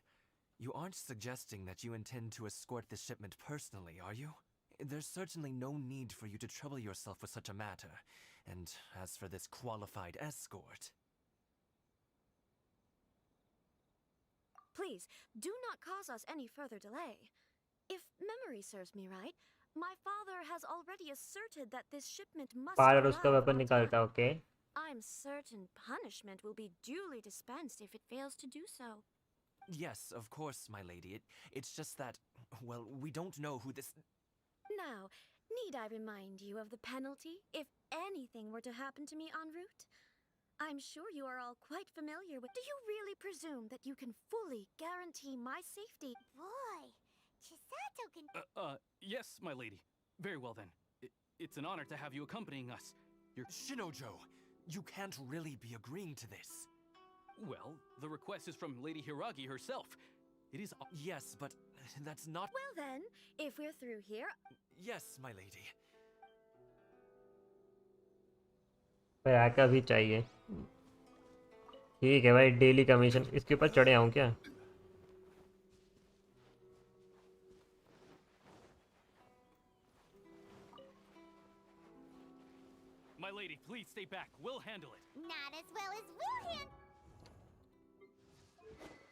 you aren't suggesting that you intend to escort the shipment personally, are you? There's certainly no need for you to trouble yourself with such a matter. And as for this qualified escort... Please, do not cause us any further delay. If memory serves me right, my father has already asserted that this shipment must pilot उसका arrive weapon on निकालता है, time. Okay. I'm certain punishment will be duly dispensed if it fails to do so. Yes, of course, my lady. It's just that, well, we don't know who this... Now, need I remind you of the penalty if anything were to happen to me en route? I'm sure you are all quite familiar with... Do you really presume that you can fully guarantee my safety? Boy, Chisato can... Yes, my lady. Very well then. It's an honor to have you accompanying us. Shinojo, you can't really be agreeing to this. Well, the request is from Lady Hiragi herself. It is... Yes, but that's not... Well then, if we're through here... Yes, my lady. AYAKA भी चाहिए. ठीक है भाई, daily commission इसके ऊपर चढ़े आऊँ क्या? My lady, please stay back. We'll handle it. Not as well as we'll handle...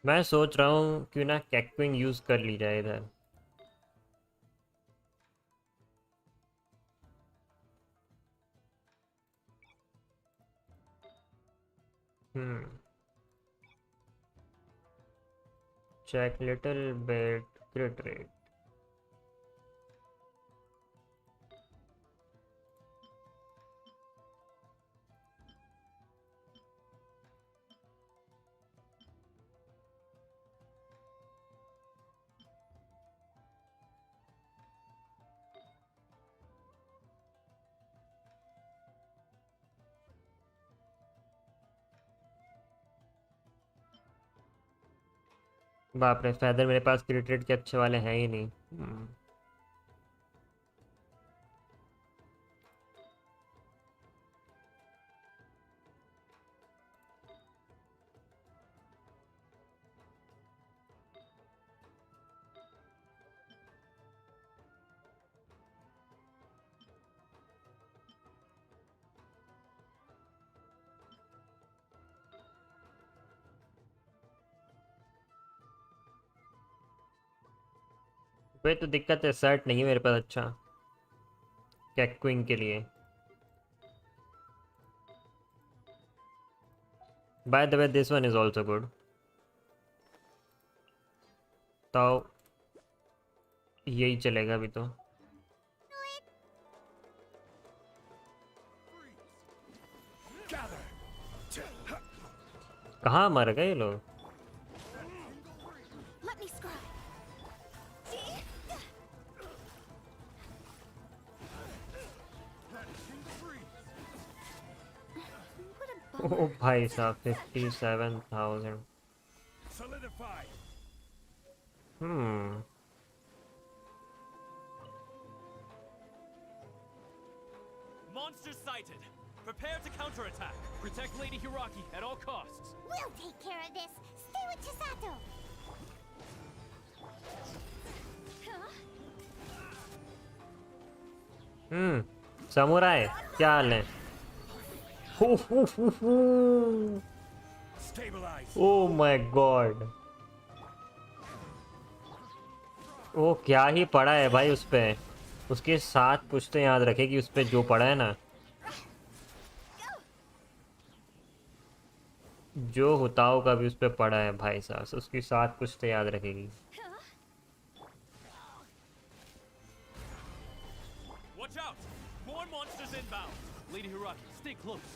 मैं सोच रहा हूँ क्यों ना कैक्विंग यूज कर ली जाए इधर. Check little bit crit rate. बाप रे, फेदर मेरे पास क्रिट रेट के अच्छे वाले हैं ही नहीं. भाई तो दिक्कत है, सर्ट नहीं है मेरे पास अच्छा कैक्विंग के लिए. Bye the way this one is also good. तो यही चलेगा अभी तो. कहाँ मर गए ये लोग? ओ भाई साहब, 57,000. Monsters sighted. Prepare to counterattack. Protect Lady Hiragi at all costs. We'll take care of this. Stay with Chisato. Samurai क्या हाल है? ओ माय गॉड, वो क्या ही पड़ा है भाई उस पे. उसके साथ पुश्ते याद रखे कि उस पे जो पड़ा है ना, जो हुताओ का भी उस पे पड़ा है भाई साहब, उसकी साथ पुश्ते याद रखेगी. Watch out! More monsters inbound. Lady Hiragi, stay close.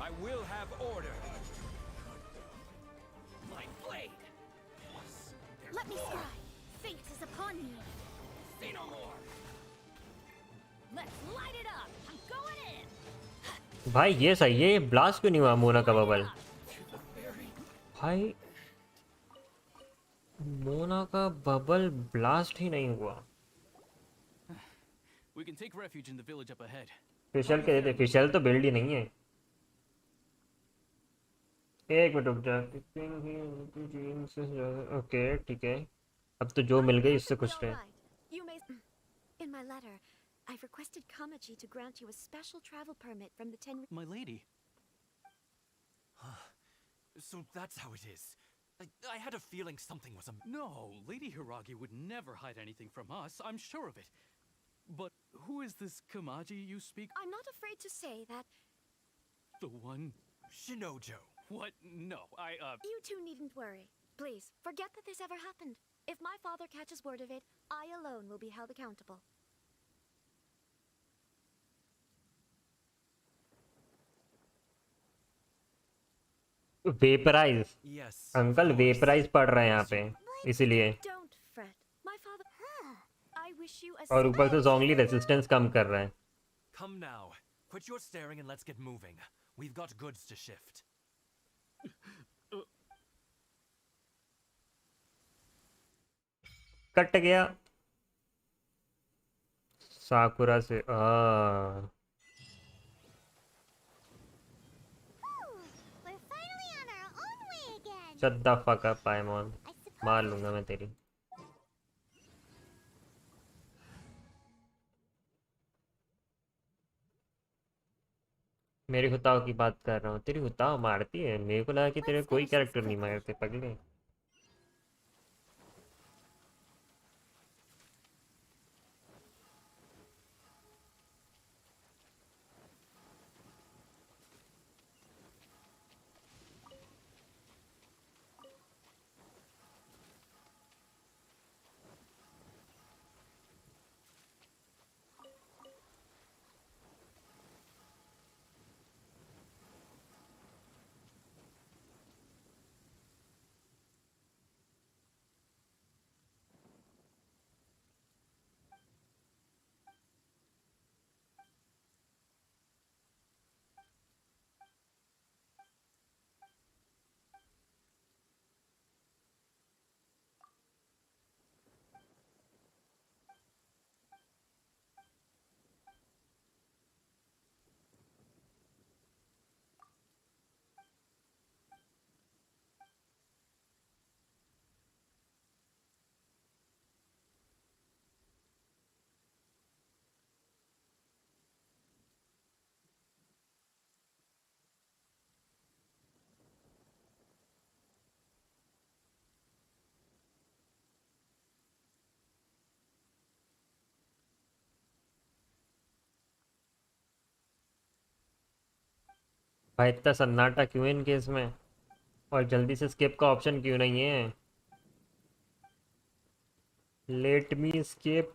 I will have order. My blade. Let me scry. Fate is upon you. Say no more. Let's light it up. I'm going in. भाई ये सही है, blast क्यों नहीं हुआ मोना का bubble? भाई मोना का बबल ब्लास्ट ही नहीं हुआ. We can take refuge in the village up ahead. फिशल के देते, फिशल तो बिल्ड ही नहीं है। एक मिनट रुक जा। ओके ठीक है, अब तो जो मिल गई उससे खुश रहे। You may. In my letter, I've requested Kamaji to grant you a special travel permit from the Ten. My lady. So that's how it is. I had a feeling something was No, Lady Hiragi would never hide anything from us. I'm sure of it. But who is this Kamaji you speak? I'm not afraid to say that. The one. Shinojo. What? No, You two needn't worry. Please, forget that this ever happened. If my father catches word of it, I alone will be held accountable. Vaporise. Yes. Uncle vaporise पढ़ रहे हैं यहाँ पे, इसीलिए। Don't fret. My father. I wish you a. और ऊपर से जोंगली resistance कम कर रहा है। Come now. Quit your staring and let's get moving. We've got goods to shift. Cut गया साकुरा से। We're finally on our own way again. Shut the fuck up, पाइमॉन, मार लूंगा मैं तेरी। मेरी हुताओ की बात कर रहा हूँ, तेरी हुताओ मारती है। मेरे को लगा कि तेरे कोई कैरेक्टर नहीं मारते पगले। भाई इतना सन्नाटा क्यों है इन केस में, और जल्दी से स्किप का ऑप्शन क्यों नहीं है? Let me skip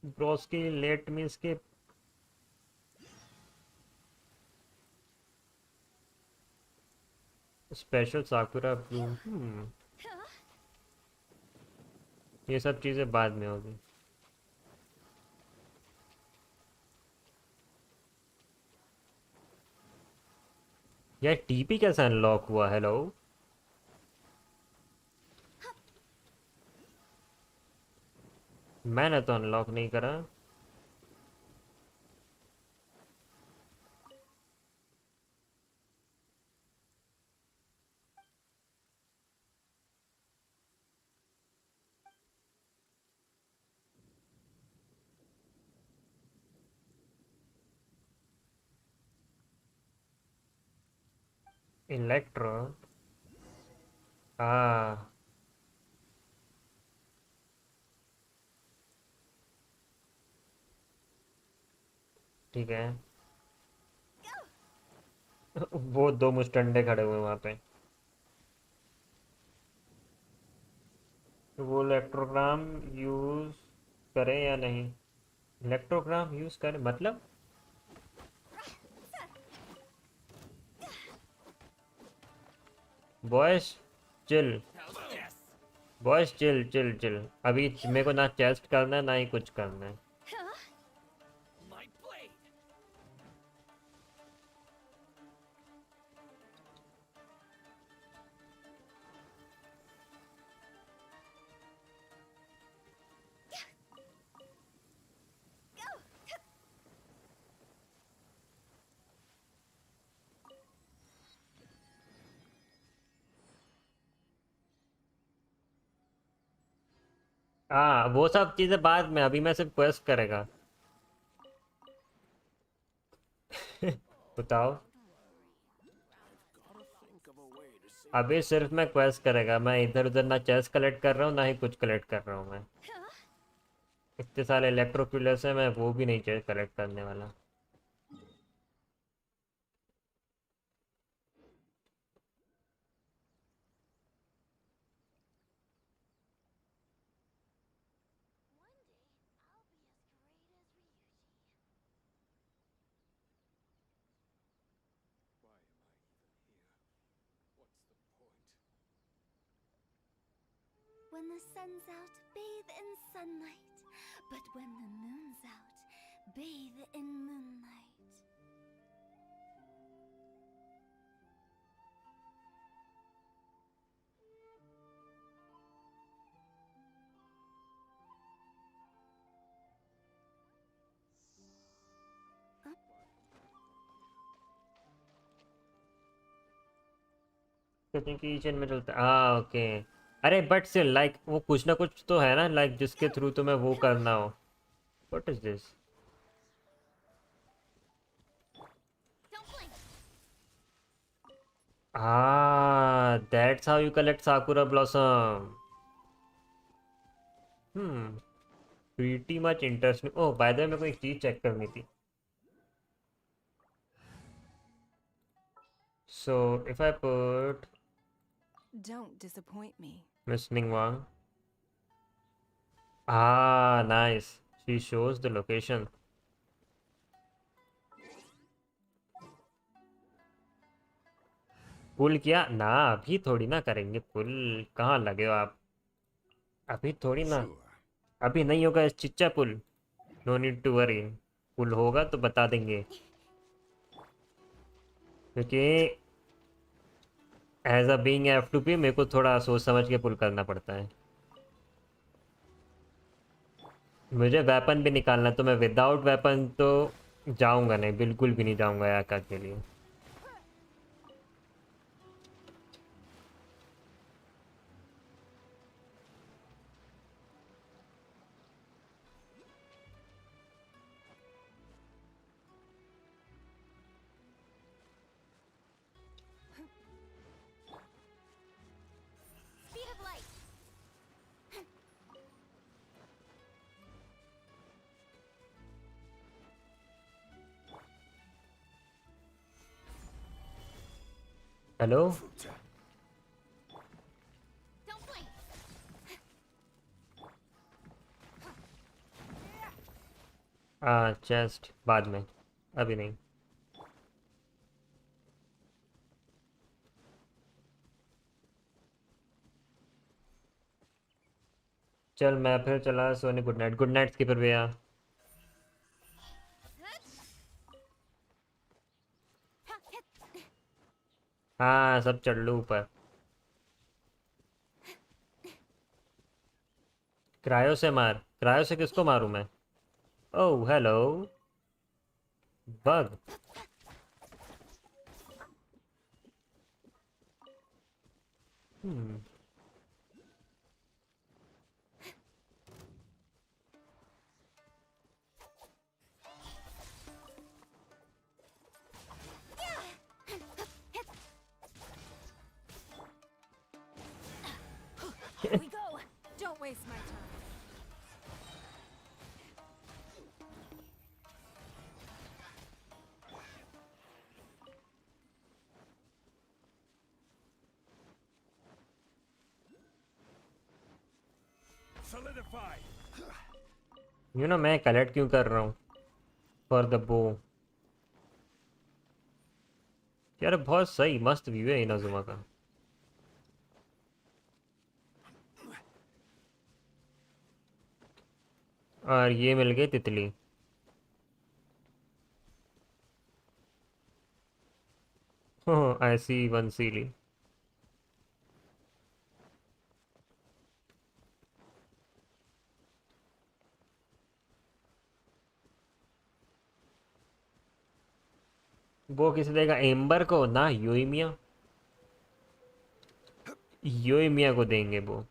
broski, let me skip. Special sakura bloom, ये सब चीज़ें बाद में होगी। यार टीपी कैसे अनलॉक हुआ? हेलो, मैंने तो अनलॉक नहीं करा। इलेक्ट्रो, हाँ ठीक है। वो दो मुस्टंडे खड़े हुए वहां पे। वो इलेक्ट्रोग्राम यूज करें या नहीं? इलेक्ट्रोग्राम यूज करें मतलब? Boys chill, boys chill chill chill. अभी मेरे को ना चेस्ट करना है ना ही कुछ करना है। हाँ वो सब चीजें बाद में, अभी मैं सिर्फ क्वेस्ट करेगा। बताओ। अभी सिर्फ मैं क्वेस्ट करेगा, मैं इधर उधर ना चेस्ट कलेक्ट कर रहा हूँ ना ही कुछ कलेक्ट कर रहा हूँ मैं। इतने सारे इलेक्ट्रोक्यूलर्स है, मैं वो भी नहीं चेस्ट कलेक्ट करने वाला। When the sun's out, bathe in sunlight. But when the moon's out, bathe in moonlight. Kitchen में चलता, हाँ ओके। अरे बट स्टिल लाइक वो कुछ ना कुछ तो है ना, लाइक जिसके थ्रू तुम्हें वो करना हो। What is this? Ah, that's how you collect Sakura Blossom. Hmm, pretty much interesting. Oh, by the way, मेरे को एक चीज चेक करनी थी. So, if I put Don't disappoint me. Miss Ningwang. Ah, nice. She shows the location. पुल किया ना, अभी थोड़ी ना करेंगे पुल। कहाँ लगे हो आप? अभी थोड़ी ना, अभी नहीं होगा इस चिच्चा पुल। नो नीड टू वरी, पुल होगा तो बता देंगे, क्योंकि एज अ बीइंग F2P मेरे को थोड़ा सोच समझ के पुल करना पड़ता है। मुझे वेपन भी निकालना, तो मैं विदाउट वेपन तो जाऊंगा नहीं, बिल्कुल भी नहीं जाऊंगा याका के लिए। Speed of light. Hello. Don't blink. Chest बाद में, अभी नहीं। चल मैं फिर चला सोने। Good night. Good night skipper भैया। हाँ सब चढ़ लो ऊपर। क्रायो से मार। क्रायो से किसको मारूं मैं? Oh hello bug. Here we go. Don't waste my time. Solidify. You know मैं कलेक्ट क्यों कर रहा हूँ? फॉर द बो। यार बहुत सही मस्त व्यू है इनाजुमा का। और ये मिल गई तितली। आई सी वन सीली। वो किसे देगा? एम्बर को ना, योइमिया। योइमिया को देंगे वो।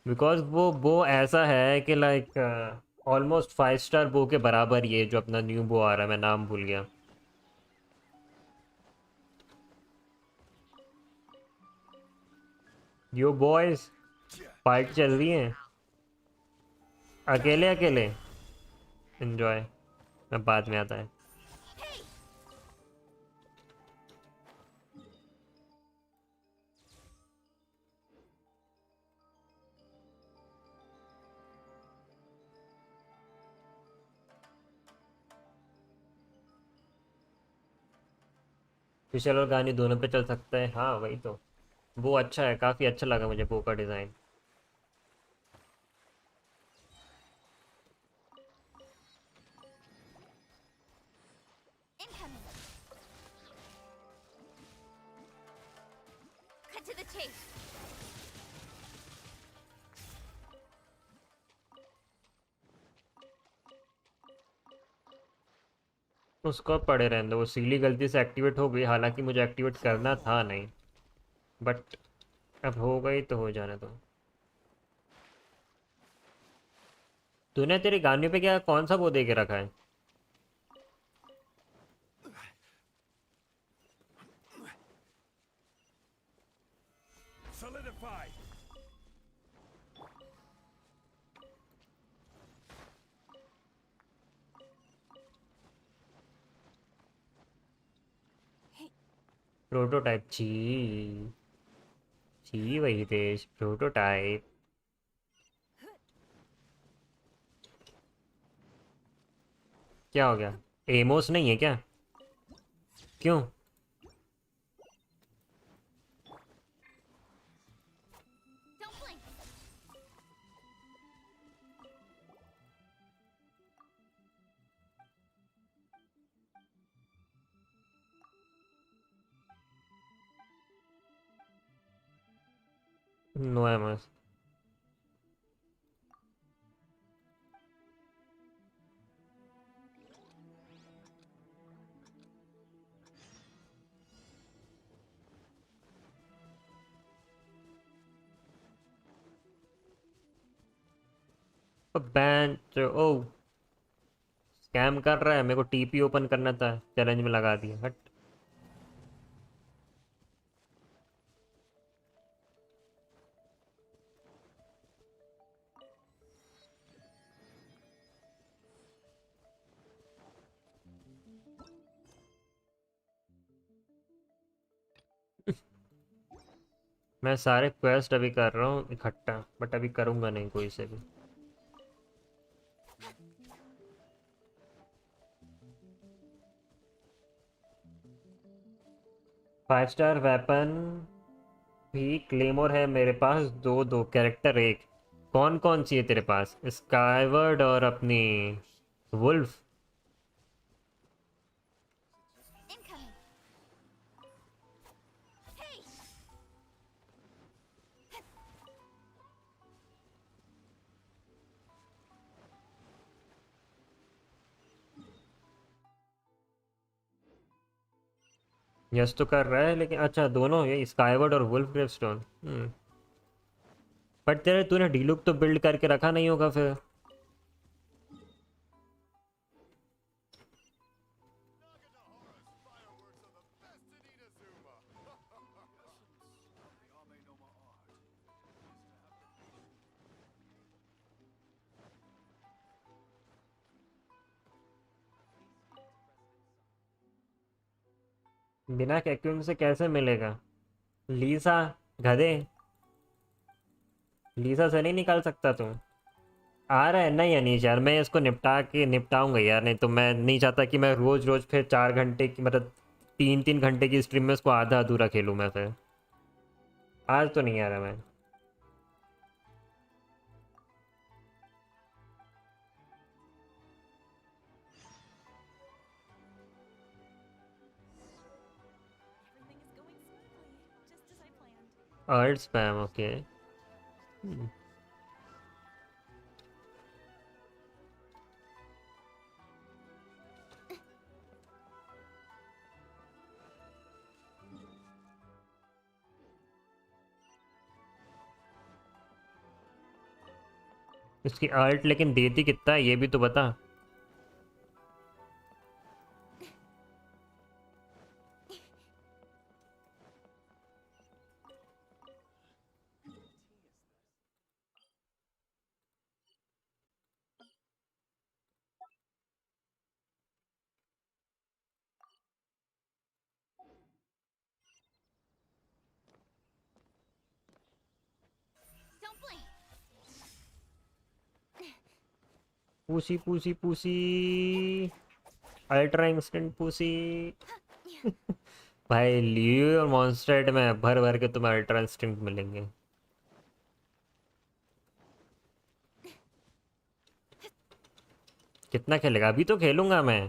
बिकॉज वो ऐसा है कि लाइक ऑलमोस्ट 5 स्टार बो के बराबर ये जो अपना न्यू बो आ रहा है, मैं नाम भूल गया। यो बॉयज पार्टी चल रही है, अकेले अकेले एंजॉय, मैं बाद में आता है। विशाल और गानी दोनों पे चल सकता है, हाँ वही तो। वो अच्छा है, काफ़ी अच्छा लगा मुझे बो का design. Incoming. Cut to the chase. उसको अब पड़े रहने दो, वो सीली गलती से एक्टिवेट हो गई, हालांकि मुझे एक्टिवेट करना था नहीं, बट अब हो गई तो हो जाने दो। तूने तेरे गाने पे क्या कौन सा वो दे के रखा है? Solidify. प्रोटोटाइप छी छी, वही देश प्रोटोटाइप। क्या हो गया? एमोस नहीं है क्या? क्यों? Don't blink. नो एमोस। बैन ओ स्कैम कर रहा है, मेरे को टीपी ओपन करना था, चैलेंज में लगा दिया, हट। मैं सारे क्वेस्ट अभी कर रहा हूँ इकट्ठा, बट अभी करूँगा नहीं कोई से भी। फाइव स्टार वेपन भी क्लेमोर है मेरे पास, दो कैरेक्टर एक। कौन कौन सी है तेरे पास? स्काईवर्ड और अपनी वुल्फ। Incoming. Hey. यस तो कर रहा है, लेकिन अच्छा दोनों ये स्काईवर्ड और वुल्फ ग्रेवस्टोन। बट तेरे तूने डीलुक तो बिल्ड करके रखा नहीं होगा फिर। बिना कैक्यूम से कैसे मिलेगा? लीसा गधे, लीसा से नहीं निकाल सकता तू? आ रहा है नहीं अनीश यार, मैं इसको निपटाऊंगा यार, नहीं तो मैं नहीं चाहता कि मैं रोज रोज फिर 4 घंटे की मतलब 3-3 घंटे की स्ट्रीम में इसको आधा अधूरा खेलूँ मैं फिर। आज तो नहीं आ रहा मैं। Earned spam okay. इसकी अल्ट लेकिन देती कितना है ये भी तो बता। Don't blink. Pussy pussy pussy ultra instant pussy. भाई लियो और मॉन्स्टरेट में भर भर के तुम्हें अल्ट्रा इंस्टेंट मिलेंगे। कितना खेलेगा? अभी तो खेलूंगा मैं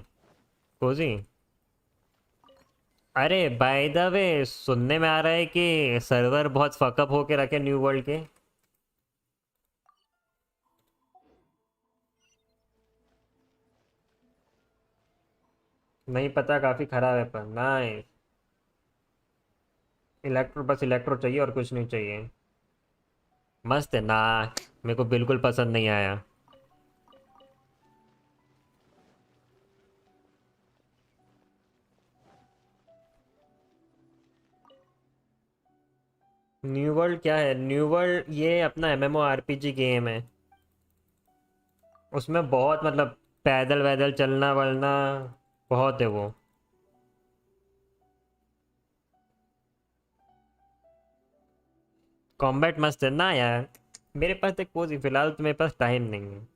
कोजी। अरे बाय द वे सुनने में आ रहा है कि सर्वर बहुत फकअप होके रखे न्यू वर्ल्ड के। नहीं पता, काफी खराब है पर नाइस। इलेक्ट्रो, बस इलेक्ट्रो चाहिए और कुछ नहीं चाहिए। मस्त है ना, मेरे को बिल्कुल पसंद नहीं आया। न्यू वर्ल्ड क्या है? न्यू वर्ल्ड ये अपना एमएमओ आरपीजी गेम है। उसमें बहुत मतलब पैदल वैदल चलना वलना बहुत है वो। कॉम्बैट मस्त है ना यार। मेरे पास एक पोज फिलहाल तो मेरे पास टाइम नहीं है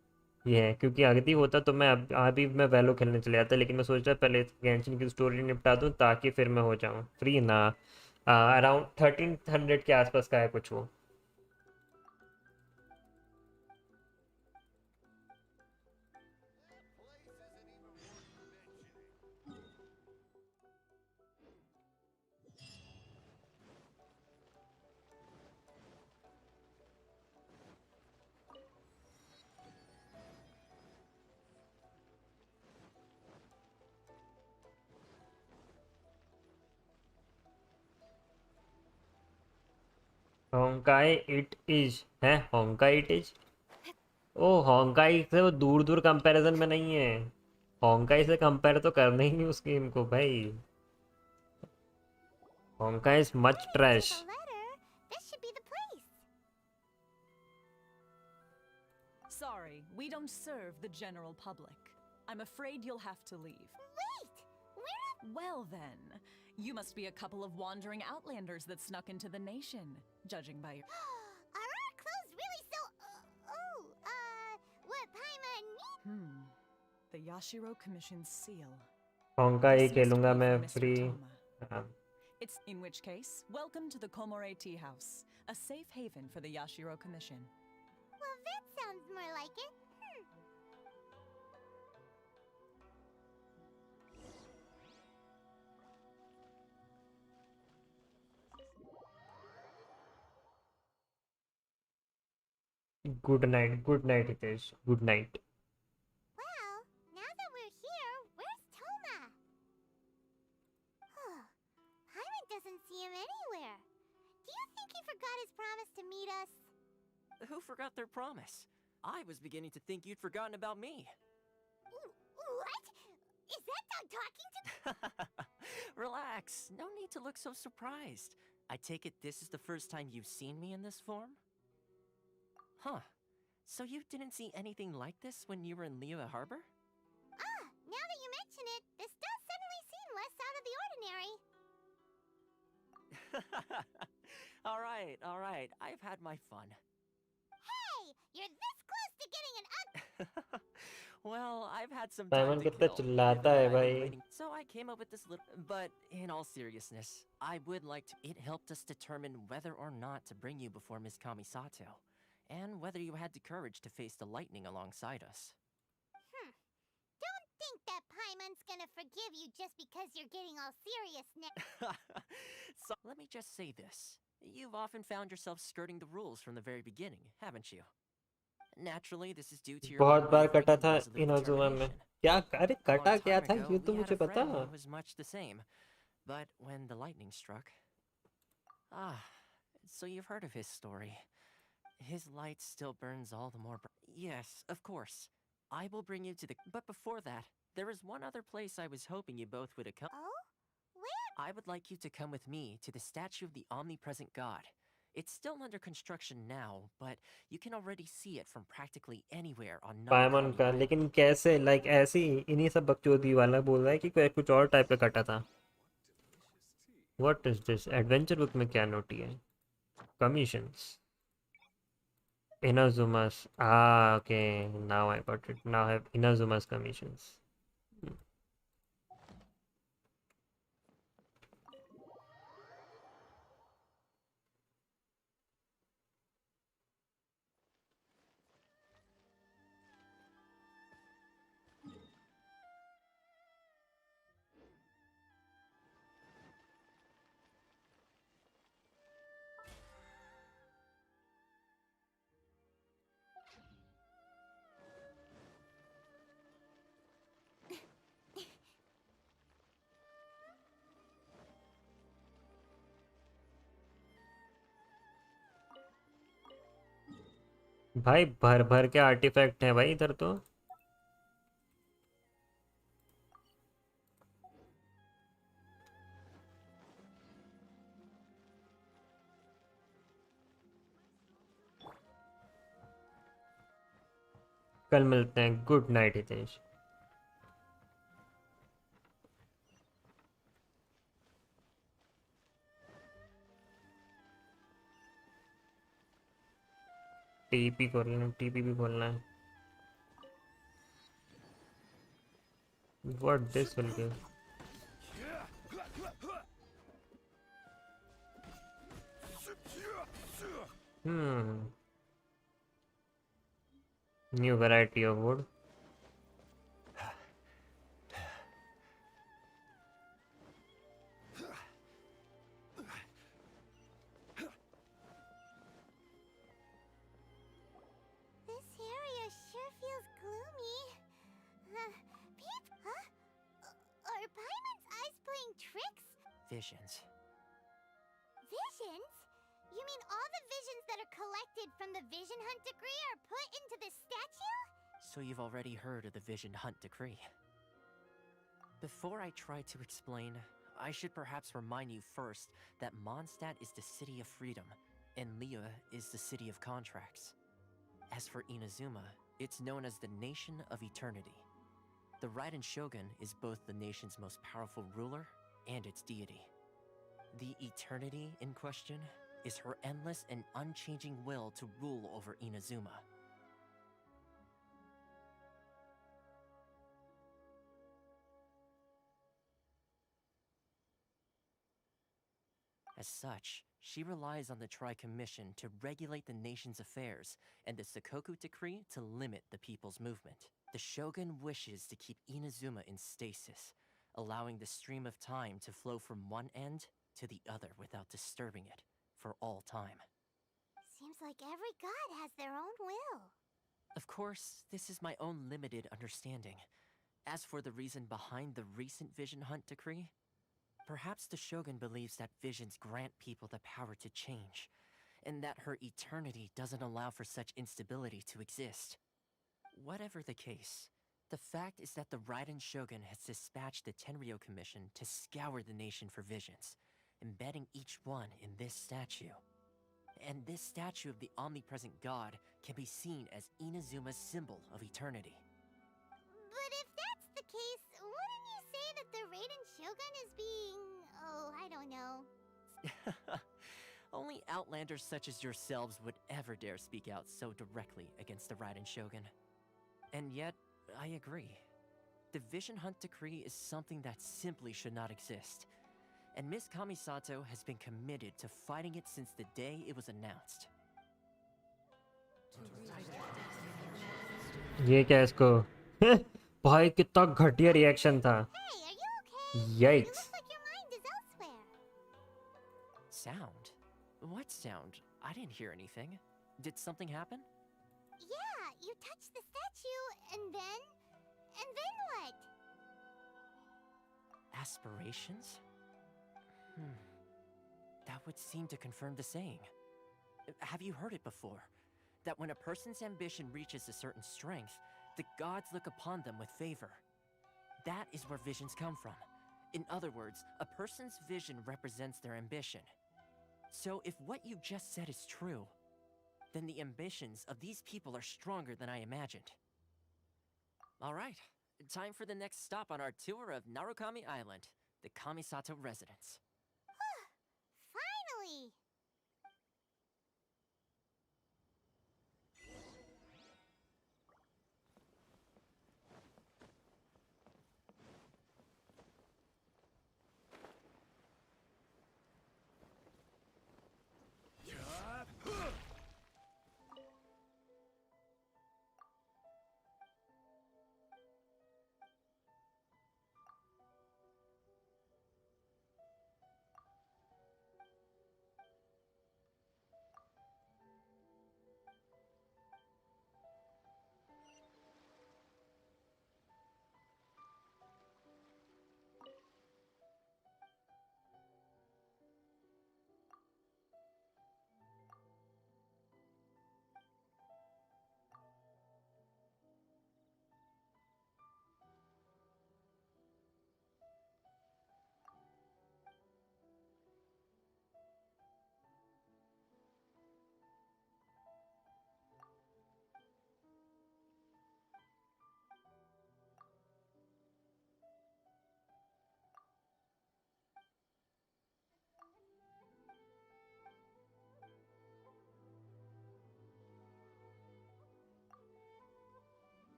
ये है, क्योंकि अगली होता तो मैं अभी मैं वैलो खेलने चले जाता, लेकिन मैं सोच रहा पहले गेंशिन की स्टोरी निपटा दूं ताकि फिर मैं हो जाऊं फ्री ना। अराउंड 1300 के आसपास का है कुछ वो। होंकाई इट इज है, होंकाई इट इज। ओ होंकाई से वो दूर दूर कंपैरिजन में नहीं है। होंकाई से कंपेयर तो करना ही नहीं उस गेम को भाई। Honkai is much trash. This should be the place. Sorry, we don't serve the general public. I'm afraid you'll have to leave. Wait! Where? Well then, you must be a couple of wandering outlanders that snuck into the nation, judging by your... Are our clothes really so... what Paimon need? The Yashiro Commission's seal. होंकाई This must खेलूंगा be मैं for Mr. Free. Toma. It's in which case, welcome to the Komore Tea House, a safe haven for the Yashiro Commission. Well, that sounds more like it. Good night Hitesh, good night. Well, now that we're here, where's Toma? Paimon doesn't see him anywhere. Do you think he forgot his promise to meet us? Who forgot their promise? I was beginning to think you'd forgotten about me. What? Is that dog talking to... Relax. No need to look so surprised. I take it this is the first time you've seen me in this form? Huh. So you didn't see anything like this when you were in Liyue Harbor? Now that you mention it, this does suddenly seem less out of the ordinary. All right. I've had my fun. Hey! You're this close to getting an Well, I've had some Paimon time to कितना kill. चिल्लाता है I've been भाई। waiting, so I came up with this little... But in all seriousness, I would like to... It helped us determine whether or not to bring you before Miss Kamisato, and whether you had the courage to face the lightning alongside us. Don't think that Paimon's gonna forgive you just because you're getting all serious now. So, let me just say this. You've often found yourself skirting the rules from the very beginning, haven't you? Naturally, this is due to your बहुत बार unwavering कटा and था resolute इनोजुमा में। determination. क्या? अरे A long कटा क्या time था ago, ये तो we had मुझे a पता। friend who was much the same. But when the lightning struck... So you've heard of his story. His light still burns all the more Yes, of course. I will bring you to the... But before that, there is one other place I was hoping you both would accompany. Oh? Where? I would like you to come with me to the statue of the omnipresent god. It's still under construction now, but you can already see it from practically anywhere on पायमन Narukami का, Island. लेकिन कैसे? Like ऐसे ही इन्हीं सब बकचोदी वाला बोल रहा है कि कोई कुछ और टाइप का कटा था. What is this? Adventure book में क्या नोटी है? Commissions. Inazuma's. Ah, okay. Now I got it. Now I have Inazuma's commissions. भाई भर भर के आर्टिफैक्ट हैं भाई इधर तो. कल मिलते हैं. Good night Hitesh. टीपी खोलना, टीपी भी खोलना है. What this will give? New variety of wood. This area sure feels gloomy. Peep? Huh? Are Paimon's eyes playing tricks? Visions. Visions? You mean all the visions that are collected from the Vision Hunt Decree are put into this statue? So you've already heard of the Vision Hunt Decree. Before I try to explain, I should perhaps remind you first that Mondstadt is the city of freedom, and Liyue is the city of contracts. As for Inazuma, it's known as the Nation of Eternity. The Raiden Shogun is both the nation's most powerful ruler and its deity. The Eternity in question is her endless and unchanging will to rule over Inazuma. As such, she relies on the Tri-Commission to regulate the nation's affairs, and the Sakoku Decree to limit the people's movement. The Shogun wishes to keep Inazuma in stasis, allowing the stream of time to flow from one end to the other without disturbing it, for all time. Seems like every god has their own will. Of course, this is my own limited understanding. As for the reason behind the recent Vision Hunt Decree, perhaps the Shogun believes that visions grant people the power to change, and that her eternity doesn't allow for such instability to exist. Whatever the case, the fact is that the Raiden Shogun has dispatched the Tenryou Commission to scour the nation for visions, embedding each one in this statue. And this statue of the omnipresent god can be seen as Inazuma's symbol of eternity. But if that's the case, wouldn't you say that the Raiden Shogun is being... oh, I don't know. Only outlanders such as yourselves would ever dare speak out so directly against the Raiden Shogun. And yet, I agree. The Vision Hunt Decree is something that simply should not exist. And Miss Kamisato has been committed to fighting it since the day it was announced. ये क्या इसको? भाई कितना घटिया reaction था. Yikes. Sound? What sound? I didn't hear anything. Did something happen? Yeah, you touched the statue, and then... what? Aspirations? That would seem to confirm the saying. Have you heard it before? that when a person's ambition reaches a certain strength, the gods look upon them with favor. That is where visions come from. In other words, a person's vision represents their ambition. So if what you just said is true, then the ambitions of these people are stronger than I imagined. Alright, time for the next stop on our tour of Narukami Island, the Kamisato residence. Finally!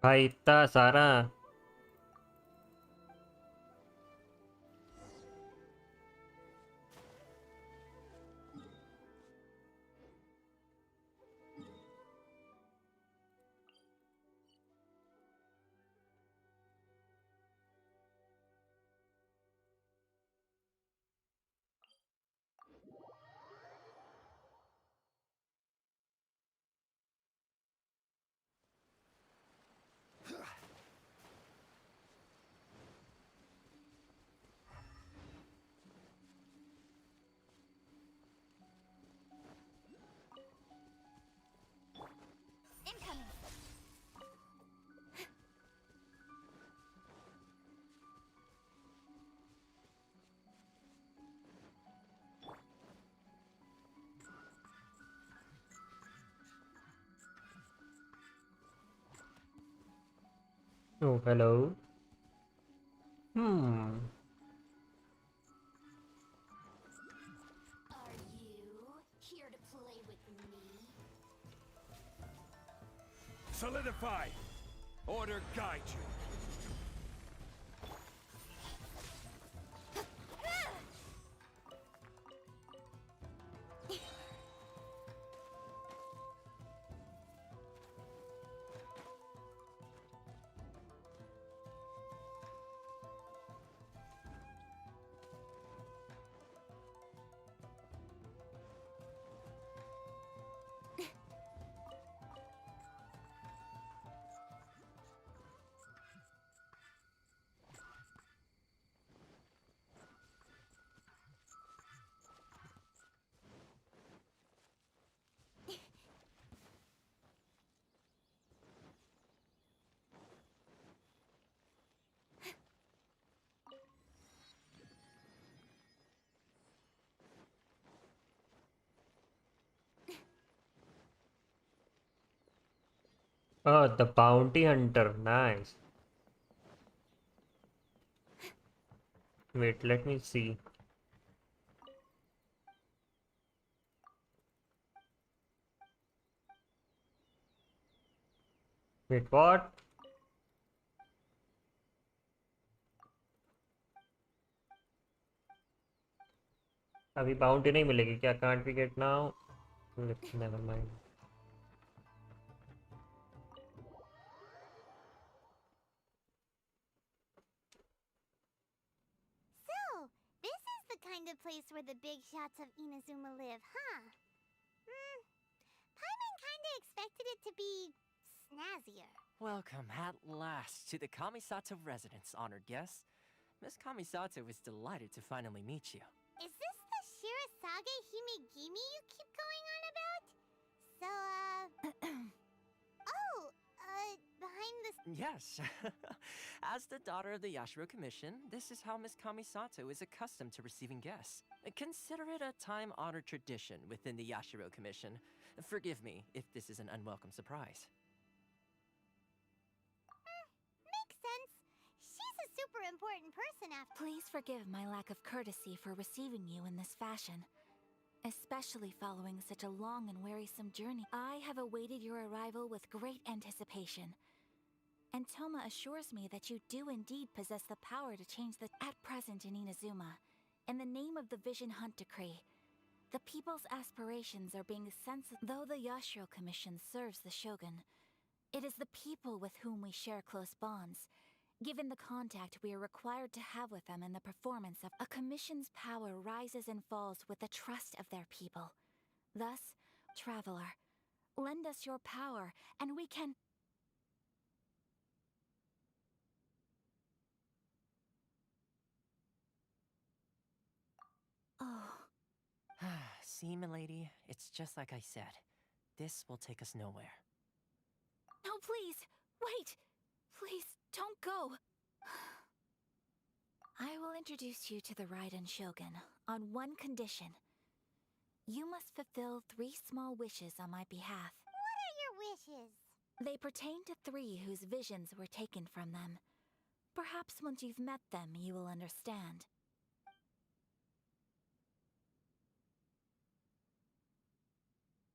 भाई इतना सारा Incoming! Oh, hello. Hmm. Are you here to play with me? Solidify! Order guide you. Oh, the bounty hunter. Nice. Wait, let me see. Wait, what? अभी bounty नहीं मिलेगी क्या? Can't we get now? Never mind. kind of place where the big shots of Inazuma live, huh? Paimon kinda expected it to be snazzier. Welcome at last to the Kamisato residence, honored guest. Miss Kamisato is delighted to finally meet you. Is this the Shirasage Himegimi you keep going on about? So, behind the... Yes. As the daughter of the Yashiro Commission, this is how Miss Kamisato is accustomed to receiving guests. Consider it a time-honored tradition within the Yashiro Commission. Forgive me if this is an unwelcome surprise. Makes sense. She's a super important person after... Please forgive my lack of courtesy for receiving you in this fashion, especially following such a long and wearisome journey. I have awaited your arrival with great anticipation, and Toma assures me that you do indeed possess the power to change the... At present in Inazuma, in the name of the Vision Hunt Decree, the people's aspirations are being censored. Though the Yashiro Commission serves the Shogun, it is the people with whom we share close bonds. Given the contact we are required to have with them in the performance of a commission's power rises and falls with the trust of their people. Thus, traveler, lend us your power, and we can... Oh. See, milady, it's just like I said. This will take us nowhere. No, please! Wait! Please, don't go! I will introduce you to the Raiden Shogun on one condition. You must fulfill 3 small wishes on my behalf. What are your wishes? They pertain to 3 whose visions were taken from them. Perhaps once you've met them, you will understand.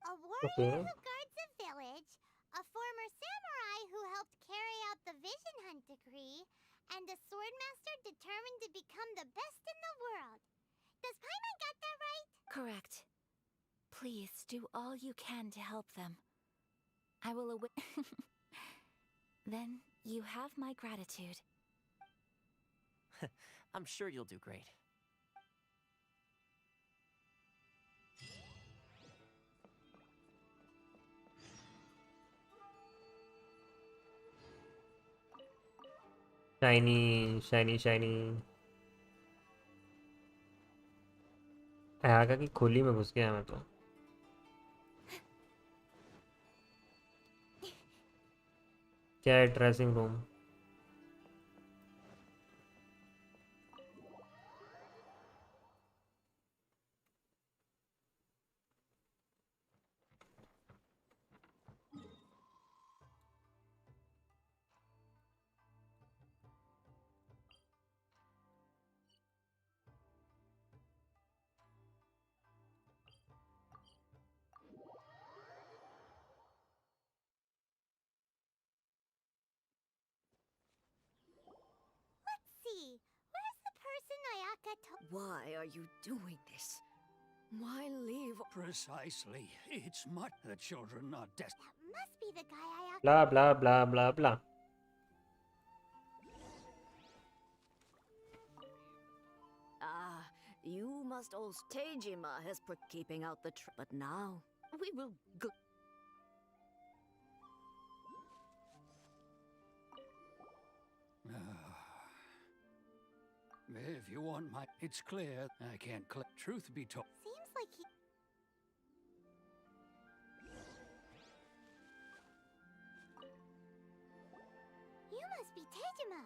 A warrior who guards a village, a former samurai who helped carry out the Vision Hunt Decree, and a swordmaster determined to become the best in the world. Does Paimon got that right? Correct. Please do all you can to help them. I will await... Then you have my gratitude. I'm sure you'll do great. Shiny shiny shiny Ayaka की खोली में घुस गया मैं तो क्या है dressing room Where's the person Ayaka told? Why are you doing this? Why leave? Precisely. It's much the children are desperate. Must be the guy Ayaka... blah blah blah blah blah Ah, you must also... Tejima has for keeping out the but now, we will go... If you want my... It's clear I can't truth be told. Seems like he... You must be Tejima.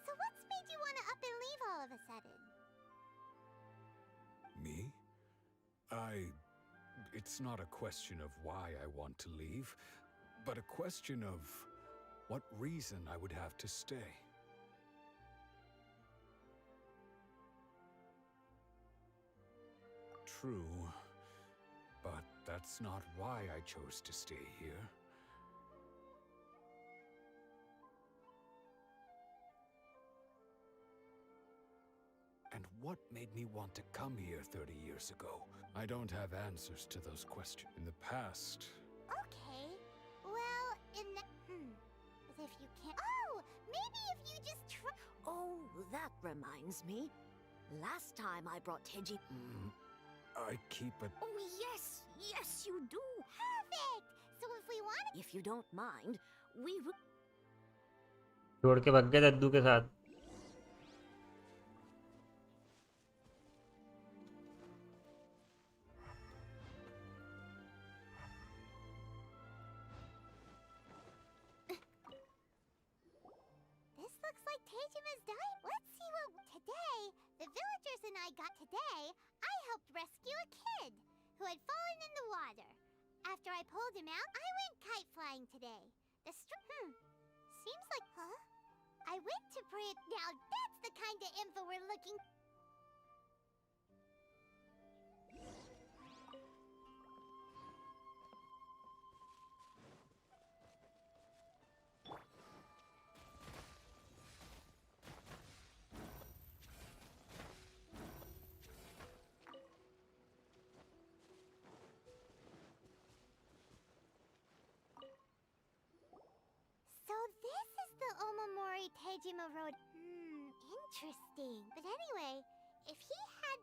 So what's made you want to up and leave all of a sudden? Me? It's not a question of why I want to leave, but a question of what reason I would have to stay. True, but that's not why I chose to stay here. And what made me want to come here 30 years ago? I don't have answers to those questions. In the past... Okay. Well, in the... But if you can't... Oh! Maybe if you just try... Oh, that reminds me. Last time I brought Teji. I keep it. Oh, yes, yes, you do. Perfect! So if we want to... If you don't mind, we will. छोड़ के भाग गया दद्दू के साथ. This looks like Teijima's died. Let's see what... Today, the villagers and I got today, I helped rescue a kid who had fallen in the water. After I pulled him out, I went kite flying today. Seems like... Huh? I went to pray it... Now that's the kind of info we're looking... So this is the Omamori Teijima Road. Interesting. But anyway, if he had...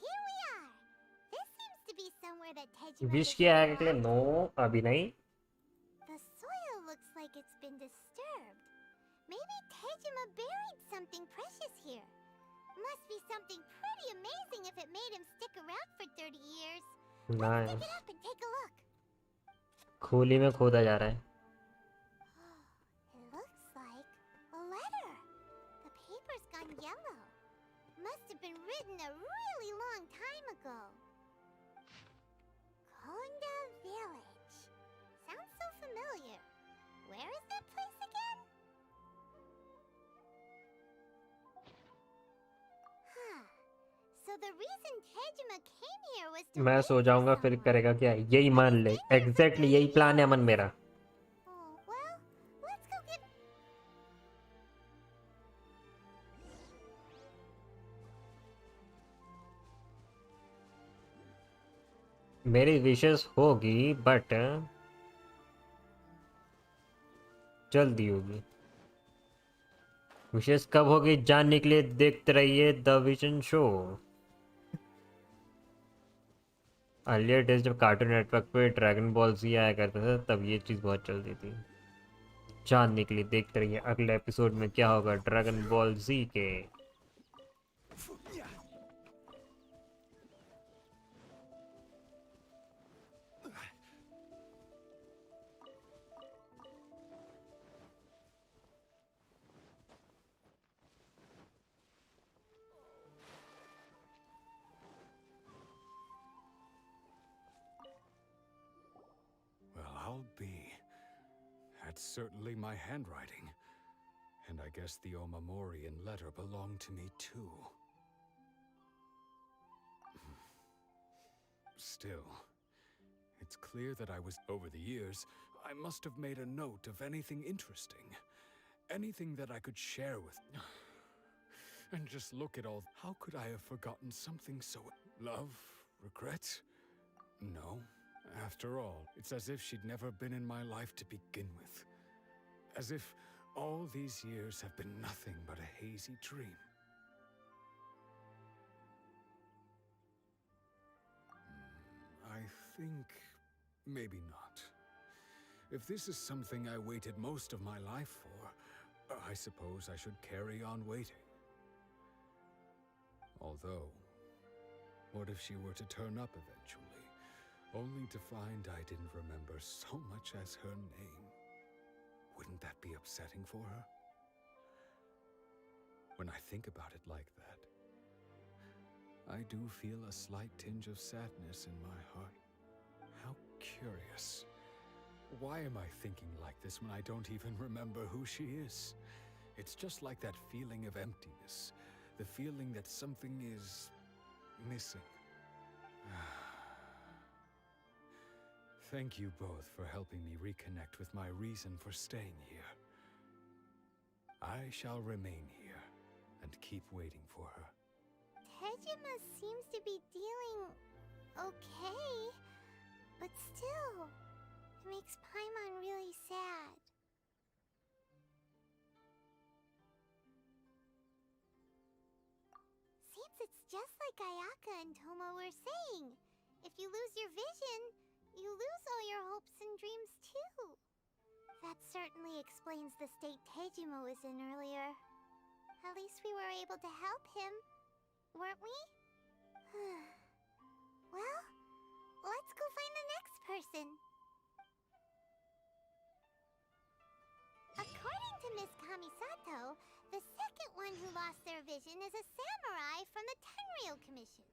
Here we are. This seems to be somewhere that Teijima... wish किया है कि no अभी नहीं. The soil looks like it's been disturbed. Maybe Tejima buried something precious here. Must be something pretty amazing if it made him stick around for 30 years. Let's dig it up and take a look. खोली में खोदा जा रहा है. It looks like a letter. The paper's gone yellow. Must have been written a really long time ago. Konda Village. Sounds so familiar. Where is that place again? Huh. So the reason Tejima came here was to... मैं सो जाऊंगा फिर करेगा क्या? यही मान ले. Exactly यही plan है अमन मेरा. Oh, well, let's go get... मेरी विशेष होगी बट जल्दी होगी. विशेष कब होगी जानने के लिए देखते रहिए the vision show. Earlier days जब कार्टून नेटवर्क पे ड्रैगन बॉल जी आया करता था तब ये चीज़ बहुत चलती थी. जानने के लिए देखते रहिए अगले एपिसोड में क्या होगा ड्रैगन बॉल जी के. I'll be. That's certainly my handwriting. And I guess the Omamorian letter belonged to me too. Still, it's clear that I was... Over the years, I must have made a note of anything interesting. Anything that I could share with... And just look at all... How could I have forgotten something so... Love? Regret? No. After all, it's as if she'd never been in my life to begin with. As if all these years have been nothing but a hazy dream. I think maybe not. If this is something I waited most of my life for, I suppose I should carry on waiting. Although, what if she were to turn up eventually? Only to find I didn't remember so much as her name. Wouldn't that be upsetting for her? When I think about it like that, I do feel a slight tinge of sadness in my heart. How curious. Why am I thinking like this when I don't even remember who she is? It's just like that feeling of emptiness. The feeling that something is... missing. Thank you both for helping me reconnect with my reason for staying here. I shall remain here and keep waiting for her. Tejima seems to be dealing okay, but still, it makes Paimon really sad. Seems it's just like Ayaka and Tomo were saying. If you lose your vision, you lose all your hopes and dreams too. That certainly explains the state Tejima was in earlier. At least we were able to help him, weren't we? Well, let's go find the next person. According to Miss Kamisato, the second one who lost their vision is a samurai from the Tenryou Commission.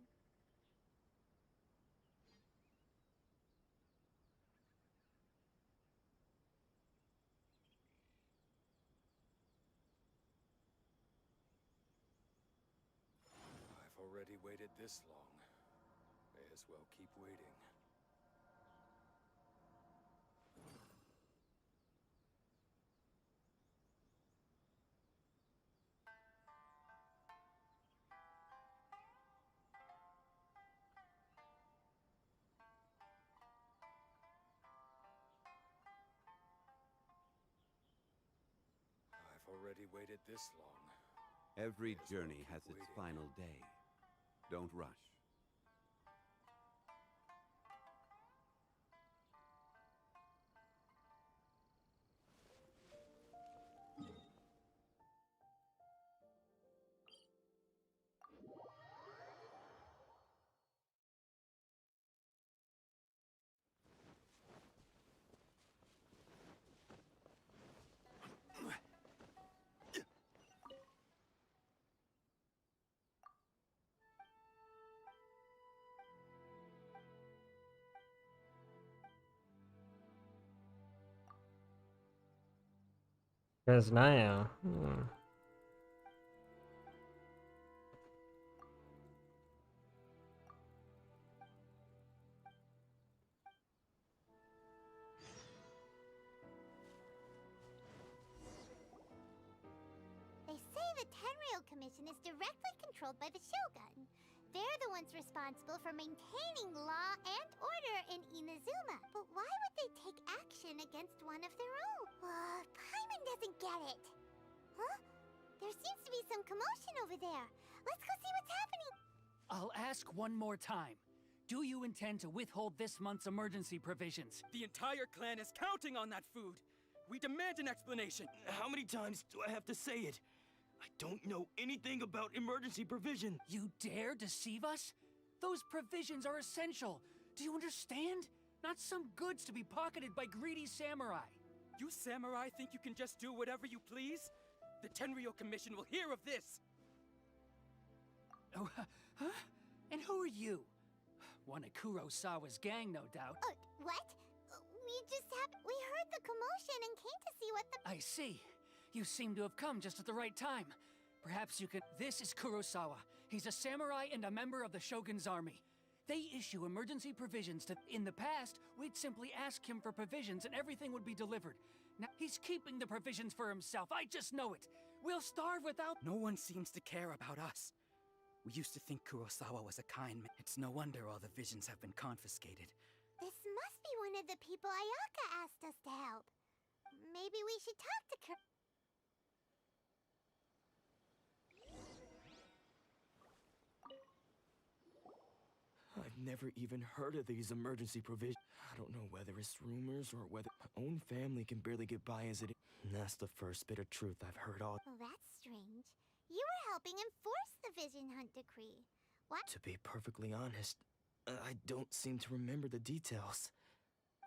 I've already waited this long. May as well keep waiting. I've already waited this long. Every journey has its final day. Don't rush. Знаю. They say the Tenryou Commission is directly controlled by the Shogun. They're the ones responsible for maintaining law and order in Inazuma. But why would they take action against one of their own? Paimon doesn't get it. Huh? There seems to be some commotion over there. Let's go see what's happening. I'll ask one more time. Do you intend to withhold this month's emergency provisions? The entire clan is counting on that food. We demand an explanation. How many times do I have to say it? I don't know anything about emergency provision. You dare deceive us? Those provisions are essential. Do you understand? Not some goods to be pocketed by greedy samurai. You samurai think you can just do whatever you please? The Tenryou Commission will hear of this! Oh, huh? And who are you? One of Kurosawa's gang, no doubt. What? We heard the commotion and came to see what the— I see. You seem to have come just at the right time. Perhaps you could— This is Kurosawa. He's a samurai and a member of the Shogun's army. They issue emergency provisions to— In the past, we'd simply ask him for provisions and everything would be delivered. Now, he's keeping the provisions for himself. I just know it. We'll starve without— No one seems to care about us. We used to think Kurosawa was a kind man. It's no wonder all the visions have been confiscated. This must be one of the people Ayaka asked us to help. Maybe we should talk to I've never even heard of these emergency provisions. I don't know whether it's rumors or whether my own family can barely get by as it is. And that's the first bit of truth I've heard all. Well, that's strange. You were helping enforce the Vision Hunt Decree. What? To be perfectly honest, I don't seem to remember the details.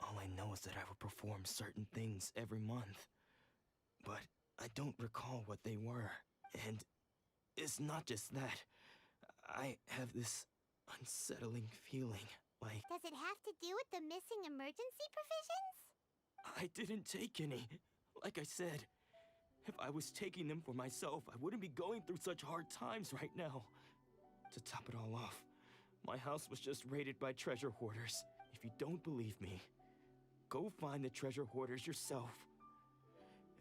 All I know is that I would perform certain things every month. But I don't recall what they were. And it's not just that. I have this unsettling feeling, like— Does it have to do with the missing emergency provisions? I didn't take any. Like I said, if I was taking them for myself, I wouldn't be going through such hard times right now. To top it all off, my house was just raided by treasure hoarders. If you don't believe me, Go find the treasure hoarders yourself.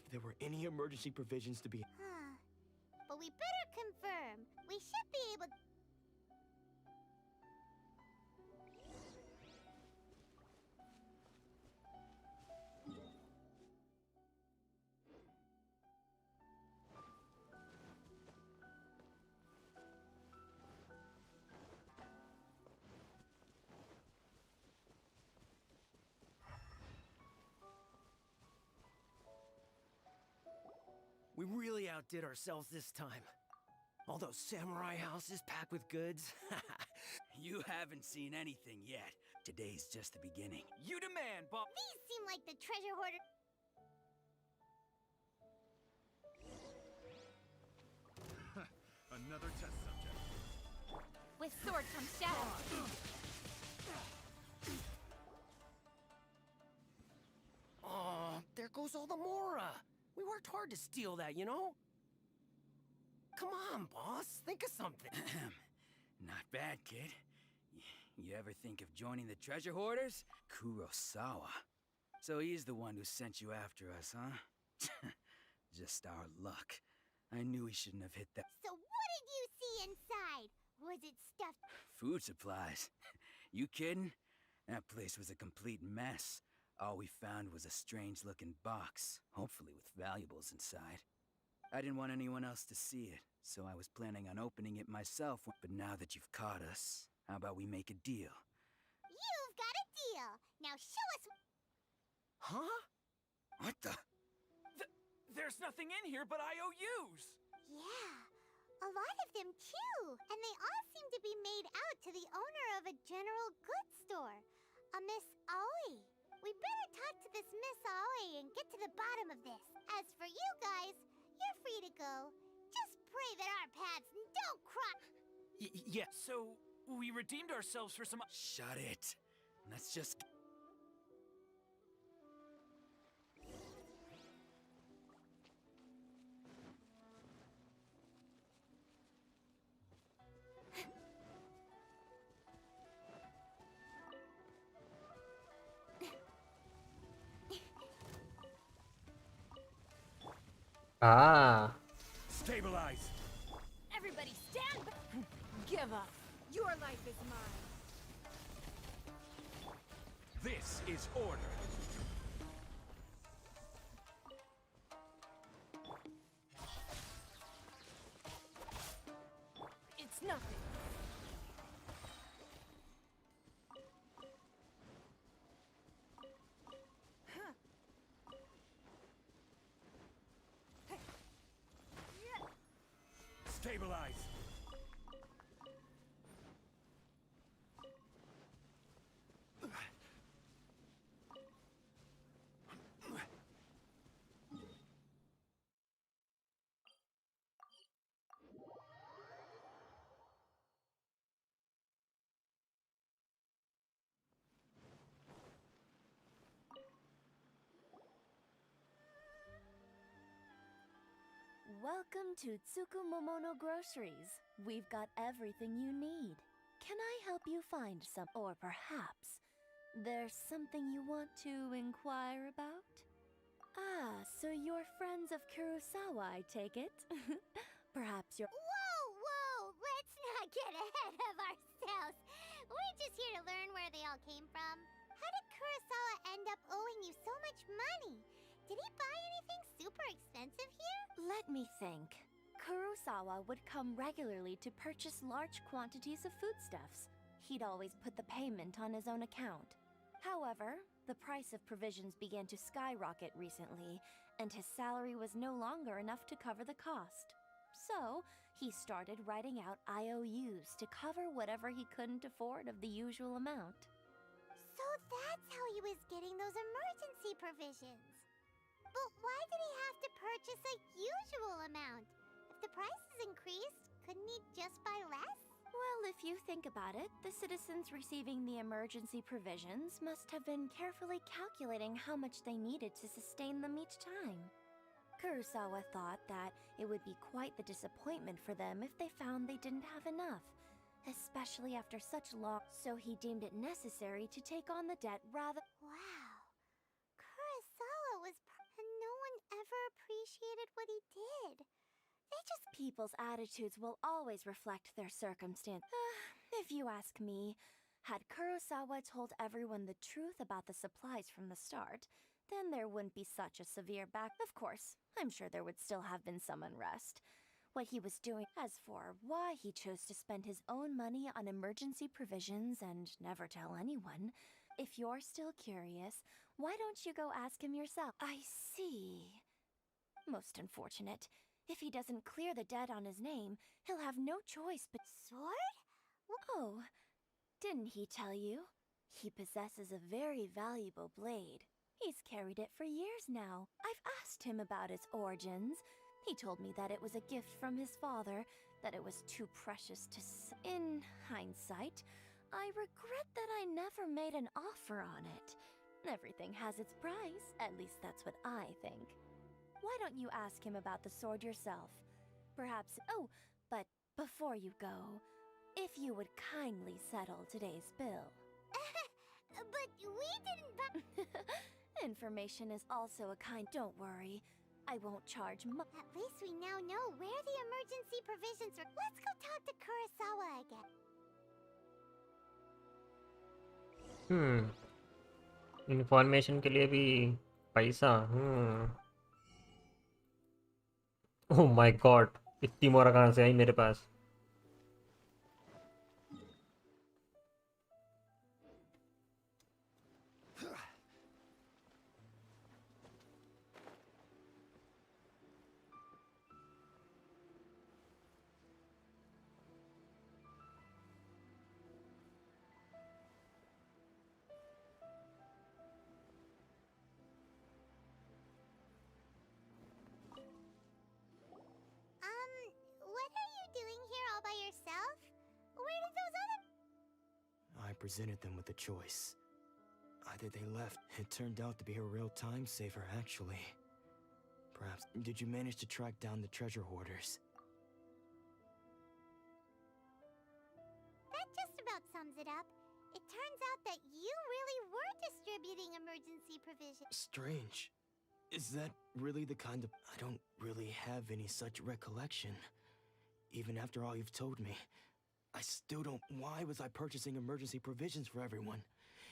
If there were any emergency provisions to be... But we better confirm. We should be able... We really outdid ourselves this time. All those samurai houses packed with goods. You haven't seen anything yet. Today's just the beginning. You demand, Bob. These seem like the treasure hoarder... Another test subject. With sword comes shadow. Oh, there goes all the Mora. We worked hard to steal that, you know? Come on, boss. Think of something. Not bad, kid. You ever think of joining the treasure hoarders? Kurosawa. So he's the one who sent you after us, huh? Just our luck. I knew we shouldn't have hit that. So what did you see inside? Was it stuffed? Food supplies. You kidding? That place was a complete mess. All we found was a strange-looking box, hopefully with valuables inside. I didn't want anyone else to see it, so I was planning on opening it myself. But now that you've caught us, how about we make a deal? You've got a deal. Now show us... Huh? What the? There's nothing in here but IOUs! Yeah, a lot of them too. And they all seem to be made out to the owner of a general goods store, a Miss Aoi. We better talk to this Miss Aoi and get to the bottom of this. As for you guys, you're free to go. Just pray that our paths don't cross. Yeah, so we redeemed ourselves for some... Shut it. Let's just... Ah. Stabilize. Everybody stand back. Give up. Your life is mine. This is order. It's nothing. Stabilize. Welcome to Tsukumomono Groceries. We've got everything you need. Can I help you find some? Or perhaps there's something you want to inquire about? Ah, so you're friends of Kurosawa, I take it? Perhaps you're... Whoa! Let's not get ahead of ourselves. We're just here to learn where they all came from. How did Kurosawa end up owing you so much money? Did he buy anything super expensive here? Let me think. Kurosawa would come regularly to purchase large quantities of foodstuffs. He'd always put the payment on his own account. However, the price of provisions began to skyrocket recently, and his salary was no longer enough to cover the cost. So, he started writing out IOUs to cover whatever he couldn't afford of the usual amount. So that's how he was getting those emergency provisions. But why did he have to purchase a usual amount? If the prices increased, couldn't he just buy less? Well, if you think about it, the citizens receiving the emergency provisions must have been carefully calculating how much they needed to sustain them each time. Kurosawa thought that it would be quite the disappointment for them if they found they didn't have enough, especially after such long... So he deemed it necessary to take on the debt rather... Wow. appreciated what he did. They just People's attitudes will always reflect their circumstance. If you ask me, had Kurosawa told everyone the truth about the supplies from the start, then there wouldn't be such a severe back. Of course, I'm sure there would still have been some unrest. What he was doing. As for why he chose to spend his own money on emergency provisions and never tell anyone, if you're still curious, why don't you go ask him yourself? I see. Most unfortunate. If he doesn't clear the debt on his name, he'll have no choice but— Sword? Oh, didn't he tell you? He possesses a very valuable blade. He's carried it for years now. I've asked him about its origins. He told me that it was a gift from his father, that it was too precious to In hindsight, I regret that I never made an offer on it. Everything has its price, at least that's what I think. Why don't you ask him about the sword yourself? Perhaps— Oh, but before you go, if you would kindly settle today's bill. But we didn't buy— Information is also a kind— Don't worry, I won't charge At least we now know where the emergency provisions are. Let's go talk to Kurosawa again. Information के लिए भी पैसा। ओह my God, इतनी मोरा कहाँ से आई मेरे पास? What are you doing here all by yourself? Where did those other— I presented them with a choice. Either they left. It turned out to be a real time saver, actually. Perhaps. Did you manage to track down the treasure hoarders? That just about sums it up. It turns out that you really were distributing emergency provisions. Strange. Is that really the kind of— I don't really have any such recollection. Even after all you've told me, I still don't— Why was I purchasing emergency provisions for everyone?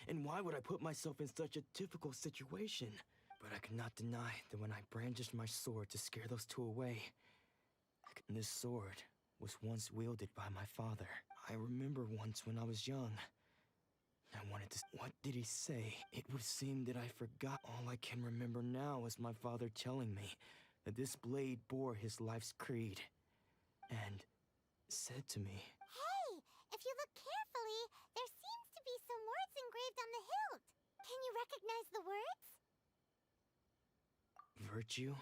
And why would I put myself in such a difficult situation? But I could not deny that when I brandished my sword to scare those two away, this sword was once wielded by my father. I remember once when I was young, I wanted to— What did he say? It would seem that I forgot. All I can remember now is my father telling me that this blade bore his life's creed, and said to me— Hey, if you look carefully, there seems to be some words engraved on the hilt. Can you recognize the words? virtue,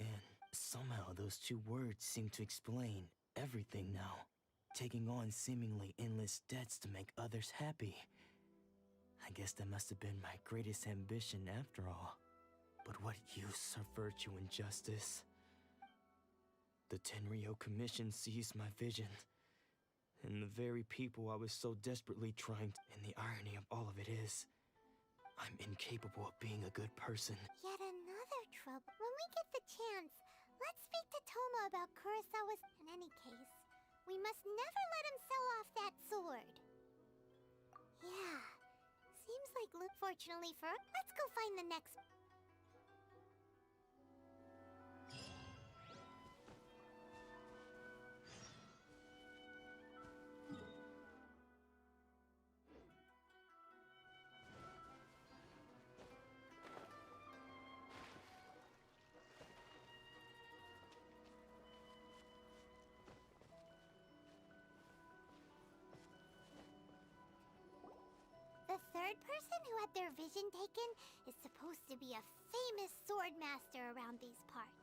and somehow those two words seem to explain everything now. Taking on seemingly endless debts to make others happy. I guess that must have been my greatest ambition after all. But what use are virtue and justice? The Tenryo Commission seized my vision, and the very people I was so desperately trying to— And the irony of all of it is, I'm incapable of being a good person. Yet another trouble. When we get the chance, let's speak to Toma about Kurosawa's— In any case, we must never let him sell off that sword. Yeah, seems like Luke— Fortunately for us, let's go find the next— The third person who had their vision taken is supposed to be a famous sword master around these parts.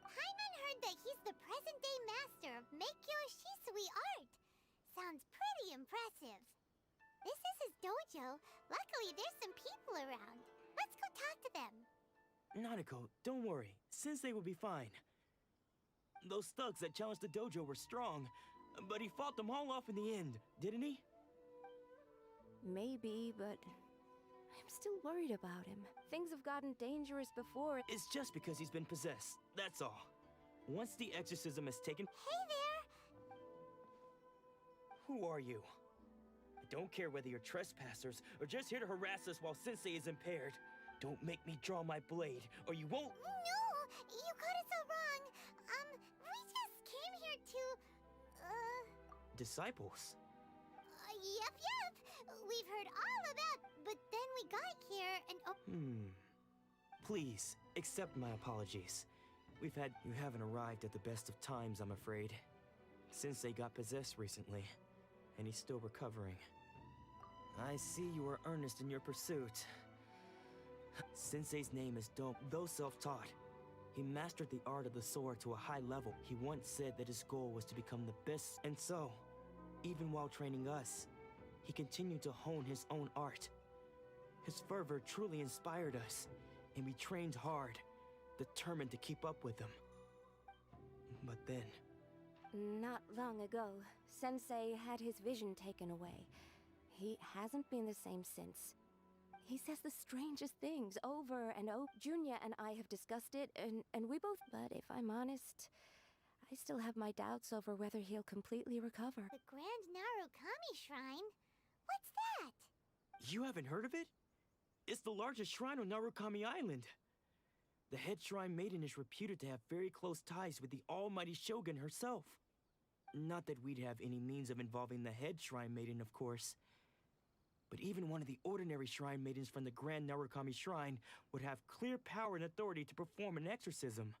Paimon heard that he's the present-day master of Meikyo Shisui art. Sounds pretty impressive. This is his dojo. Luckily, there's some people around. Let's go talk to them. Nanako, don't worry. Sensei will be fine. Those thugs that challenged the dojo were strong, but he fought them all off in the end, didn't he? Maybe, but I'm still worried about him. Things have gotten dangerous before. It's just because he's been possessed, that's all. Once the exorcism is taken... Hey there! Who are you? I don't care whether you're trespassers or just here to harass us while Sensei is impaired. Don't make me draw my blade, or you won't... No! You got it so wrong! We just came here to... Disciples? Yep. We've heard all about... But then we got here and... Please, accept my apologies. You haven't arrived at the best of times, I'm afraid. Sensei got possessed recently, and he's still recovering. I see you are earnest in your pursuit. Sensei's name is Dome, though self-taught. He mastered the art of the sword to a high level. He once said that his goal was to become the best, and so, even while training us, he continued to hone his own art. His fervor truly inspired us, and we trained hard, determined to keep up with him. But then... Not long ago, Sensei had his vision taken away. He hasn't been the same since. He says the strangest things over and over. Junya and I have discussed it, and we both... But if I'm honest, I still have my doubts over whether he'll completely recover. The Grand Narukami Shrine? What's that? You haven't heard of it? It's the largest shrine on Narukami Island. The head shrine maiden is reputed to have very close ties with the almighty Shogun herself. Not that we'd have any means of involving the head shrine maiden, of course. But even one of the ordinary shrine maidens from the Grand Narukami Shrine would have clear power and authority to perform an exorcism.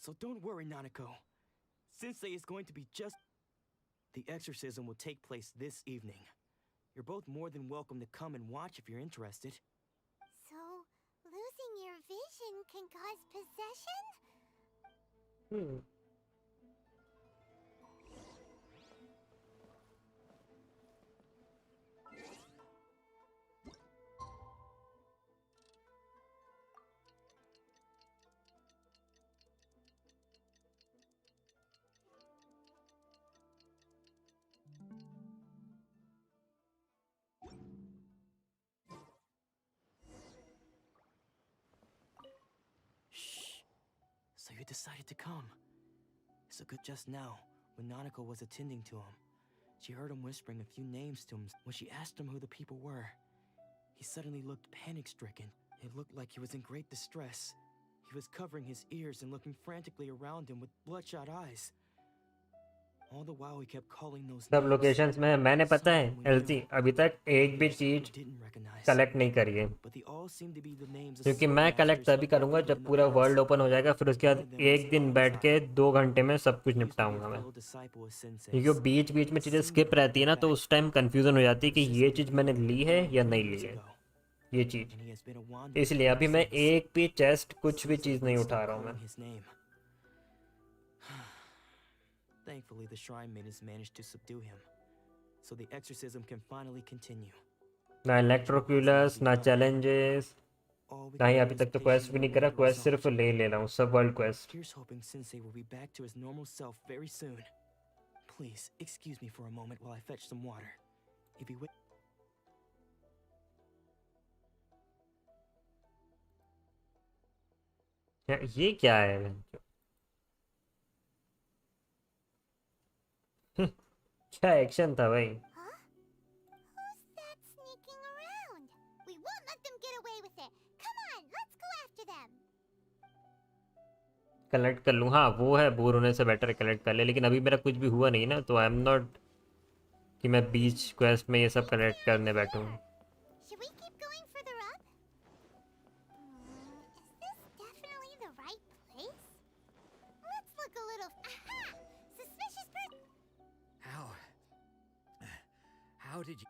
So don't worry, Nanako. Sensei is going to be just... The exorcism will take place this evening. You're both more than welcome to come and watch if you're interested. So, losing your vision can cause possession? So you decided to come. So good just now, when Nanako was attending to him. She heard him whispering a few names to him. When she asked him who the people were, he suddenly looked panic-stricken. It looked like he was in great distress. He was covering his ears and looking frantically around him with bloodshot eyes. All the while he kept calling those सब locations में मैंने पता है LC अभी तक एक भी चीज कलेक्ट नहीं करी है क्योंकि मैं कलेक्ट तभी करूंगा जब पूरा वर्ल्ड ओपन हो जाएगा फिर उसके बाद एक दिन बैठ के 2 घंटे में सब कुछ निपटाऊंगा मैं क्योंकि बीच बीच में चीज़ें स्किप रहती है ना तो उस टाइम कंफ्यूजन हो जाती है कि ये चीज़ मैंने ली है या नहीं ली है ये चीज़ इसलिए अभी मैं एक भी चेस्ट कुछ भी चीज़ नहीं उठा रहा हूँ मैं Thankfully, the shrine maidens managed to subdue him, so the exorcism can finally continue. ना इलेक्ट्रोक्यूलस ना challenges ना ही अभी तक तो क्वेस्ट भी नहीं करा क्वेस्ट सिर्फ ले रहा हूँ सब world quest Here's hoping Sensei will be back to his normal self very soon. Please excuse me for a moment while I fetch some water. If you wait. ये क्या है क्या एक्शन था भाई Who's that sneaking around? We won't let them get away with it. Come on, let's go after them. Collect कर लूँ हाँ वो है बोर होने से बेटर कलेक्ट कर ले लेकिन अभी मेरा कुछ भी हुआ नहीं ना तो आई एम नॉट कि मैं बीच क्वेस्ट में ये सब कलेक्ट करने बैठूँ Should we keep going further up? Is this definitely the right place? Let's look a little... Aha! Suspicious person... How did you...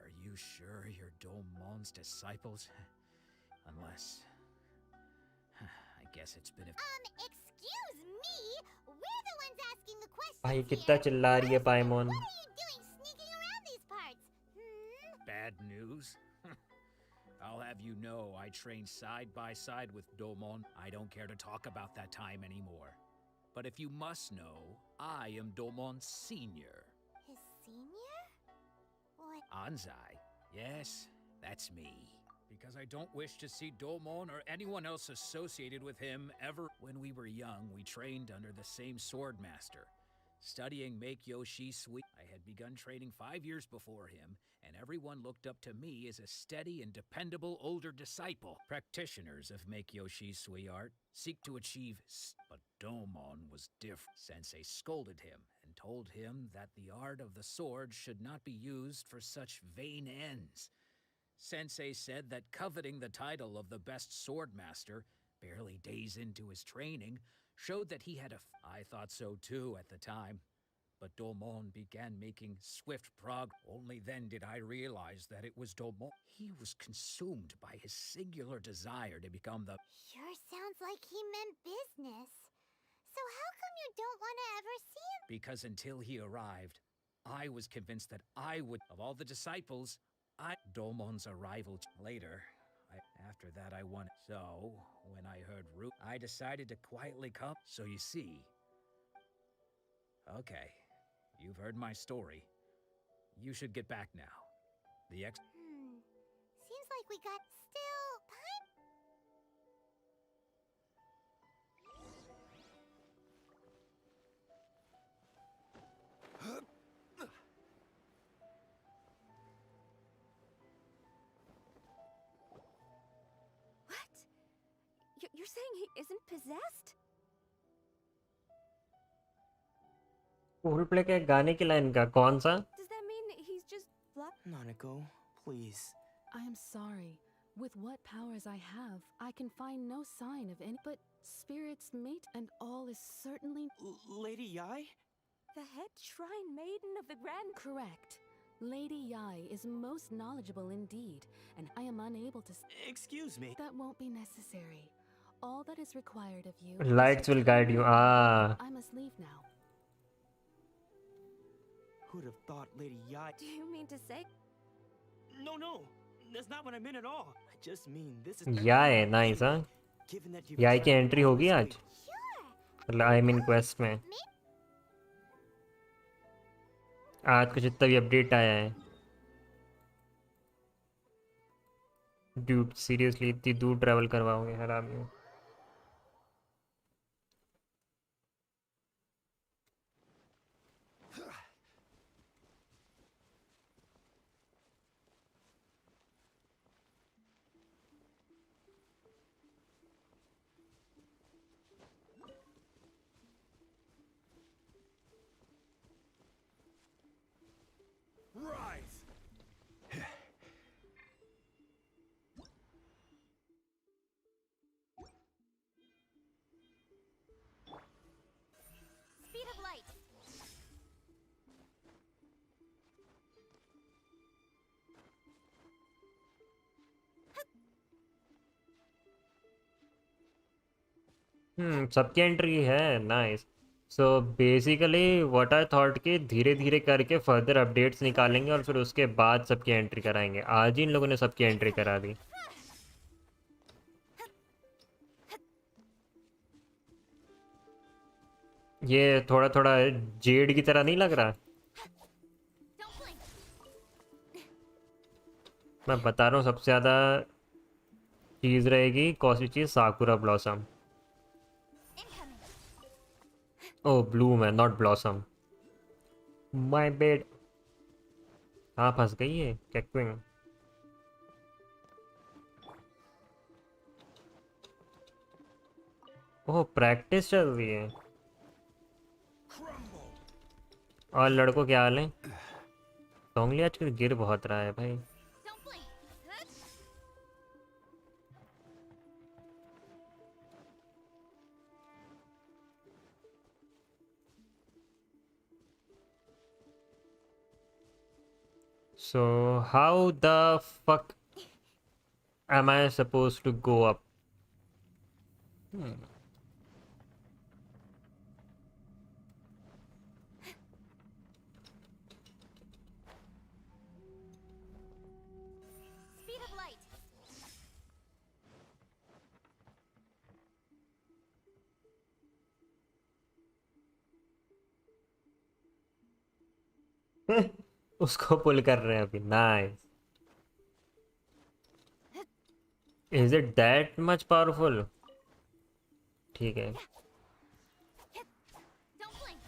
Are you sure you're Domon's disciples? Unless... I guess it's been a... excuse me? We're the ones asking the questions भाई कितना चिल्ला रही है पाइमोन What are you doing sneaking around these parts? Bad news? I'll have you know I trained side by side with Domon. I don't care to talk about that time anymore. But if you must know, I am Domon's senior. His senior? What? Anzai, yes. That's me. Because I don't wish to see Domon or anyone else associated with him ever. When we were young, we trained under the same sword master. Studying Make Yoshi Sui, I had begun training 5 years before him, and everyone looked up to me as a steady and dependable older disciple. Practitioners of Make Yoshi Sui art seek to achieve, but Domon was different. Sensei scolded him and told him that the art of the sword should not be used for such vain ends. Sensei said that coveting the title of the best sword master, barely days into his training, showed that he had I thought so too at the time. But Domon began making swift progress. Only then did I realize that it was Domon. He was consumed by his singular desire to become the... Sure sounds like he meant business. So how come you don't want to ever see him? Because until he arrived, I was convinced that I would... Of all the disciples, Domon's arrival later. After that, I won. So, when I heard Root, I decided to quietly come. So you see... Okay, you've heard my story. You should get back now. Seems like we got still time. You're saying he isn't possessed? Full play के गाने की line का कौन सा? Does that mean he's just Nanako, please. I am sorry. With what powers I have, I can find no sign of any. But spirits mate and all is certainly. Lady Yai? The head shrine maiden of the Grand. Correct. Lady Yai is most knowledgeable indeed, and I am unable to. Excuse me. That won't be necessary. All that is required of you. Lights will guide you. Ah. I must leave now. Who'd have thought Lady Yai? Do you mean to say? No. That's not what I meant at all. I just mean this is... Yai, nice, huh? Yai की entry होगी आज? I mean quest में. आज कुछ जितना भी update आया है. Dude, seriously इतनी दूर ट्रैवल करवाओगे हरामी. Speed of light. सबकी एंट्री है. Nice. So basically what I thought कि धीरे धीरे करके फर्दर अपडेट्स निकालेंगे और फिर उसके बाद सबकी एंट्री कराएंगे. आज ही इन लोगों ने सबकी एंट्री करा दी. ये थोड़ा थोड़ा जेड की तरह नहीं लग रहा? मैं बता रहा हूँ सबसे ज़्यादा चीज़ रहेगी कौन सी चीज़? Sakura blossom. Oh, bloom है, not blossom. My bad. हाँ फंस गई है कैक्विंग. ओह प्रैक्टिस चल रही है. और लड़कों क्या हाल है? सोंगली आजकल गिर बहुत रहा है भाई. So how the fuck am I supposed to go up? Speed of light. उसको पुल कर रहे हैं अभी. Nice. Is it that much powerful? ठीक है. Don't blink.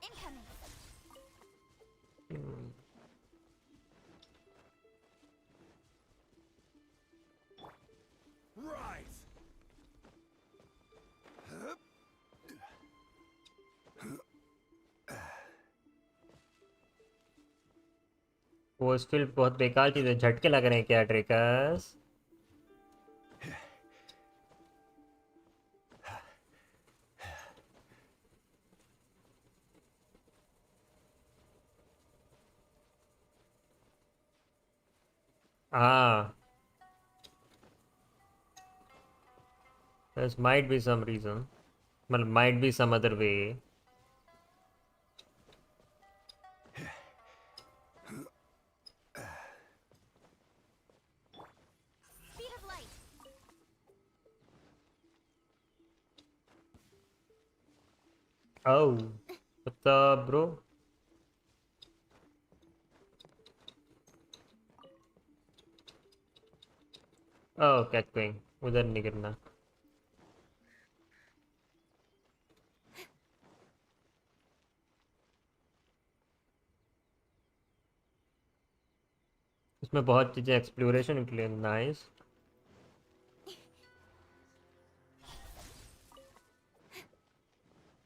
Incoming. Rise! Force field बहुत बेकार चीज है. झटके लग रहे हैं क्या ड्रेकस? Ah, there might be some reason. Well, might be some other way. Speed of light. Oh, what's up, bro? Oh, catch going. उधर नहीं गिरना. इसमें बहुत चीजें एक्सप्लोरेशन के लिए. Nice.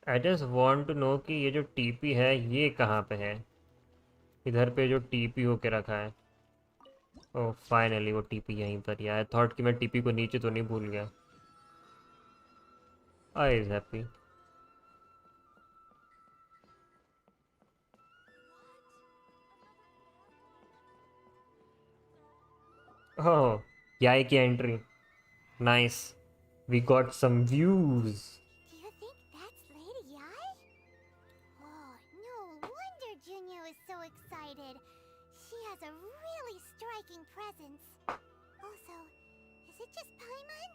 I just want to know कि ये जो टीपी है ये कहाँ पे है. इधर पे जो टीपी होके रखा है. ओह फाइनली वो टीपी यहीं पर. यार थॉट कि मैं टीपी को नीचे तो नहीं भूल गया. I is happy. Oh, yay की entry. Nice. We got some views. Do you think that's Lady Yai? Oh, no wonder Junyo is so excited. She has a really striking presence. Also, is it just Paimon?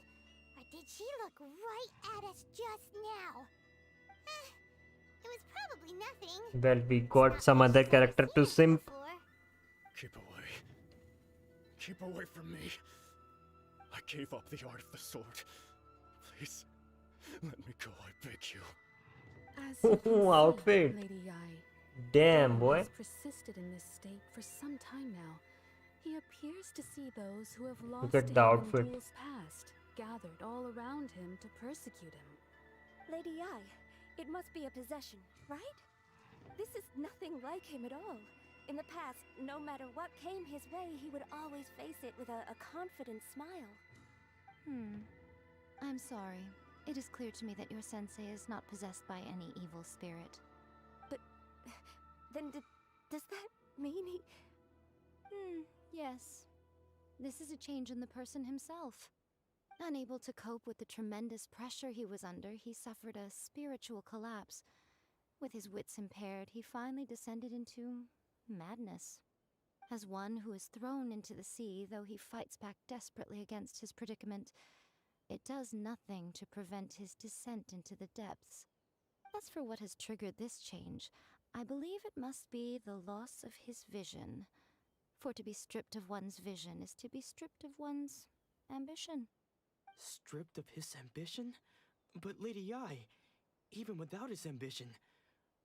Or did she look right at us just now? It was probably nothing. Well, we got some other character to simp. Keep away. Keep away from me. I gave up the art of the sword. Please, let me go, I beg you. As you can see, Outfit. Lady Yai, Damn, Dao boy. has persisted in this state for some time now. He appears to see those who have lost at him the in outfit. duels past, gathered all around him to persecute him. Lady Yai, it must be a possession, right? This is nothing like him at all. In the past, no matter what came his way, he would always face it with a confident smile. I'm sorry. It is clear to me that your sensei is not possessed by any evil spirit. But then does that mean he... Yes. This is a change in the person himself. Unable to cope with the tremendous pressure he was under, he suffered a spiritual collapse. With his wits impaired, he finally descended into madness. As one who is thrown into the sea, though he fights back desperately against his predicament, it does nothing to prevent his descent into the depths. As for what has triggered this change, I believe it must be the loss of his vision. For to be stripped of one's vision is to be stripped of one's ambition. Stripped of his ambition? But Lady Yai, even without his ambition,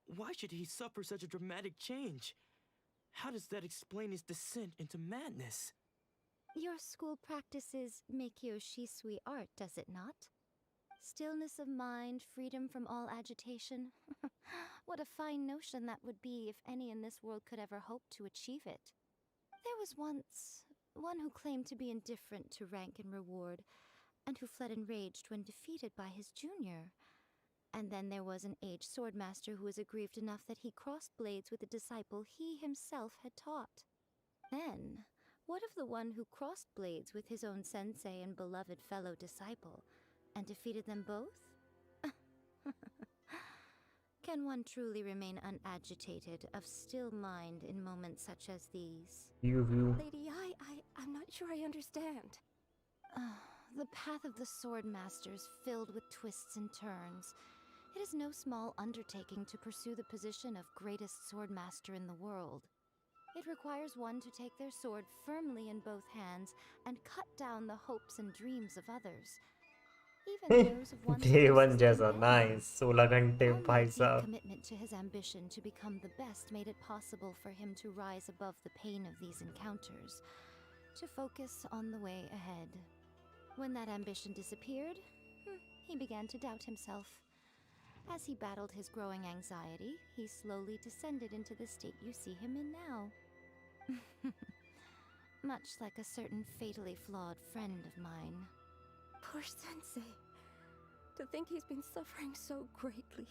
why should he suffer such a dramatic change? How does that explain his descent into madness? Your school practices Meikyo Shisui art, does it not? Stillness of mind, freedom from all agitation. What a fine notion that would be if any in this world could ever hope to achieve it. There was once one who claimed to be indifferent to rank and reward, and who fled enraged when defeated by his junior. And then there was an aged swordmaster who was aggrieved enough that he crossed blades with a disciple he himself had taught. Then, what of the one who crossed blades with his own sensei and beloved fellow disciple, and defeated them both? Can one truly remain unagitated, of still mind in moments such as these? Lady Yai, I'm not sure I understand. The path of the sword master is filled with twists and turns. It is no small undertaking to pursue the position of greatest swordmaster in the world. It requires one to take their sword firmly in both hands and cut down the hopes and dreams of others. Even those of one's Day one closest जैसा companions. nice 16 घंटे Only भाई a deep साहब. commitment to his ambition to become the best made it possible for him to rise above the pain of these encounters, to focus on the way ahead. When that ambition disappeared, he began to doubt himself. As he battled his growing anxiety, he slowly descended into the state you see him in now. Much like a certain fatally flawed friend of mine. Poor Sensei. To think he's been suffering so greatly.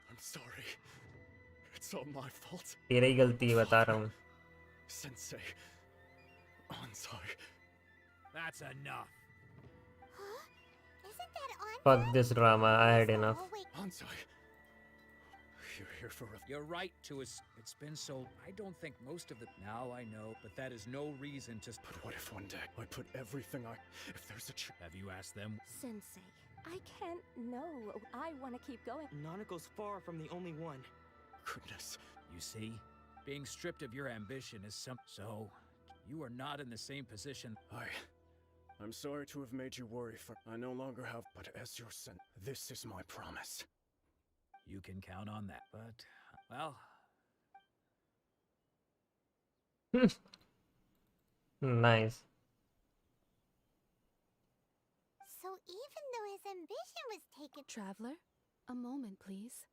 I'm sorry. It's all my fault. तेरी ही गलती है बता रहा हूँ. Sensei. I'm sorry. That's enough. Isn't that on? Fuck this drama. I had enough. Hansai. You're here for a... You're right to us. It's been so. I don't think most of the. Now I know, but that is no reason to. But what if one day I put everything I... If there's a Have you asked them? Sensei, I can't. No, I want to keep going. Nanako's far from the only one. Goodness. You see, being stripped of your ambition is some. So, you are not in the same position. I'm sorry to have made you worry for... I no longer have... But as your son, this is my promise. You can count on that. But, well. Nice. So even though his ambition was taken... Traveler, a moment, please.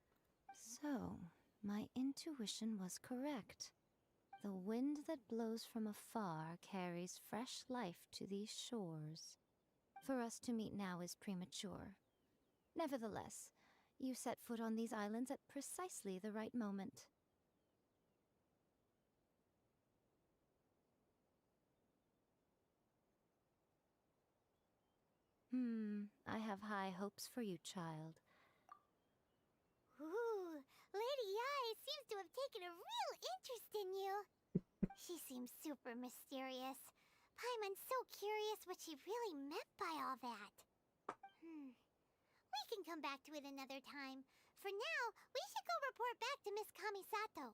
So, my intuition was correct. The wind that blows from afar carries fresh life to these shores. For us to meet now is premature. Nevertheless, you set foot on these islands at precisely the right moment. I have high hopes for you, child. Ooh, Lady Ai seems to have taken a real interest in you. She seems super mysterious. Paimon's so curious what she really meant by all that. We can come back to it another time. For now, we should go report back to Miss Kamisato.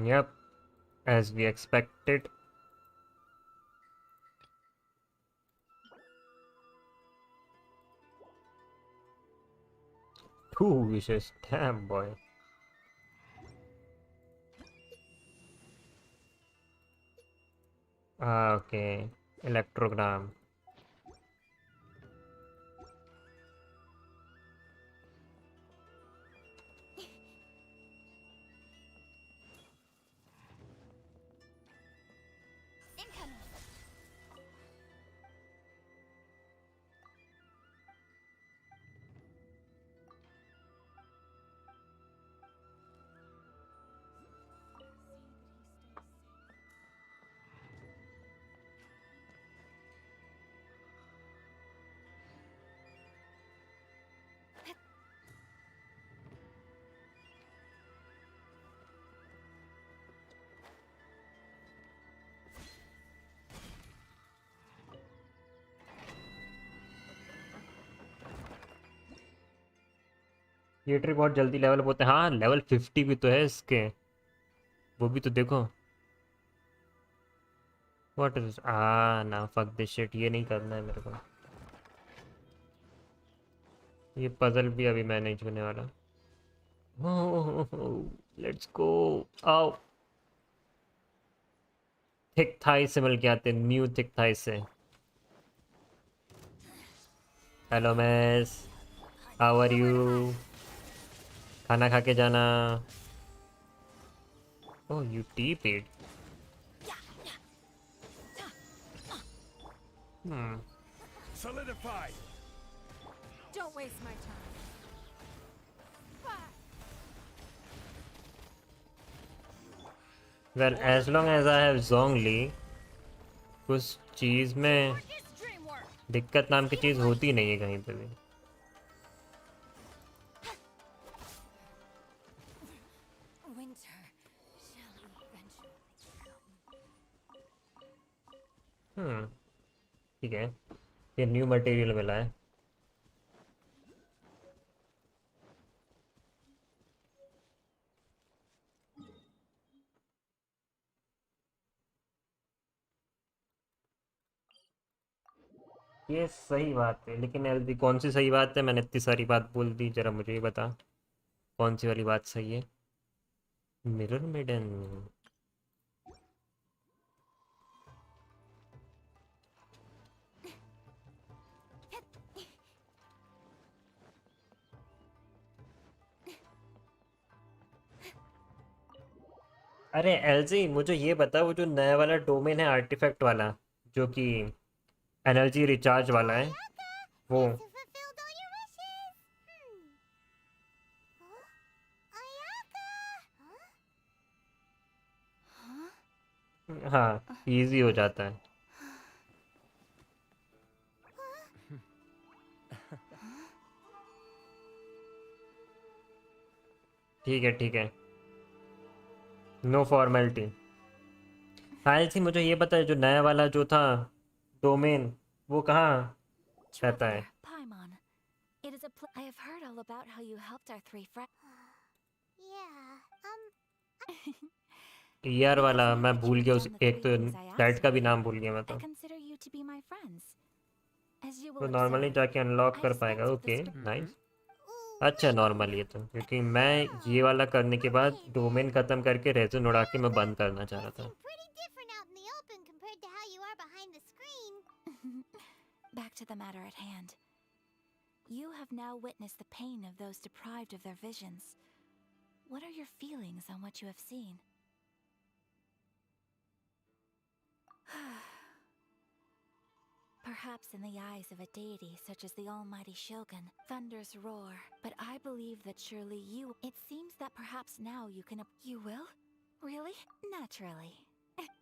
Yep, as we expected. Two wishes, damn boy. Okay, electrogram. ये tree बहुत जल्दी level up होते हैं. हाँ, level 50 भी तो है इसके. वो भी तो देखो. व्हाट इज ना फक दिस शिट. ये नहीं करना है मेरे को. ये पजल भी अभी मैनेज होने वाला. Let's go. आओ. थिक थाई से मिल के आते हैं. न्यू थिक थाई से. Hello miss, how are you? खाना खा के जाना. Oh, you TPed. Solidify. Don't waste my time. Well, as long as I have Zhongli, उस चीज़ में दिक्कत नाम की चीज़ होती नहीं है कहीं पे भी. Winter shall eventually ठीक है. ये न्यू मटेरियल मिला है. ये सही बात है, लेकिन एलजी कौन सी सही बात है? मैंने इतनी सारी बात बोल दी, जरा मुझे ही बता कौन सी वाली बात सही है. Mirror maiden. अरे एलजी मुझे ये बता, वो जो नया वाला डोमेन है आर्टिफैक्ट वाला, जो कि एनर्जी रिचार्ज वाला है, वो हाँ इजी हो जाता है. ठीक है. No formality. हाँ एलजी मुझे ये बता, जो नया वाला जो था डोमेन, वो कहाँ रहता है? Paimon. It is a I have heard all about how you helped our three friends. यार वाला मैं भूल गया, उस एक तो दैट का भी नाम भूल गया मैं I तो. consider you to be my friends. As you तो will नॉर्मली observe, जाके अनलॉक कर पाएगा. Okay nice. अच्छा नॉर्मली है तो, क्योंकि मैं ये वाला करने के बाद डोमेन ख़त्म करके रेजन उड़ा के मैं बंद करना चाह रहा था. back to the matter at hand. You have now witnessed the pain of those deprived of their visions. What are your feelings on what you have seen? Perhaps in the eyes of a deity such as the almighty Shogun, thunders roar, but I believe that surely you... It seems that perhaps now you can... You will? Really? Naturally.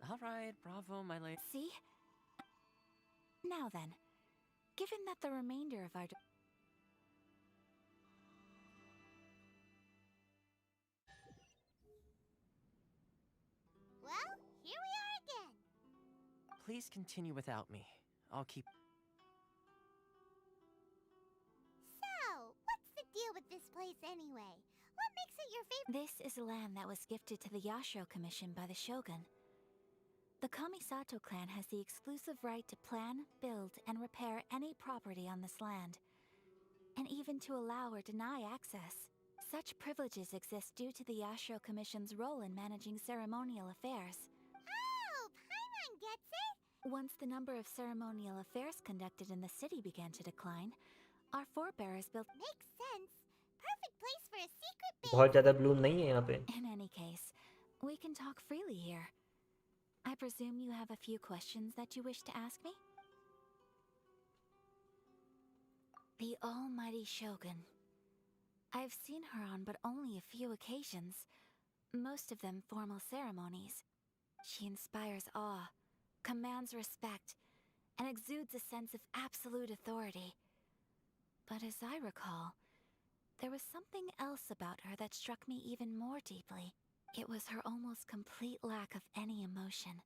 Alright, bravo, my lady. See? Now then, given that the remainder of our... Well, here we are again. Please continue without me. I'll keep... So, what's the deal with this place anyway? What makes it your favorite? This is land that was gifted to the Yashiro Commission by the Shogun. The Kamisato clan has the exclusive right to plan, build, and repair any property on this land, and even to allow or deny access. Such privileges exist due to the Yashiro Commission's role in managing ceremonial affairs. Oh, Paimon gets it! Once the number of ceremonial affairs conducted in the city began to decline, our forebears built... Makes sense. Perfect place for a secret base. बहुत ज़्यादा Bloom नहीं है यहाँ पे. In any case, we can talk freely here. I presume you have a few questions that you wish to ask me? The almighty Shogun. I've seen her on but only a few occasions, most of them formal ceremonies. She inspires awe, commands respect, and exudes a sense of absolute authority. But as I recall, there was something else about her that struck me even more deeply. It was her almost complete lack of any emotion.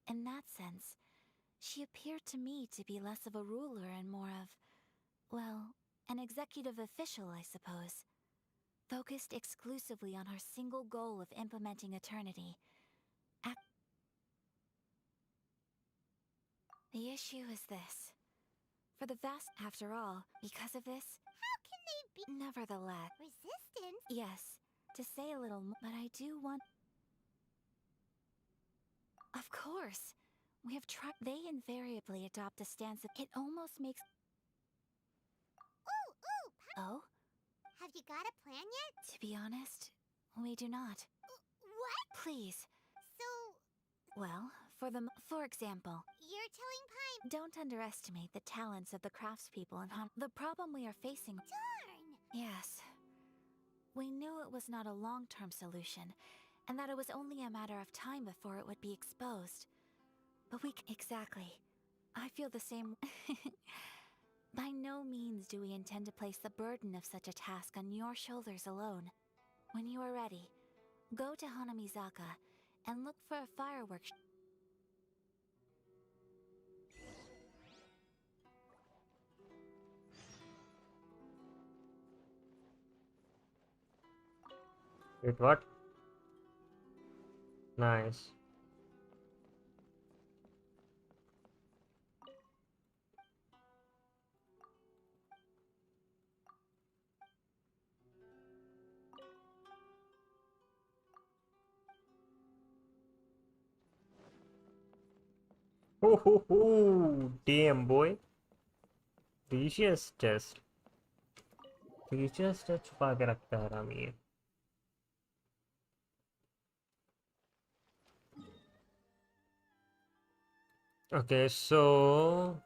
In that sense, she appeared to me to be less of a ruler and more of, well, an executive official, I suppose. Focused exclusively on her single goal of implementing eternity. The issue is this. For the vast, after all, because of this... How can they be... Nevertheless... Resistance? Yes, to say a little more, but I do want... Of course! We have tried... They invariably adopt a stance of... It almost makes... Oh? Have you got a plan yet? To be honest, we do not. What? Please. So... Well, for example... You're telling Paimon... Don't underestimate the talents of the craftspeople in The problem we are facing... Darn! Yes. We knew it was not a long-term solution, and that it was only a matter of time before it would be exposed. But exactly. I feel the same. By no means do we intend to place the burden of such a task on your shoulders alone. When you are ready, go to Hanamizaka and look for a fireworks. Wait, what? Nice. Damn boy. Precious chest. Precious chest छुपा के रखता है Rami. Okay, so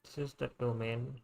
this is the domain.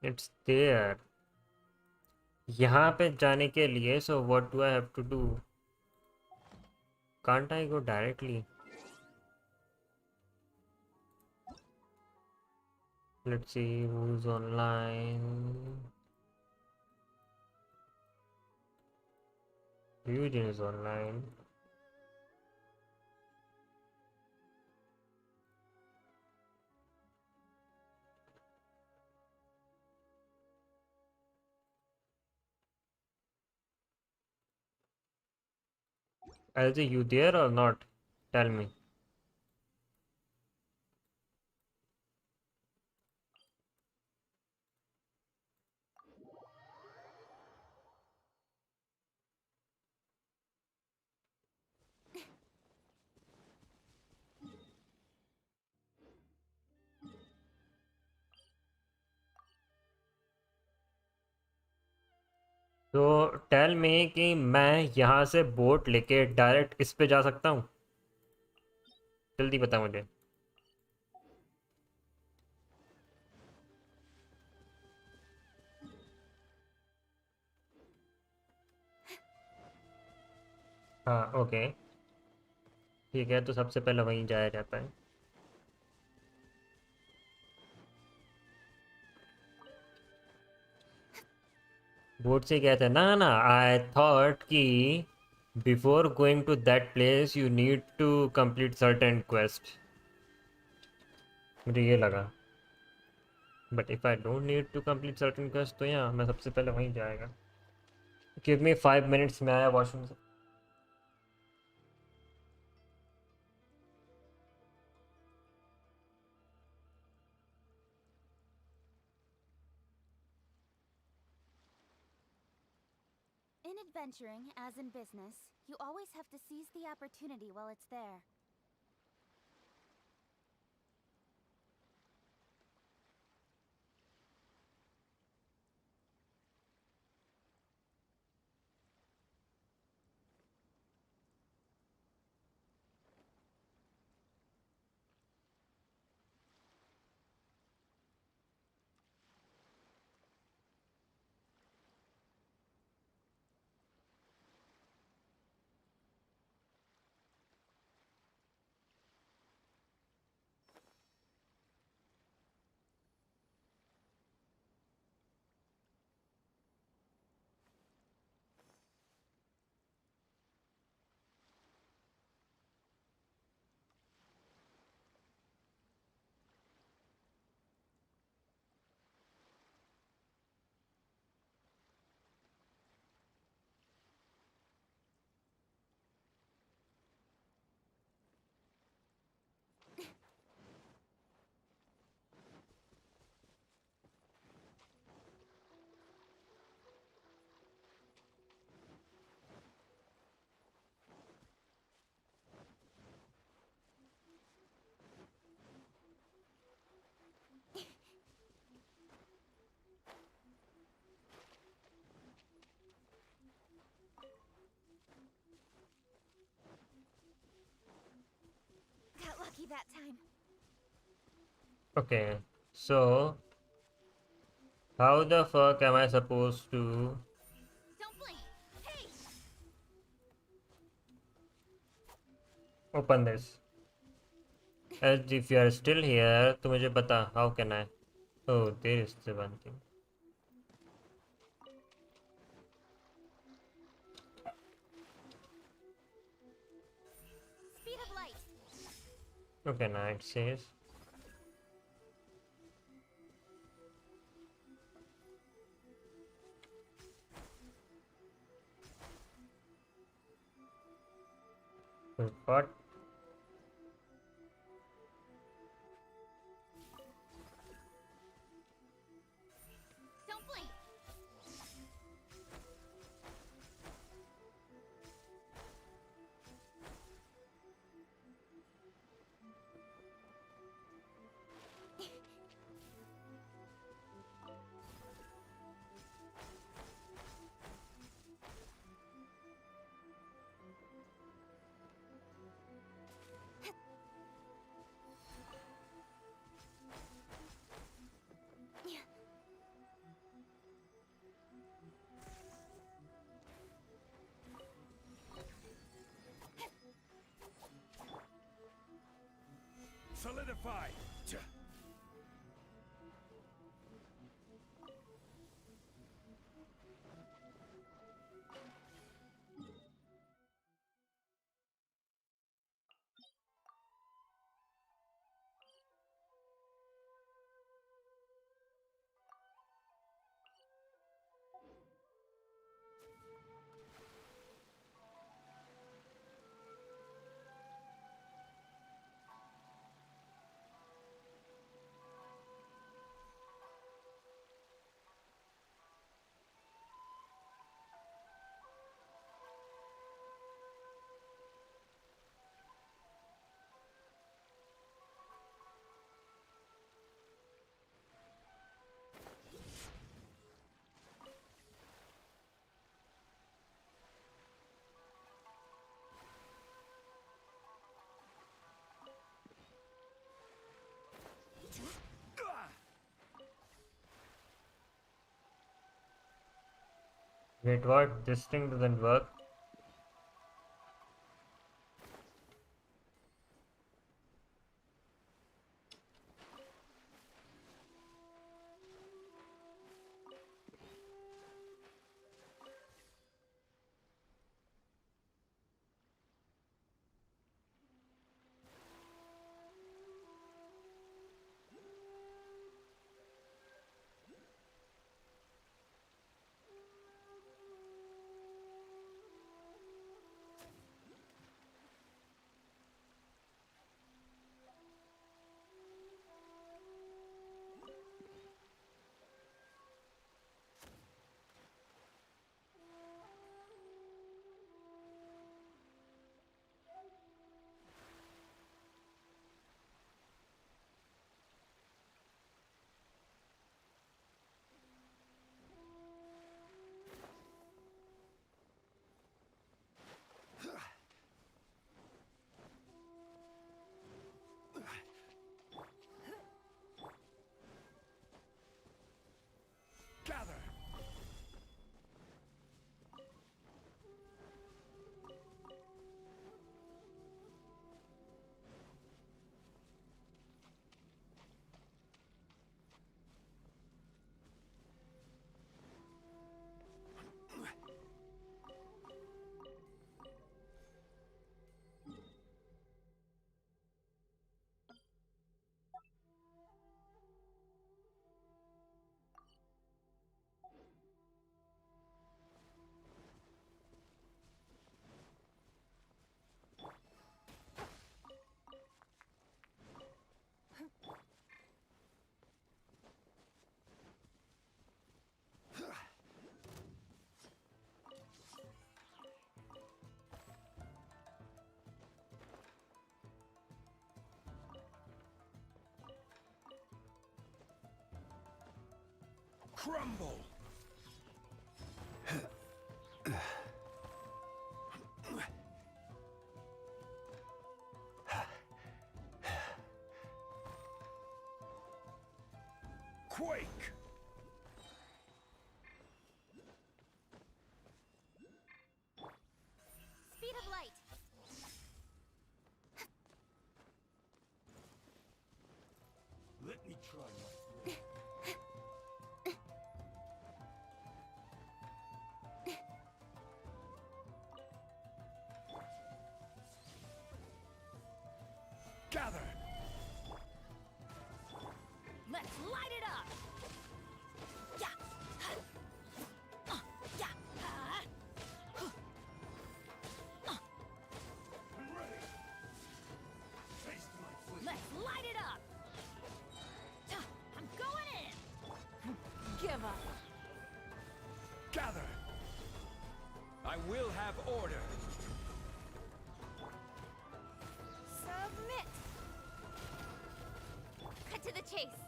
It's there. यहाँ पे जाने के लिए, so what do I have to do? Can't I go directly? Let's see who's online. Eugene is online. Is you there or not? Tell me. तो tell me कि मैं यहाँ से बोट लेके डायरेक्ट इस पे जा सकता हूँ? जल्दी बता मुझे. हाँ ओके ठीक है, तो सबसे पहले वहीं जाया जाता है. बोट से गया था ना ना. आई थॉट कि before going to that place you need to complete certain quest. मुझे ये लगा. But if I don't need to complete certain quest तो यहाँ मैं सबसे पहले वहीं जाएगा. गिव मी 5 मिनट्स में आया वॉशरूम से. In adventuring, as in business, you always have to seize the opportunity while it's there. lucky that time. Okay, so how the fuck am I supposed to Don't blink. Hey. open this? As if you are still here, तो मुझे बता, how can I? Oh, there is the one thing. Speed of light. Okay, now it says. What? Don't blink. Solidify! Wait, what? This thing doesn't work. Gather! Crumble! quake! Speed of light. Let me try my Gather! Let's light it up! Yeah! Yeah! Let's light it up! I'm going in! Give up! Gather! I will have order! Submit. Cut to the chase.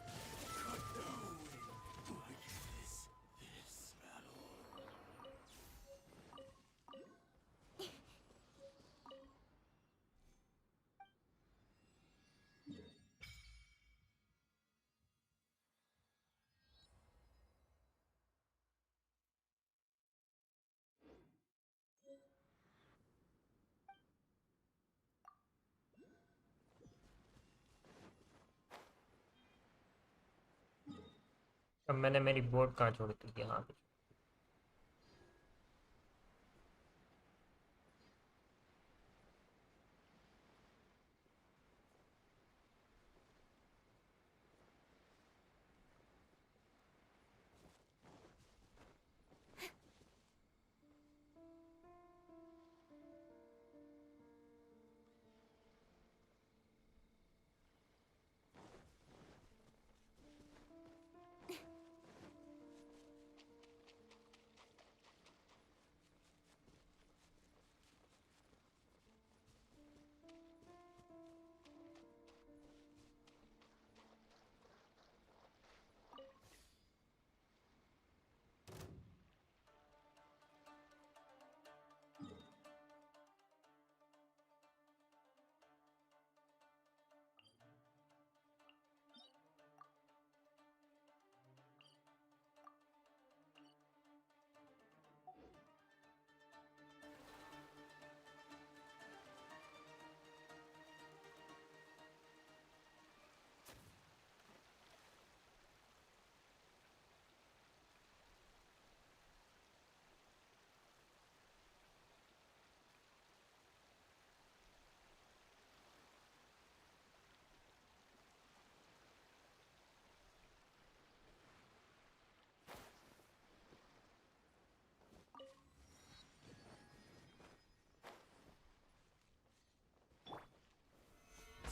अब मैंने मेरी boat कहाँ छोड़ी थी? यहाँ पे।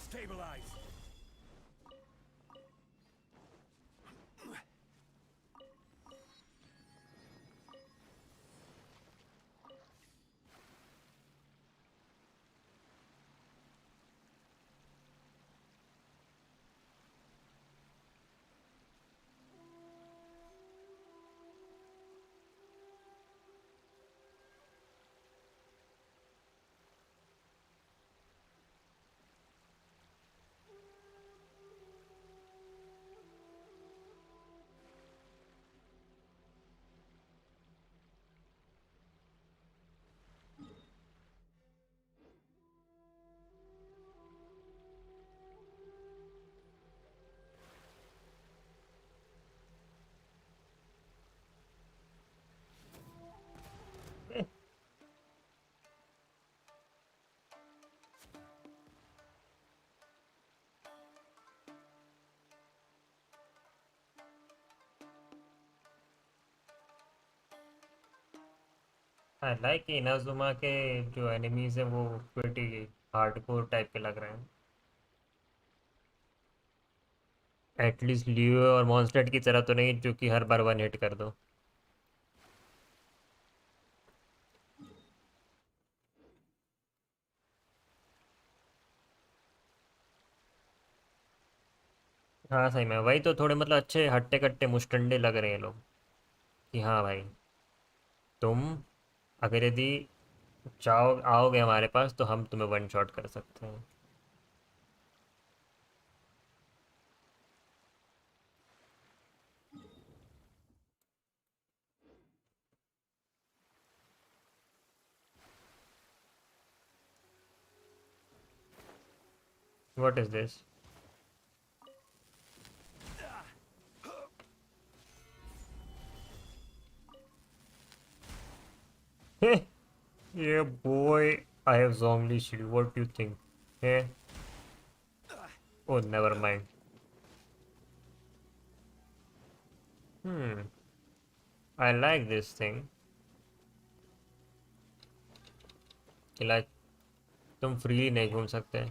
Stabilize! I like Inazuma के जो एनिमीज हैं वो pretty हार्डकोर टाइप के लग रहे हैं। एटलीस्ट लियो और मॉन्स्टर की तरह तो नहीं जो कि हर बार वन हिट कर दो। हाँ सही में वही तो थोड़े मतलब अच्छे हट्टे कट्टे मुस्टंडे लग रहे हैं लोग कि हाँ भाई तुम अगर यदि चाहो आओगे हमारे पास तो हम तुम्हें वन शॉट कर सकते हैं। What is this? Yeah, boy. I have zombie shield. What do you think? Yeah. Oh, never mind. I like this thing. कि like तुम freely नहीं घूम सकते.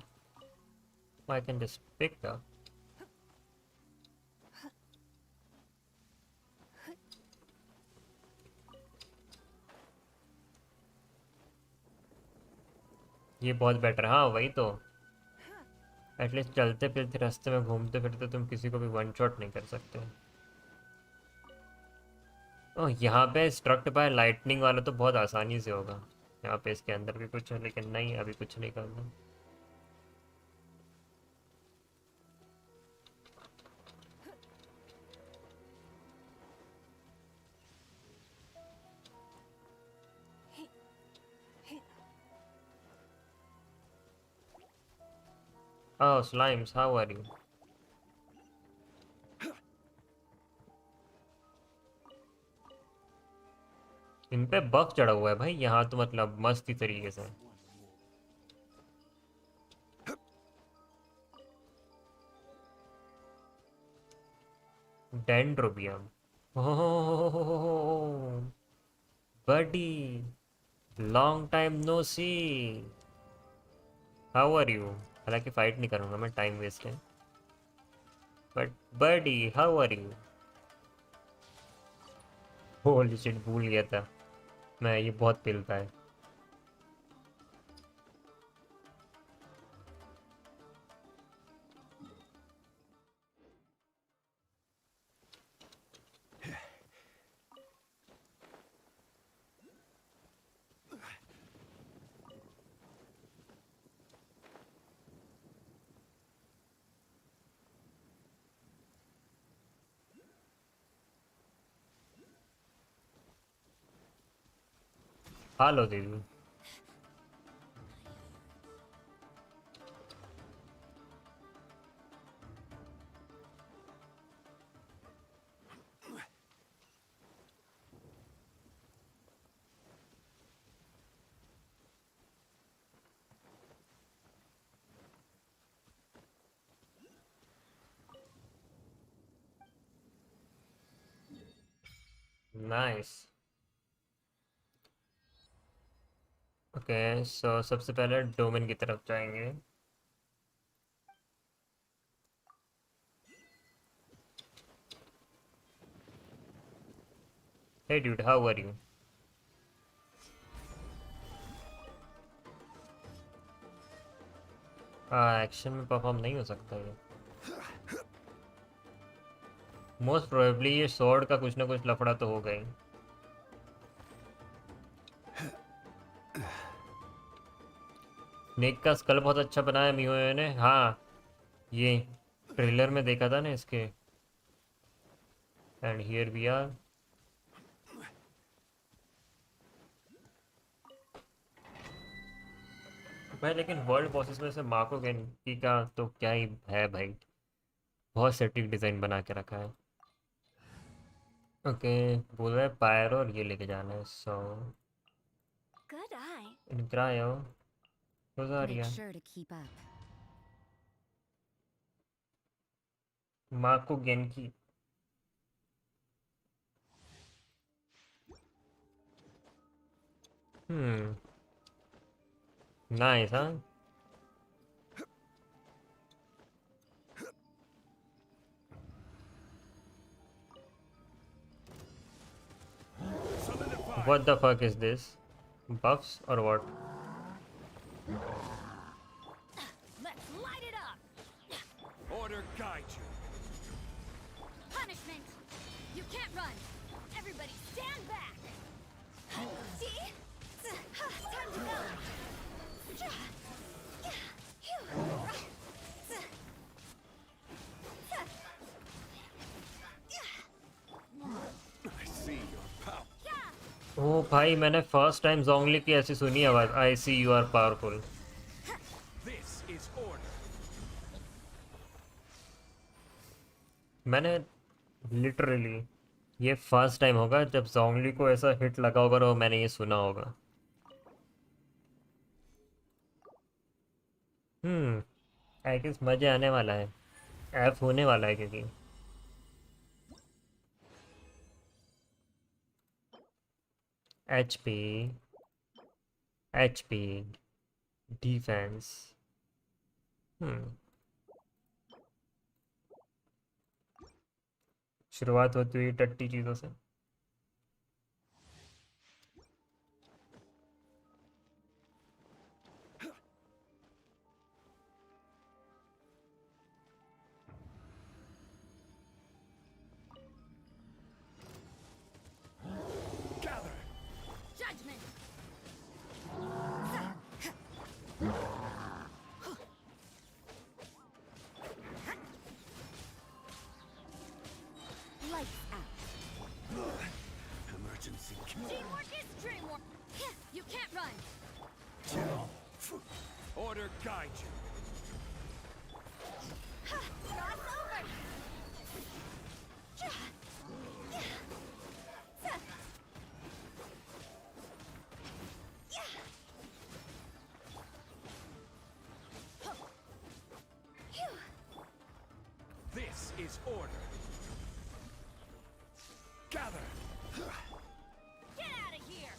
I can just pick up. ये बहुत बेटर. हाँ वही तो. एटलीस्ट चलते फिरते रास्ते में घूमते फिरते तुम किसी को भी वन शॉट नहीं कर सकते. ओह यहाँ पे स्ट्रक्ट बाय लाइटनिंग वाला तो बहुत आसानी से होगा. यहाँ पे इसके अंदर भी कुछ है लेकिन नहीं, अभी कुछ नहीं करना. Oh, slimes, how are you? इन पे बग चढ़ा हुआ है भाई यहाँ तो, मतलब मस्ती तरीके से. Dendrobium. Oh buddy, long time no see. How are you? हालांकि फाइट नहीं करूँगा मैं, टाइम वेस्ट है. But buddy how are you? Holy shit, भूल गया था मैं, ये बहुत पिलता है. हेलो देवी. नाइस. ओके सो सबसे पहले डोमेन की तरफ जाएंगे. Hey dude how are you? Action में परफॉर्म नहीं हो सकता ये. मोस्ट प्रोबेबली ये स्वॉर्ड का कुछ ना कुछ लफड़ा तो हो गई. नेक का स्कल बहुत अच्छा बनाया मियो ने. हाँ ये ट्रेलर में देखा था ना इसके. And here we are. भाई लेकिन वर्ल्ड बॉसेस में से माको गेंकी का तो क्या ही है भाई, बहुत सेटिक डिज़ाइन बना के रखा है. ओके बोल रहा है पायरो और ये लेके जाना है. So Good eye. इनक्रायो Rosaria. Make sure to keep up. माको गेंकी. नाइस. हाँ what the fuck is this? Buffs or what? Let's light it up! Order guide you. Punishment! You can't run! Everybody stand back! See? Time to go! I see your power. ओ भाई मैंने first time Zhongli की ऐसी सुनी आवाज. I see you are powerful. This is order. मैंने literally ये first time होगा जब जोंगली को ऐसा हिट लगा होगा और मैंने ये सुना होगा. आई गेस मजे आने वाला है. ऐप होने वाला है क्योंकि HP HP डिफेंस. शुरुआत होती हुई टट्टी चीज़ों से. Judgment! Lights out. Emergency. Teamwork is dreamwork. You can't run. Order guide you. Cross over. This is order. Gather. Get out of here.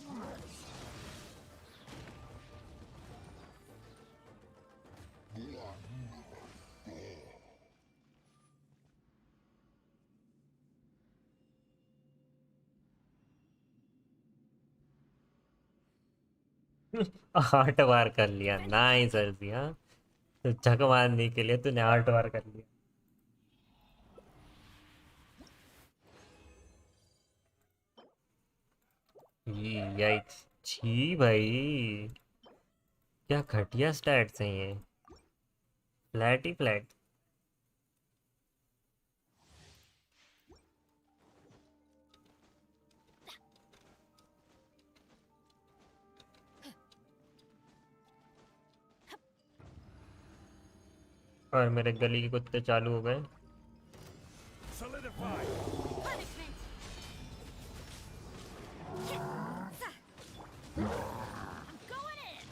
आठ बार कर लिया. नाइस अर्जी. हाँ, तो झक मारने के लिए तूने 8 बार कर लिया. याइक्स. छी भाई, क्या घटिया स्टैट्स हैं ये. फ्लैट ही फ्लैट. और मेरे गली के कुत्ते चालू हो गए. Solidify. Punishment. I'm going in.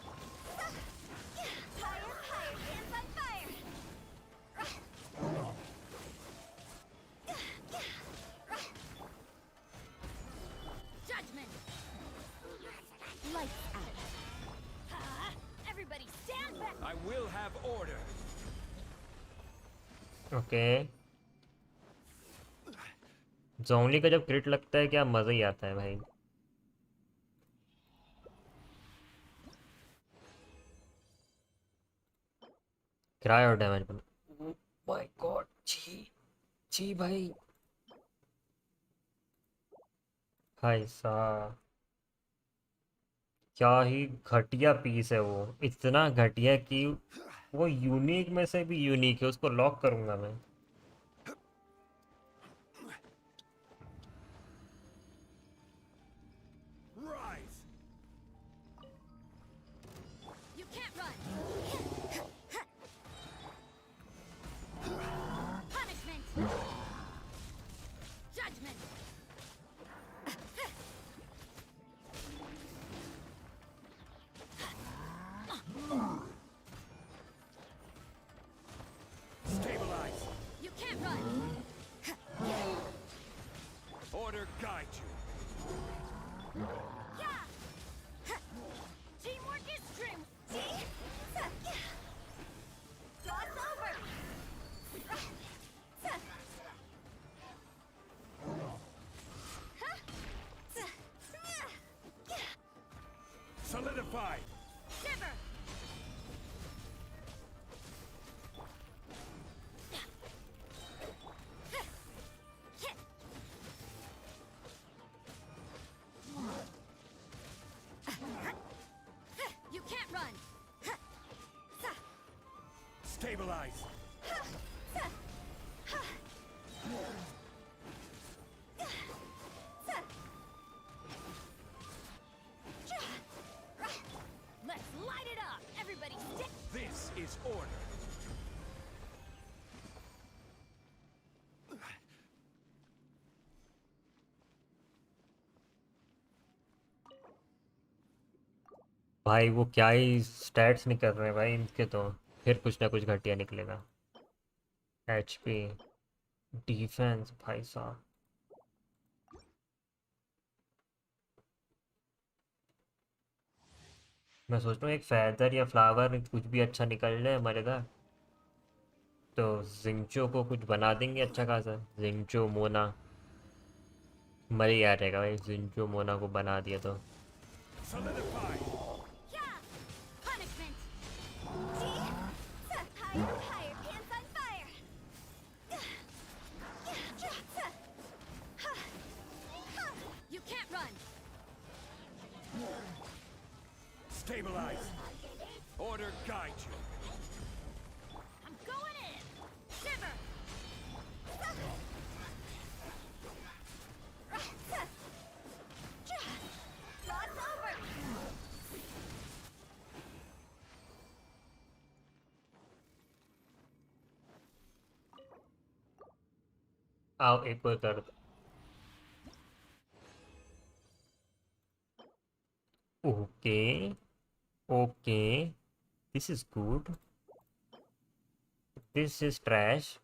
Fire, fire, hands on fire. Judgment. Lights out. Everybody stand back. I will have order. Okay. Zhongli का जब क्रिट लगता है क्या मजा ही आता है भाई. क्राई और डैमेज बना. My God. जी जी भाई. भाई साहब, क्या ही घटिया पीस है वो. इतना घटिया कि वो यूनिक में से भी यूनिक है. उसको लॉक करूंगा मैं. Rise. You can't run. Punishment. Judgment. Stabilize. You can't run. Order guide you. Yeah. Teamwork is dream. Cross over. Solidify. Shiver. You can't run. Stabilize. Let's light it up. Everybody stick. This is order. भाई वो क्या ही stats नहीं कर रहे हैं भाई इनके, तो फिर कुछ ना कुछ घटिया निकलेगा। एचपी, डिफेंस, भाई साहब। मैं सोच रहा हूँ एक फैदर या फ्लावर कुछ भी अच्छा निकल जाए मज़ेदार, तो जिंचो को कुछ बना देंगे अच्छा खासा। जिंचो मोना मर ही आ रहेगा भाई, जिंचो मोना को बना दिया तो। Punishment! Higher, higher, pants on fire! You can't run! Stabilize. Order guide you. I'm going in! Shiver! Lots over! आओ एक और कर दो। Okay okay, this is good, this is trash.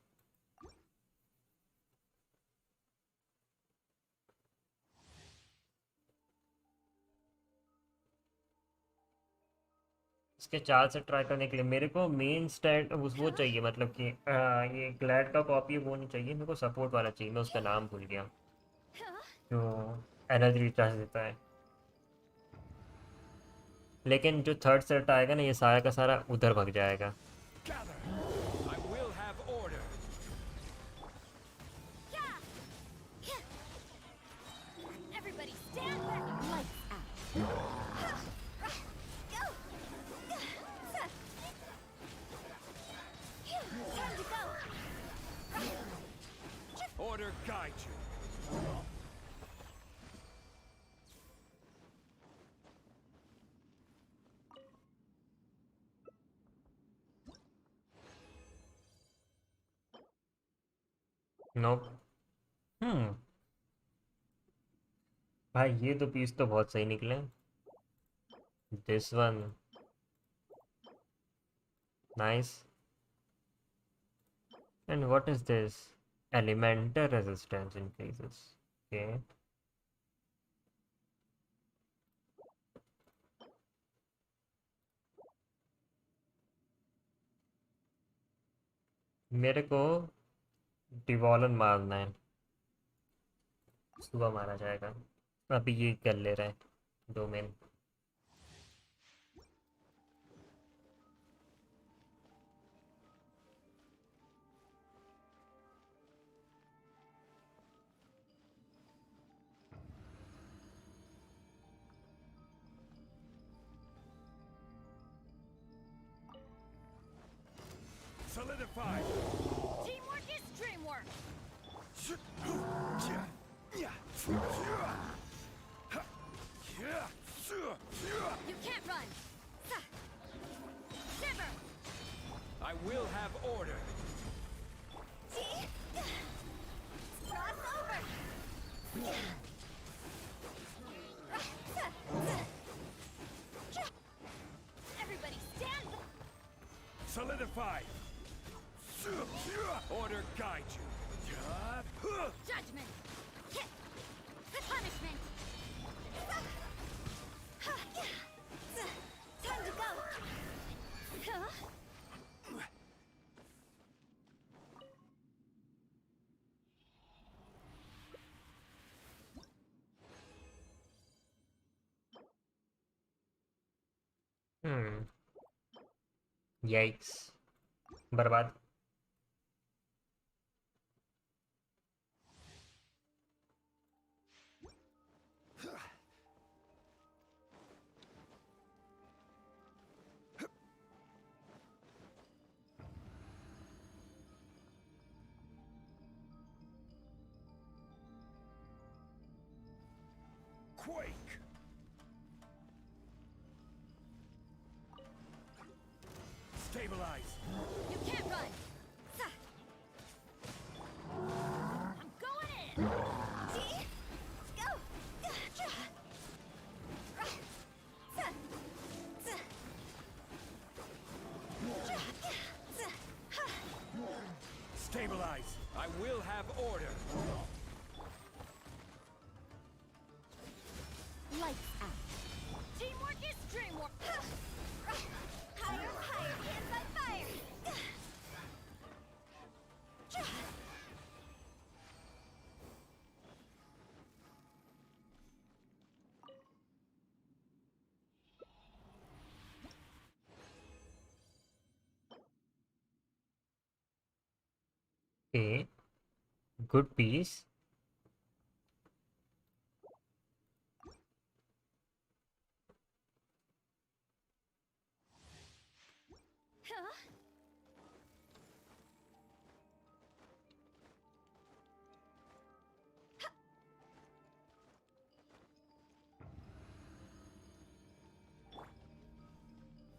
इसके 4 से ट्राई करने के लिए मेरे को मेन स्टैट वो चाहिए, मतलब कि ये ग्लैड का कॉपी वो नहीं चाहिए मेरे को, सपोर्ट वाला चाहिए। मैं उसका नाम भूल गया, जो एनर्जी रिचार्ज देता है। लेकिन जो थर्ड सेट आएगा ना, ये सारा का सारा उधर भाग जाएगा। I will have order. Everybody stand back! Lights out! Go! Time to go! Order guide you. No भाई ये तो पीस तो बहुत सही निकले। This one nice. And what is this? Elemental resistance increases. Okay, मेरे को डिवॉलन मारना है, सुबह मारा जाएगा। अभी ये कर ले रहा है domain. Solidify. Teamwork is dreamwork! You can't run! Shiver! I will have order. Cross over! Everybody stand back! Solidify. Order guide you. Judgment! Punishment! Time to go! Yikes, बर्बाद। Quake. Stabilize. You can't run! I'm going in! Go! Stabilize. I will have order. Lights out. Teamwork is dreamwork. Higher, higher, hands on fire. Okay, good piece. Huh?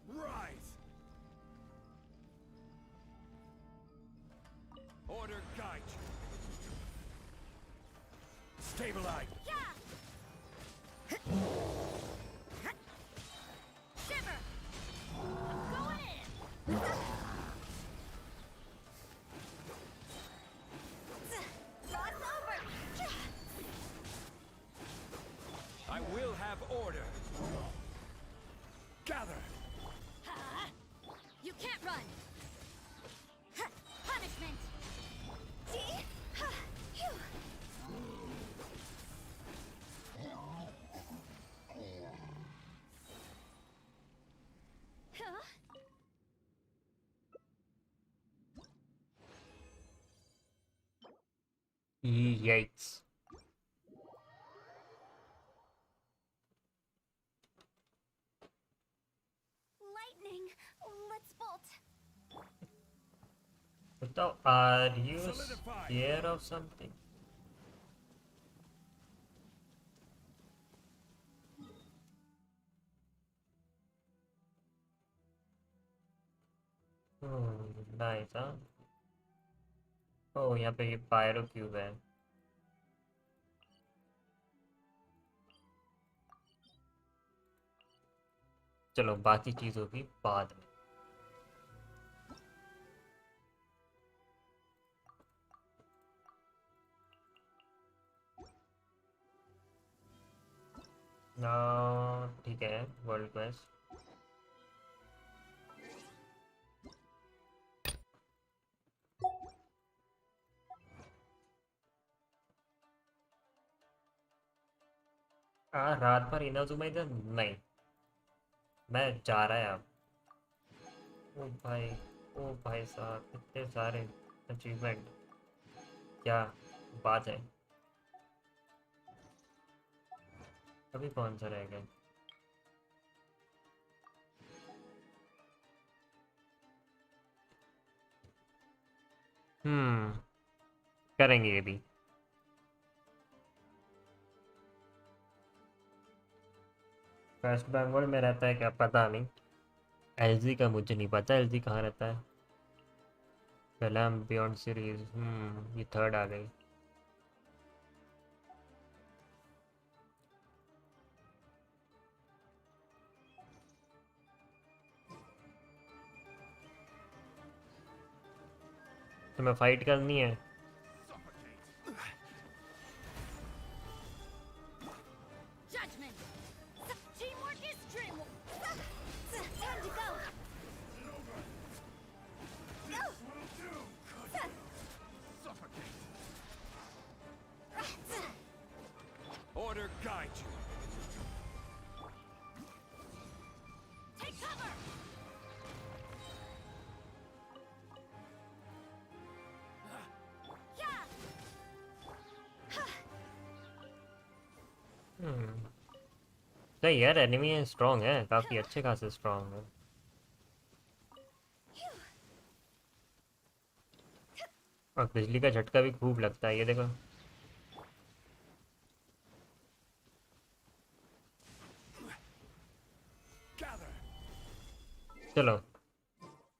Rise. Order guide you. Stabilize. Shiver. I'm going in. Cross over. I will have order. Gather. You can't run. Punishment. See? Phew. Huh? Yikes. Lightning. Let's bolt. So, are you scared of something? Nice, huh? Oh, यहाँ पे ये pyro cube है. चलो बाकी चीज़ों की बाद में. ना ठीक है, वर्ल्ड क्वेस्ट. रात भर इनाजुमा इधर नहीं. मैं जा रहा है अब. ओ भाई साहब, इतने सारे अचीवमेंट. क्या बात है. अभी कौन सा रह गया. करेंगे ये भी. वेस्ट बंगाल में रहता है क्या पता नहीं. एलजी का मुझे नहीं पता. एलजी कहाँ रहता है. Film beyond series. ये थर्ड आ गई. तुम्हें फाइट करनी है. Judgment. Teamwork is dreamwork. Time to go. Order guide you. Take cover. नहीं यार, एनिमी स्ट्रॉन्ग है. काफी अच्छे खासे स्ट्रॉन्ग है. और बिजली का झटका भी खूब लगता है. ये देखो. चलो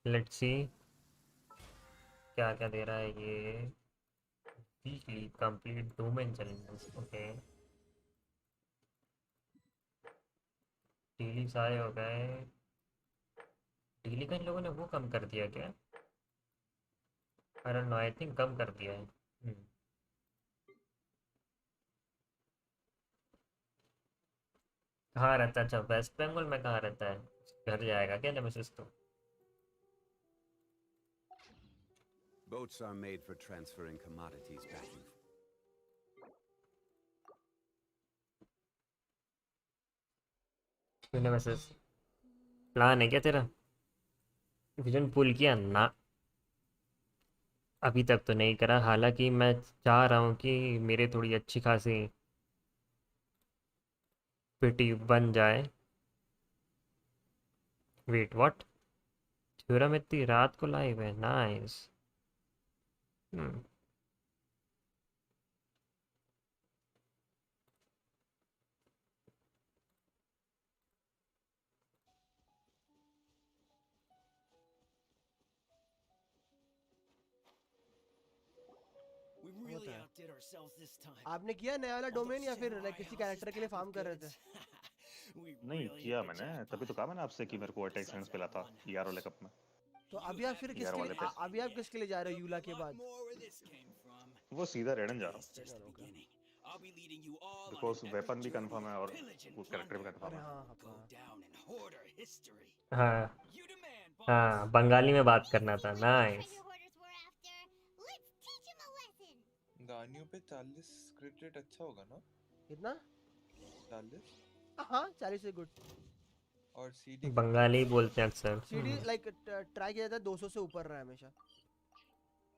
लेट्स सी क्या क्या दे रहा है ये. Weekly complete domain challenges. Okay, daily सारे हो गए. डेली का इन लोगों ने वो कम कर दिया क्या. I don't know, I think कम कर दिया है। कहाँ रहता है? अच्छा, वेस्ट बंगाल में कहाँ रहता है? घर जाएगा क्या नेमेसिस तो? Boats are made for transferring commodities back and nemesis plan है क्या तेरा? विजन पुल किया ना? अभी तक तो नहीं करा, हालांकि मैं चाह रहा हूँ कि मेरे थोड़ी अच्छी खासी पिटी बन जाए। Wait what? थ्योरम इतनी रात को लाइव है? Nice. We really outdid ourselves this time. आपने किया नया वाला डोमेन या फिर लाइक किसी कैरेक्टर के लिए फार्म कर रहे थे? नहीं किया मैंने, तभी तो कहा मैंने आपसे कि मेरे को अटैक सेंस मिला था ईआर वाले कप में। तो अभी आप फिर किसके लिए अभी आप किसके लिए जा रहे हो यूला के बाद? वो सीधा रेडन जा रहा हूँ बिकॉज वेपन भी कंफर्म है और वो कैरेक्टर भी कंफर्म है। हाँ हाँ, बंगाली में बात करना था। नाइस। गानियों पे 40 क्रिट रेट अच्छा होगा ना? कितना? 40? हाँ 40 से गुड। और सीडी बंगाली बोलते हैं अक्सर। सीडी लाइक ट्राई किया जाता है 200 से ऊपर रहा है हमेशा।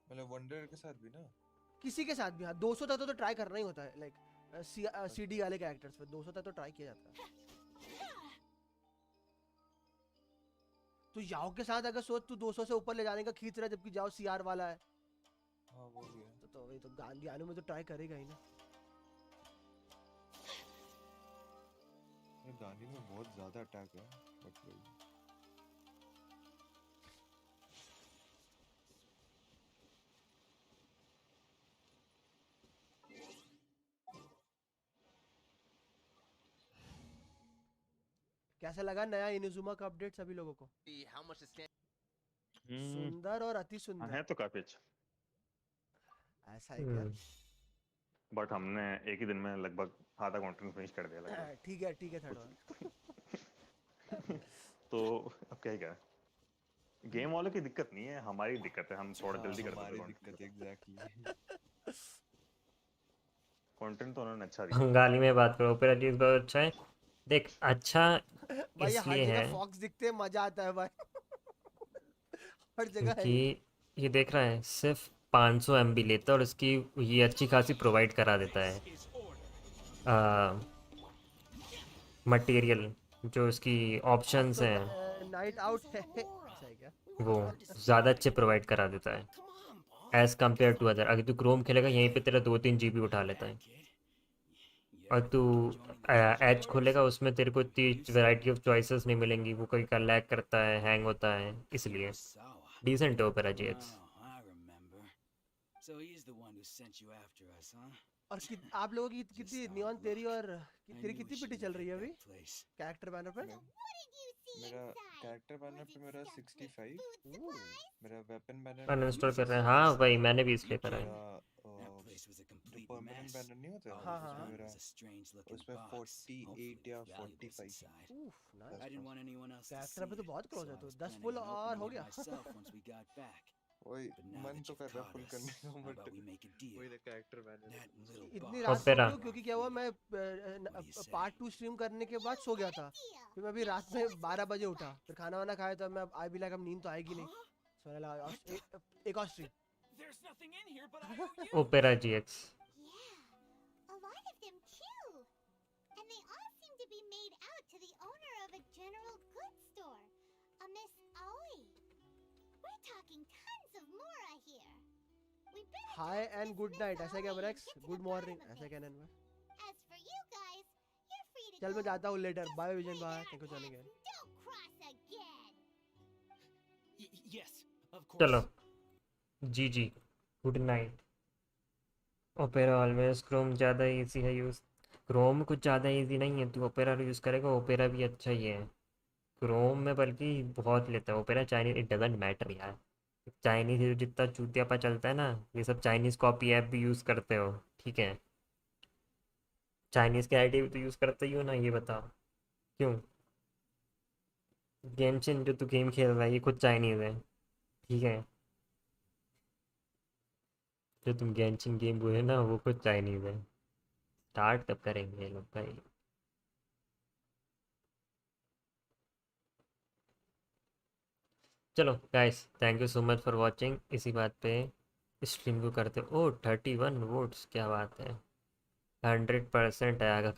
मतलब वंडर के साथ भी ना? किसी के साथ भी हाँ 200 तक तो ट्राई करना ही होता है लाइक सीडी वाले कैरेक्टर्स पे 200 तक तो ट्राई किया जाता है। तो याओ के साथ अगर सोच तू 200 से ऊपर ले जाने का खींच रहा है जबकि जाओ सीआर वाला है। हाँ वो भी है। तो वही तो गानों में तो ट्राई करेगा ही ना। गानी में बहुत ज्यादा अटैक है बट कैसा लगा नया इनुजुमा का अपडेट सभी लोगों को? सुंदर और अति सुंदर है तो काफी अच्छा। ऐसा है क्या? बट हमने एक ही दिन में लगभग आधा कंटेंट फिनिश कर दिया। ठीक है थर्ड वन। तो अब क्या ही करें, गेम वालों की दिक्कत नहीं है, हमारी दिक्कत है, हम थोड़ा जल्दी कर देते हैं। दिक्कत एग्जैक्टली। कंटेंट तो उन्होंने अच्छा दिया। बंगाली में बात करो, ओपेरा जी बहुत अच्छा है। देख अच्छा भाई इसलिए है फॉक्स दिखते हैं मजा आता है भाई। हर जगह है कि ये देख रहा है सिर्फ 500 MB लेता है और इसकी ये अच्छी खासी प्रोवाइड करा देता है मटेरियल, जो इसकी ऑप्शंस हैं नाइट आउट है ऐसा है क्या? वो ज़्यादा अच्छे प्रोवाइड करा देता है एज़ कम्पेयर टू अदर। अगर तू क्रोम खेलेगा यहीं पे तेरा 2-3 GB उठा लेता है, और तू एज खोलेगा उसमें तेरे को इतनी वैरायटी ऑफ चॉइसेस नहीं मिलेंगी, वो कभी का लैग करता है, हैंग होता है, इसलिए डिसेंट है opera GX। So he's the one who sent you after us, huh? और आप लोगों की कितनी नियॉन तेरी और तेरी कितनी पिटी चल रही है अभी कैरेक्टर बैनर पे? मेरा कैरेक्टर बैनर पे मेरा 65, मेरा वेपन बैनर अनइंस्टॉल कर रहे हैं। हाँ भाई मैंने भी इसलिए करा है। जो परमानेंट बैनर नहीं होता हाँ उसमें मेरा उसमें 48 या 45। कैरेक्टर पे तो बहुत क्लोज है, तो 10 फुल और हो गया। वही मन तो कर रहा फुल करने का बट वही ना कैरेक्टर बैनर इतनी रात को क्यों? क्योंकि क्या हुआ मैं पार्ट 2 स्ट्रीम करने के बाद सो गया था, फिर मैं अभी रात में 12 बजे उठा, फिर खाना वाना खाया, तो मैं आई भी लाइक अब नींद तो आएगी नहीं, सो एक और stream opera GX। A lot of them too. And they all seem to be made out to the owner of a general goods store, a Miss Aoi. We're talking tons of Mora here. We better hi and good night ऐसा क्या breaks? Good morning ऐसा क्या नाम है? As for you guys, you're free to चल मैं go. जाता हूँ later. Bye vision, bye, thank you for joining. Don't cross again. Yes, of course. चलो जी good night. Opera always Chrome ज़्यादा इजी है यूज़। क्रोम कुछ ज़्यादा इजी नहीं है, तू ओपेरा यूज़ करेगा, ओपेरा भी अच्छा ही है क्रोम में, बल्कि बहुत लेता है opera Chinese, it doesn't matter यार। चाइनीज जो जितना चूतियापा चलता है ना, ये सब चाइनीज कॉपी ऐप भी यूज़ करते हो, ठीक है? चाइनीज के आईडी भी तो यूज़ करते ही हो ना, ये बताओ क्यों? गेनशिन जो तू गेम खेल रहा है ये खुद चाइनीज है, ठीक है? जो तुम गेनशिन गेम बोले ना वो खुद चाइनीज है। स्टार्ट कब करेंगे ये लोग भाई? चलो guys, thank you so much for watching. इसी बात पे स्ट्रीम को करते ओ 31 वोट्स, क्या बात है। 100% आएगा।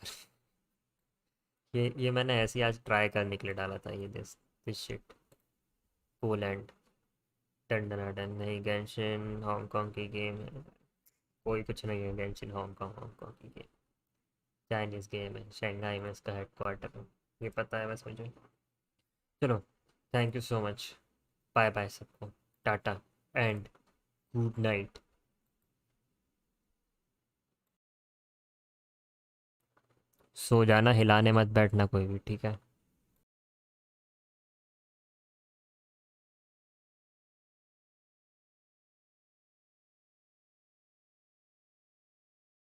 ये मैंने ऐसे ही आज ट्राई करने के लिए डाला था। ये दिस शिट पोलैंड टंडनाडन नहीं, गेंशिन हांगकांग की गेम है। कोई कुछ नहीं है, गेंशिन हांगकांग की गेम, चाइनीज़ गेम है, शंघाई में इसका हेडक्वार्टर है, ये पता है बस मुझे। चलो, thank you so much, bye bye सबको, टाटा एंड गुड नाइट। सो जाना, हिलाने मत बैठना कोई भी, ठीक है?